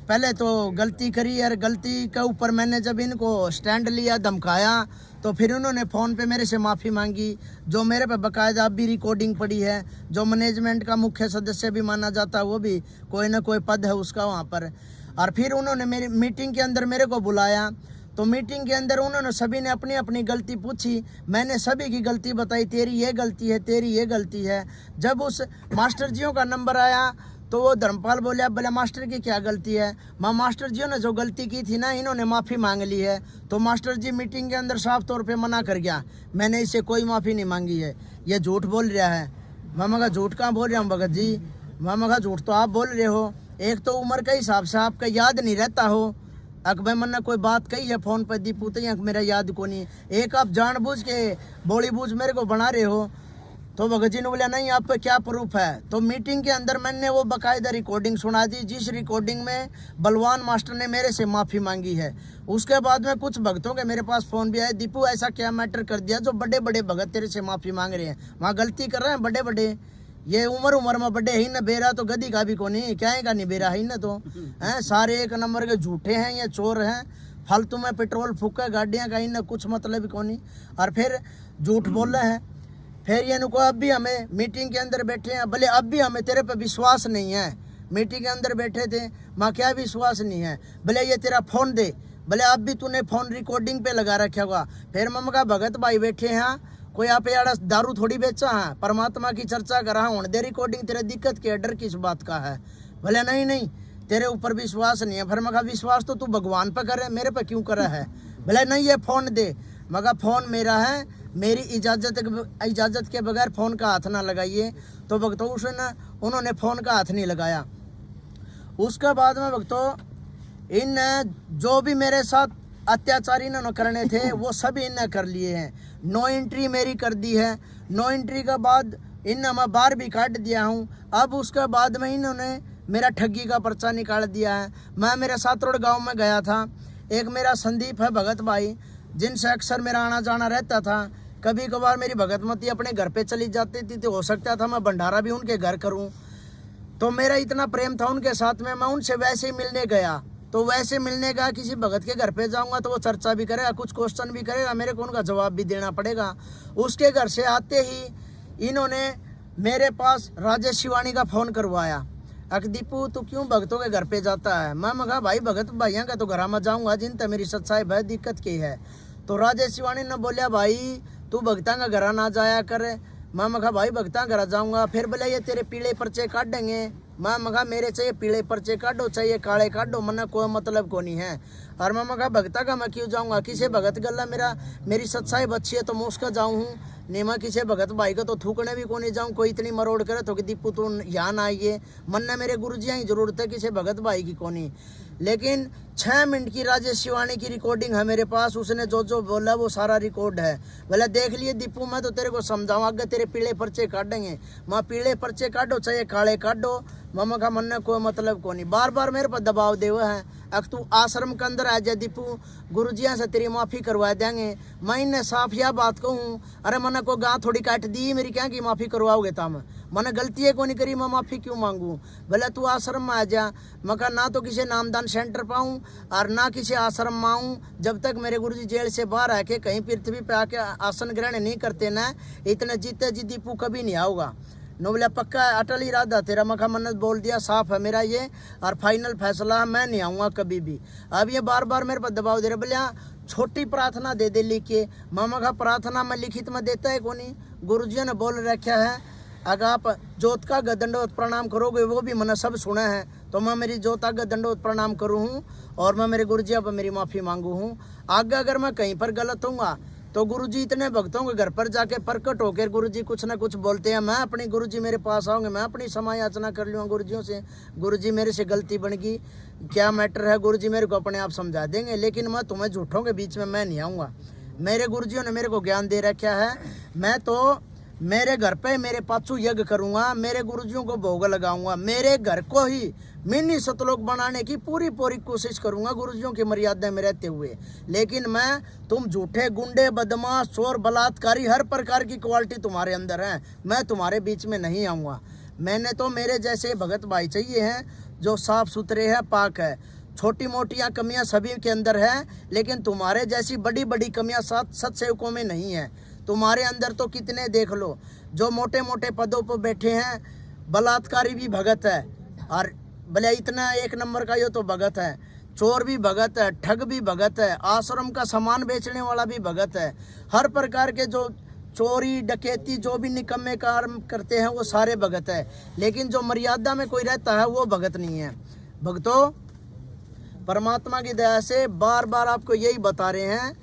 पहले तो गलती करी, और गलती के ऊपर मैंने जब इनको स्टैंड लिया धमकाया तो फिर उन्होंने फ़ोन पे मेरे से माफ़ी मांगी, जो मेरे पे बाकायदा अब भी रिकॉर्डिंग पड़ी है। जो मैनेजमेंट का मुख्य सदस्य भी माना जाता है, वो भी कोई ना कोई पद है उसका वहाँ पर। और फिर उन्होंने मेरी मीटिंग के अंदर मेरे को बुलाया, तो मीटिंग के अंदर उन्होंने सभी ने अपनी अपनी गलती पूछी, मैंने सभी की गलती बताई, तेरी ये गलती है, तेरी ये गलती है। जब उस मास्टर जियों का नंबर आया तो वो धर्मपाल बोले बोले मास्टर की क्या गलती है? मास्टर जियों ने जो गलती की थी ना, इन्होंने माफ़ी मांग ली है। तो मास्टर जी मीटिंग के अंदर साफ तौर पे मना कर गया, मैंने इससे कोई माफ़ी नहीं मांगी है, ये झूठ बोल रहा है। मामा का झूठ कहाँ बोल रहा हूँ भगत जी? मामा का झूठ तो आप बोल रहे हो। एक तो उम्र के हिसाब से आपका याद नहीं रहता हो, भाई मैंने कोई बात कही है फ़ोन पर दीपू तो मेरा याद को नहीं। एक आप जानबूझ के बॉलीवुड मेरे को बना रहे हो। तो भगत जी ने बोला नहीं आप पे क्या प्रूफ है। तो मीटिंग के अंदर मैंने वो बाकायदा रिकॉर्डिंग सुना दी, जिस रिकॉर्डिंग में बलवान मास्टर ने मेरे से माफ़ी मांगी है। उसके बाद में कुछ भक्तों के मेरे पास फ़ोन भी आए, दीपू ऐसा क्या मैटर कर दिया जो बड़े बड़े भगत तेरे से माफ़ी मांग रहे हैं, वहाँ गलती कर रहे हैं बड़े बड़े, ये उम्र में बड़े ही न बेरा तो गदी का भी को नहीं, क्या है का नहीं बेरा ही न, तो हैं सारे एक नंबर के झूठे हैं, ये चोर हैं, फालतू में पेट्रोल फूका गाड़ियाँ का ही न कुछ मतलब को नहीं, और फिर झूठ बोल रहे हैं। फिर ये नुको अब भी हमें मीटिंग के अंदर बैठे हैं, भले अब भी हमें तेरे पे विश्वास नहीं है, मीटिंग के अंदर बैठे थे माँ क्या विश्वास नहीं है, भले ये तेरा फ़ोन दे, भले अब भी तूने फ़ोन रिकॉर्डिंग पे लगा रखा होगा। फिर मम्मा का भगत भाई बैठे हैं, कोई आप यार दारू थोड़ी बेचा है, परमात्मा की चर्चा कर रहा हूँ दे रिकॉर्डिंग, तेरे दिक्कत के डर किस बात का है, भले नहीं नहीं तेरे ऊपर विश्वास नहीं है। फिर मगा विश्वास तो तू भगवान पे करे, मेरे पे क्यों करा है, भले नहीं ये फ़ोन दे, मगा फ़ोन मेरा है, मेरी इजाज़त के बगैर फ़ोन का हाथ ना लगाइए। तो भक्तों उसने उन्होंने फ़ोन का हाथ नहीं लगाया। उसके बाद में भक्तों इन जो भी मेरे साथ अत्याचार इन्होंने करने थे वो सभी इन्हें कर लिए हैं। 9 एंट्री मेरी कर दी है, 9 एंट्री के बाद इन मैं बाहर भी काट दिया हूँ। अब उसके बाद में इन्होंने मेरा ठगी का पर्चा निकाल दिया है। मैं मेरे सातरोड़ गांव में गया था, एक मेरा संदीप है भगत भाई, जिनसे अक्सर मेरा आना जाना रहता था। कभी कभार मेरी भगतमती अपने घर पे चली जाती थी तो हो सकता था मैं भंडारा भी उनके घर करूं। तो मेरा इतना प्रेम था उनके साथ में, मैं उनसे वैसे ही मिलने गया। तो वैसे मिलने गया, किसी भगत के घर पे जाऊंगा तो वो चर्चा भी करेगा, कुछ क्वेश्चन भी करेगा, मेरे को उनका जवाब भी देना पड़ेगा। उसके घर से आते ही इन्होंने मेरे पास राजेश शिवानी का फ़ोन करवाया, दीपू तू क्यों भगतों के घर पे जाता है। मैं मगा भाई भगत भाइयों का तो घर में जाऊंगा जिन तक मेरी सच्चाई बहुत दिक्कत की है। तो राजेश शिवानी ने बोलिया भाई तू भगता का घर ना जाया कर। मैं मगा भाई भगता घर जाऊंगा। फिर बोले ये तेरे पीले पर्चे काटेंगे। मैं मगा मेरे चाहिए पीले पर्चे काटो, चाहिए काले काटो, मना कोई मतलब को नहीं है। और मैं मगा भगता का मैं क्यों जाऊंगा, किसी भगत गल्ला मेरी सच्चाई बच्ची है तो मैं उसका जाऊँ हूँ, नहीं मैं किसी भगत भाई का तो थूकने भी को नहीं जाऊँ। कोई इतनी मरोड़ करे तो कि दीपू तू यहाँ ना आइए, मन मेरे गुरुजी ही जरूरत है, किसी भगत भाई की को नहीं। लेकिन 6 मिनट की राजेश शिवानी की रिकॉर्डिंग है मेरे पास, उसने जो जो बोला वो सारा रिकॉर्ड है। बोला देख लिए दीपू मैं तो तेरे को समझाऊँ, आगे तेरे पीले पर्चे काटेंगे। माँ पीले पर्चे काटो चाहे काले काटो, मामा का मन ने कोई मतलब को नहीं। बार बार मेरे पर दबाव दे हुए हैं, अब तू आश्रम के अंदर आ जा दीपू, गुरुजिया से तेरी माफ़ी करवा देंगे। मैं इन्हें साफ यह बात कहूँ, अरे मैंने को गाँव थोड़ी काट दी मेरी, क्या की माफ़ी करवाओगे ताम, मैंने गलती है को नहीं करी, मैं माफ़ी क्यों मांगूँ। भले तू आश्रम में आ जा, मैं कहा ना तो किसी नामदान सेंटर पाऊँ और ना किसी आश्रम में आऊँ, जब तक मेरे गुरुजी जेल से बाहर आके कहीं पृथ्वी पे आके आसन ग्रहण नहीं करते ना, इतने जीते जी दीपू कभी नहीं आऊँगा। नो बोला पक्का अटल इरादा तेरा, मखा मन्नत बोल दिया, साफ है मेरा ये और फाइनल फैसला, मैं नहीं आऊँगा कभी भी। अब ये बार बार मेरे पर दबाव दे रहे, बोले छोटी प्रार्थना दे दे लिख के। मामा का प्रार्थना में लिखित में देता है कोनी, गुरुजी ने बोल रखा है अगर आप जोत का दंडोत प्रणाम करोगे, वो भी मैंने सब सुना है, तो मैं मेरी जोत का दंडोत प्रणाम करूँ हूँ और मैं मेरे गुरुजी पर मेरी माफ़ी मांगू हूँ। आगे अगर मैं कहीं पर गलत हूँगा तो गुरुजी इतने भक्तों के घर पर जाके प्रकट होकर गुरुजी कुछ ना कुछ बोलते हैं, मैं अपनी गुरुजी मेरे पास आऊँगे, मैं अपनी समय याचना कर लूँगा गुरुजियों से, गुरुजी मेरे से गलती बन गई, क्या मैटर है गुरुजी मेरे को अपने आप समझा देंगे। लेकिन मैं तुम्हें झूठों के बीच में मैं नहीं आऊँगा। मेरे गुरुजियों ने मेरे को ज्ञान दे रखा है, मैं तो मेरे घर पे मेरे पाछू यज्ञ करूँगा, मेरे गुरुजियों को भोग लगाऊंगा, मेरे घर को ही मिनी सतलोक बनाने की पूरी कोशिश करूंगा गुरुजियों की मर्यादा में रहते हुए। लेकिन मैं तुम झूठे गुंडे बदमाश चोर बलात्कारी हर प्रकार की क्वालिटी तुम्हारे अंदर है, मैं तुम्हारे बीच में नहीं आऊँगा। मैंने तो मेरे जैसे भगत भाई चाहिए हैं जो साफ सुथरे हैं, पाक है। छोटी मोटियाँ कमियाँ सभी के अंदर है, लेकिन तुम्हारे जैसी बड़ी बड़ी कमियाँ सत्सेवकों में नहीं है। तुम्हारे अंदर तो कितने देख लो, जो मोटे मोटे पदों पर बैठे हैं, बलात्कारी भी भगत है, और भले इतना एक नंबर का ये तो भगत है, चोर भी भगत है, ठग भी भगत है, आश्रम का सामान बेचने वाला भी भगत है। हर प्रकार के जो चोरी डकैती जो भी निकम्मे काम करते हैं वो सारे भगत है, लेकिन जो मर्यादा में कोई रहता है वो भगत नहीं है। भक्तों, परमात्मा की दया से बार बार आपको यही बता रहे हैं,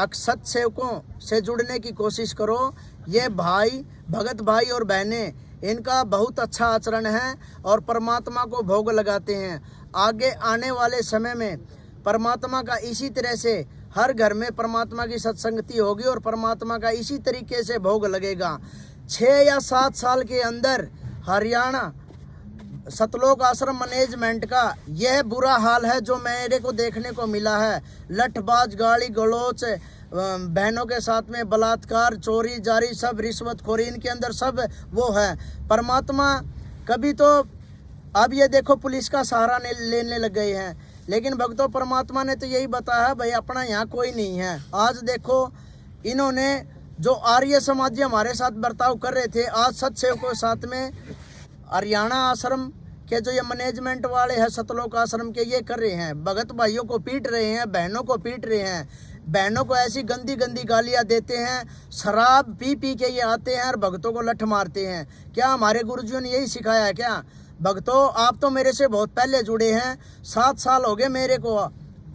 सत सेवकों से जुड़ने की कोशिश करो। ये भाई भगत भाई और बहनें, इनका बहुत अच्छा आचरण है और परमात्मा को भोग लगाते हैं। आगे आने वाले समय में परमात्मा का इसी तरह से हर घर में परमात्मा की सत्संगति होगी और परमात्मा का इसी तरीके से भोग लगेगा। 6 या 7 साल के अंदर हरियाणा सतलोक आश्रम मैनेजमेंट का यह बुरा हाल है जो मेरे को देखने को मिला है। लठबाज, गाली गलौच, बहनों के साथ में बलात्कार, चोरी जारी, सब रिश्वतखोरी इनके अंदर सब वो है। परमात्मा कभी तो अब ये देखो पुलिस का सहारा लेने लग गए हैं, लेकिन भक्तों परमात्मा ने तो यही बताया भाई अपना यहाँ कोई नहीं है। आज देखो इन्होंने जो आर्य समाजी हमारे साथ बर्ताव कर रहे थे, आज सत्सेवकों के साथ में हरियाणा आश्रम के जो ये मैनेजमेंट वाले हैं सतलोक आश्रम के, ये कर रहे हैं। भगत भाइयों को पीट रहे हैं, बहनों को पीट रहे हैं, बहनों को ऐसी गंदी गंदी गालियां देते हैं। शराब पी पी के ये आते हैं और भक्तों को लठ मारते हैं। क्या हमारे गुरुजियों ने यही सिखाया है क्या? भक्तों आप तो मेरे से बहुत पहले जुड़े हैं, 7 साल हो गए मेरे को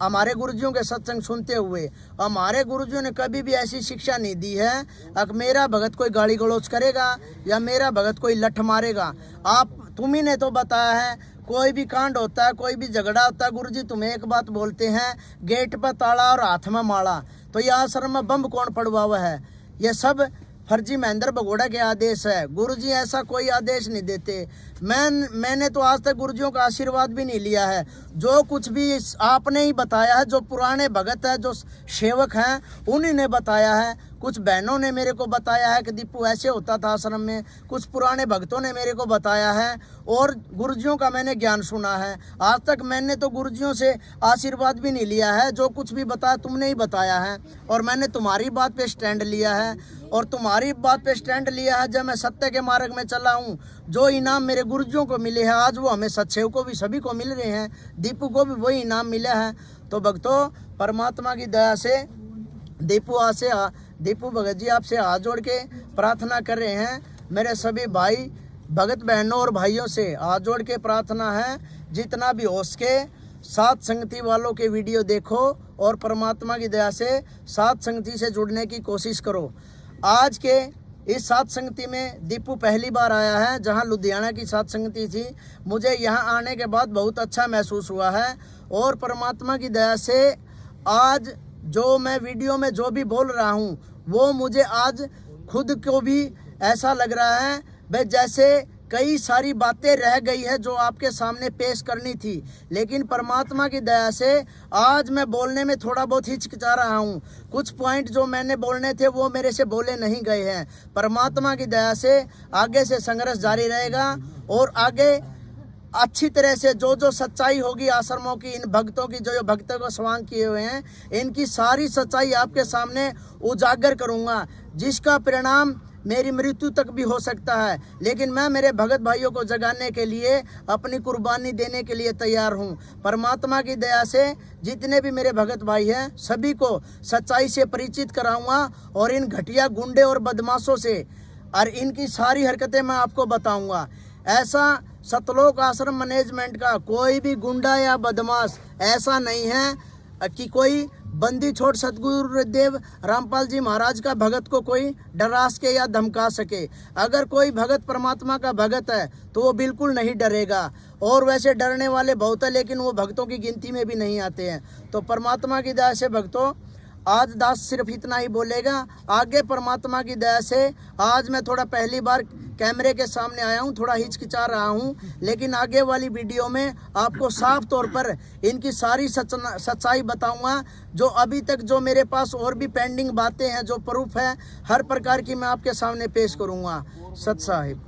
हमारे गुरुजियों के सत्संग सुनते हुए। हमारे गुरुजियों ने कभी भी ऐसी शिक्षा नहीं दी है अब मेरा भगत कोई गाली गलौच करेगा या मेरा भगत कोई लठ मारेगा। आप तुम्ही ने तो बताया है कोई भी कांड होता है, कोई भी झगड़ा होता है, गुरुजी तुम्हें एक बात बोलते हैं, गेट पर ताला और हाथ में माला। तो ये आश्रम में बम कौन पड़वा हुआ है? ये सब फर्जी महेंद्र भगोड़ा के आदेश है। गुरुजी ऐसा कोई आदेश नहीं देते। मैंने तो आज तक गुरुजियों का आशीर्वाद भी नहीं लिया है। जो कुछ भी आपने ही बताया है, जो पुराने भगत है, जो सेवक हैं, उन्हीं ने बताया है। कुछ बहनों ने मेरे को बताया है कि दीपू ऐसे होता था आश्रम में, कुछ पुराने भक्तों ने मेरे को बताया है और गुरुजियों का मैंने ज्ञान सुना है। आज तक मैंने तो गुरुजियों से आशीर्वाद भी नहीं लिया है। जो कुछ भी बताया तुमने ही बताया है और मैंने तुम्हारी बात पे स्टैंड लिया है और तुम्हारी बात पे स्टैंड लिया है। जब मैं सत्य के मार्ग में चला हूँ, जो इनाम मेरे गुरुजियों को मिले हैं आज वो हमें सत्सेव को भी सभी को मिल रहे हैं, दीपू को भी वही इनाम मिला है। तो भक्तों परमात्मा की दया से दीपू भगत जी आपसे हाथ जोड़ के प्रार्थना कर रहे हैं। मेरे सभी भाई भगत बहनों और भाइयों से हाथ जोड़ के प्रार्थना है, जितना भी हो सके साथ संगति वालों के वीडियो देखो और परमात्मा की दया से साथ संगति से जुड़ने की कोशिश करो। आज के इस साथ संगति में दीपू पहली बार आया है, जहां लुधियाना की साथ संगति थी। मुझे यहां आने के बाद बहुत अच्छा महसूस हुआ है और परमात्मा की दया से आज जो मैं वीडियो में जो भी बोल रहा हूं वो मुझे आज खुद को भी ऐसा लग रहा है भाई जैसे कई सारी बातें रह गई है जो आपके सामने पेश करनी थी, लेकिन परमात्मा की दया से आज मैं बोलने में थोड़ा बहुत हिचकिचा रहा हूँ। कुछ पॉइंट जो मैंने बोलने थे वो मेरे से बोले नहीं गए हैं। परमात्मा की दया से आगे से संघर्ष जारी रहेगा और आगे अच्छी तरह से जो जो सच्चाई होगी आश्रमों की, इन भक्तों की जो भक्तों को स्वांग किए हुए हैं, इनकी सारी सच्चाई आपके सामने उजागर करूँगा, जिसका परिणाम मेरी मृत्यु तक भी हो सकता है। लेकिन मैं मेरे भगत भाइयों को जगाने के लिए अपनी कुर्बानी देने के लिए तैयार हूँ। परमात्मा की दया से जितने भी मेरे भगत भाई हैं सभी को सच्चाई से परिचित कराऊंगा और इन घटिया गुंडे और बदमाशों से और इनकी सारी हरकतें मैं आपको बताऊंगा। ऐसा सतलोक आश्रम मैनेजमेंट का कोई भी गुंडा या बदमाश ऐसा नहीं है कि कोई बंदी छोड़ सतगुरुदेव रामपाल जी महाराज का भगत को कोई डरा के या धमका सके। अगर कोई भगत परमात्मा का भगत है तो वो बिल्कुल नहीं डरेगा, और वैसे डरने वाले बहुत है लेकिन वो भक्तों की गिनती में भी नहीं आते हैं। तो परमात्मा की दया से भक्तों आज दास सिर्फ इतना ही बोलेगा। आगे परमात्मा की दया से आज मैं थोड़ा पहली बार कैमरे के सामने आया हूँ, थोड़ा हिचकिचा रहा हूँ, लेकिन आगे वाली वीडियो में आपको साफ तौर पर इनकी सारी सच्चाई बताऊंगा। जो अभी तक जो मेरे पास और भी पेंडिंग बातें हैं, जो प्रूफ है, हर प्रकार की मैं आपके सामने पेश करूंगा। सत साहिब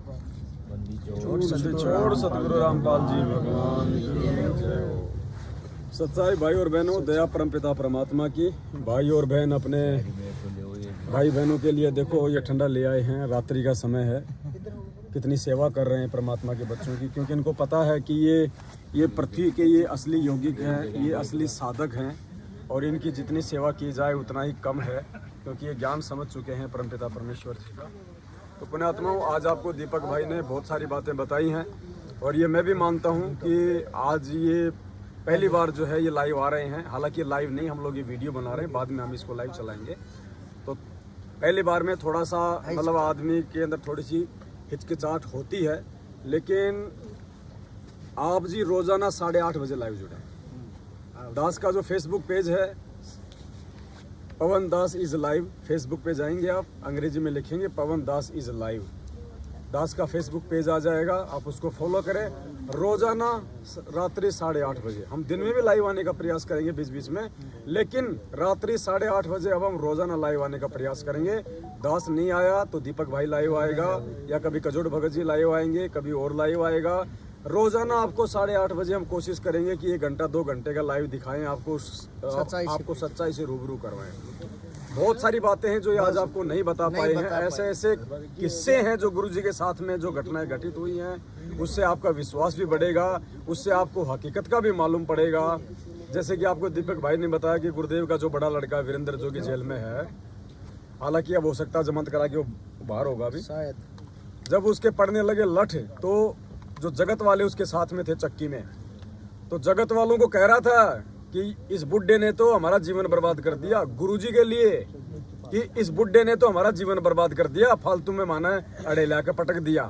छोड़ सतगुरु रामपाल जी भगवान की जय हो। सच्चाई भाई और बहनों, दया परमपिता परमात्मा की। भाई और बहन अपने भाई बहनों के लिए देखो ये ठंडा ले आए हैं, रात्रि का समय है, कितनी सेवा कर रहे हैं परमात्मा के बच्चों की, क्योंकि इनको पता है कि ये पृथ्वी के ये असली योगिक हैं, ये असली साधक हैं और इनकी जितनी सेवा की जाए उतना ही कम है, क्योंकि ये ज्ञान समझ चुके हैं परमपिता परमेश्वर जी का। तो पुण्यात्माओं, आज आपको दीपक भाई ने बहुत सारी बातें बताई हैं और ये मैं भी मानता हूँ कि आज ये पहली बार जो है ये लाइव आ रहे हैं। हालांकि लाइव नहीं, हम लोग ये वीडियो बना रहे हैं, बाद में हम इसको लाइव चलाएंगे। तो पहली बार में थोड़ा सा मतलब आदमी के अंदर थोड़ी सी हिचकिचाहट होती है, लेकिन आप जी रोजाना 8:30 बजे लाइव जुड़े। दास का जो फेसबुक पेज है पवन दास इज लाइव, फेसबुक पे जाएंगे आप, अंग्रेजी में लिखेंगे पवन दास इज लाइव, दास का फेसबुक पेज आ जाएगा, आप उसको फॉलो करें। रोजाना रात्रि 8:30 बजे, हम दिन में भी लाइव आने का प्रयास करेंगे बीच बीच में, लेकिन रात्रि 8:30 बजे अब हम रोजाना लाइव आने का प्रयास करेंगे। दास नहीं आया तो दीपक भाई लाइव आएगा, या कभी कजोड़ भगत जी लाइव आएंगे, कभी और लाइव आएगा। रोजाना आपको 8:30 बजे हम कोशिश करेंगे कि 1 घंटा 2 घंटे का लाइव दिखाएं, आपको सच्चाई से रूबरू करवाएं। बहुत सारी बातें हैं जो ये आज आपको नहीं बता पाए हैं, ऐसे ऐसे किस्से हैं जो गुरुजी के साथ में जो घटनाएं घटित हुई हैं, उससे आपका विश्वास भी बढ़ेगा, उससे आपको हकीकत का भी मालूम पड़ेगा। जैसे कि आपको दीपक भाई ने बताया कि गुरुदेव का जो बड़ा लड़का वीरेंद्र जो कि जेल में है, हालांकि अब हो सकता है जमानत करा के वो बाहर होगा अभी, शायद। जब उसके पड़ने लगे लठ, तो जो जगत वाले उसके साथ में थे चक्की में, तो जगत वालों को कह रहा था कि इस बुड्ढे ने तो हमारा जीवन बर्बाद कर दिया, गुरुजी के लिए कि इस बुड्ढे ने तो हमारा जीवन बर्बाद कर दिया, फालतू में माना है अड़े ला के पटक दिया।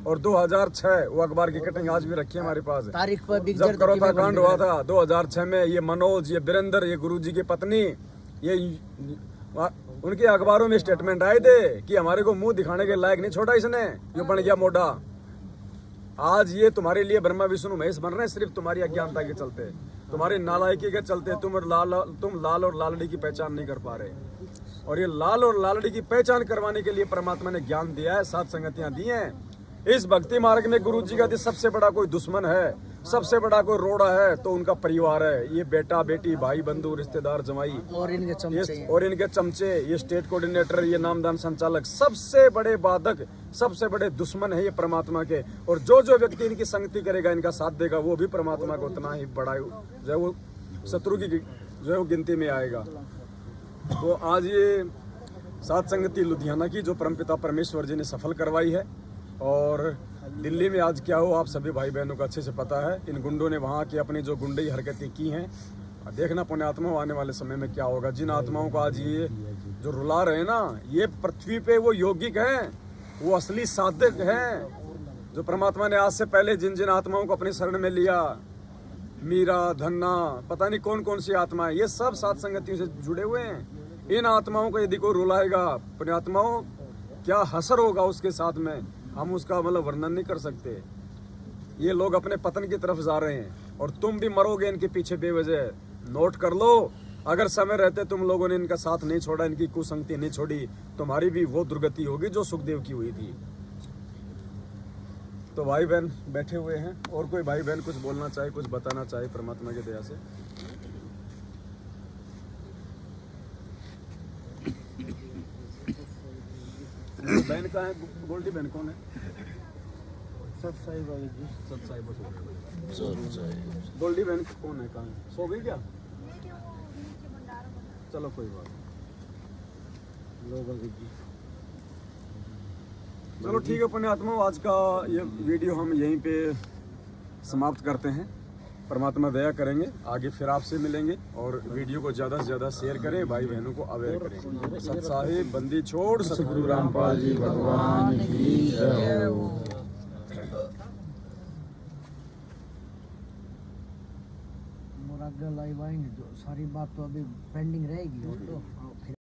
और 2006 वो अखबार की कटिंग आज भी रखी है हमारे पास, तारीख पर जब करोता कांड हुआ था 2006 में, ये मनोज, ये वीरेंद्र, ये गुरुजी की पत्नी, ये उनके अखबारों में स्टेटमेंट आए थे कि हमारे को मुंह दिखाने के लायक नहीं छोड़ा इसने, ये बन गया मोटा। आज ये तुम्हारे लिए ब्रह्मा विष्णु महेश बन रहे हैं, सिर्फ तुम्हारी अज्ञानता के चलते, तुम्हारी नालायकी के चलते। तुम लाल और लालड़ी की पहचान नहीं कर पा रहे, और ये लाल और लालड़ी की पहचान करवाने के लिए परमात्मा ने ज्ञान दिया है, 7 संगतियां दी हैं। इस भक्ति मार्ग में गुरुजी का सबसे बड़ा कोई दुश्मन है, सबसे बड़ा कोई रोड़ा है तो उनका परिवार है, ये बेटा बेटी भाई बंधु रिश्तेदार जमाई और इनके चमचे, ये स्टेट कोऑर्डिनेटर, ये नामदान संचालक, सबसे बड़े बाधक, सबसे बड़े दुश्मन है ये परमात्मा के। और जो जो व्यक्ति इनकी संगति करेगा, इनका साथ देगा, वो भी परमात्मा को उतना ही बड़ा जो वो शत्रु की जो है गिनती में आएगा। तो आज ये 7 संगति लुधियाना की जो परमपिता परमेश्वर जी ने सफल करवाई है, और दिल्ली में आज क्या हो आप सभी भाई बहनों को अच्छे से पता है। इन गुंडों ने वहाँ की अपनी जो गुंडई हरकतें की हैं, देखना पुण्यात्मा आने वाले समय में क्या होगा। जिन आत्माओं को आज ये जो रुला रहे हैं ना, ये पृथ्वी पे वो यौगिक हैं, वो असली साधक हैं, जो परमात्मा ने आज से पहले जिन जिन आत्माओं को अपनी शरण में लिया, मीरा, धन्ना, पता नहीं कौन कौन सी आत्माएं, ये सब 7 संगतियों से जुड़े हुए हैं। इन आत्माओं को यदि कोई रुलाएगा, पुण्यात्माओं क्या हसर होगा उसके साथ में, हम उसका मतलब वर्णन नहीं कर सकते। ये लोग अपने पतन की तरफ जा रहे हैं, और तुम भी मरोगे इनके पीछे बेवजह। नोट कर लो, अगर समय रहते तुम लोगों ने इनका साथ नहीं छोड़ा, इनकी कुसंगति नहीं छोड़ी, तुम्हारी भी वो दुर्गति होगी जो सुखदेव की हुई थी। तो भाई बहन बैठे हुए हैं, और कोई भाई बहन कुछ बोलना चाहे, कुछ बताना चाहे परमात्मा की दया से। बहन कहाँ है? गोल्डी बहन कौन है? सतसाई बाबू जी। सतसाई गोल्डी बहन कौन है? कहाँ है? सो गई क्या? चलो कोई बात नहीं। चलो ठीक है पुण्यात्मा, आज का ये वीडियो हम यहीं पे समाप्त करते हैं। परमात्मा दया करेंगे, आगे फिर आपसे मिलेंगे, और वीडियो को ज़्यादा से ज़्यादा शेयर करें, भाई बहनों को अवेयर करें। सत साहिब बंदी छोड़ सतगुरु रामपाल जी भगवान की जय हो। लाइव आएंगे, जो सारी बात तो अभी पेंडिंग रहेगी, और तो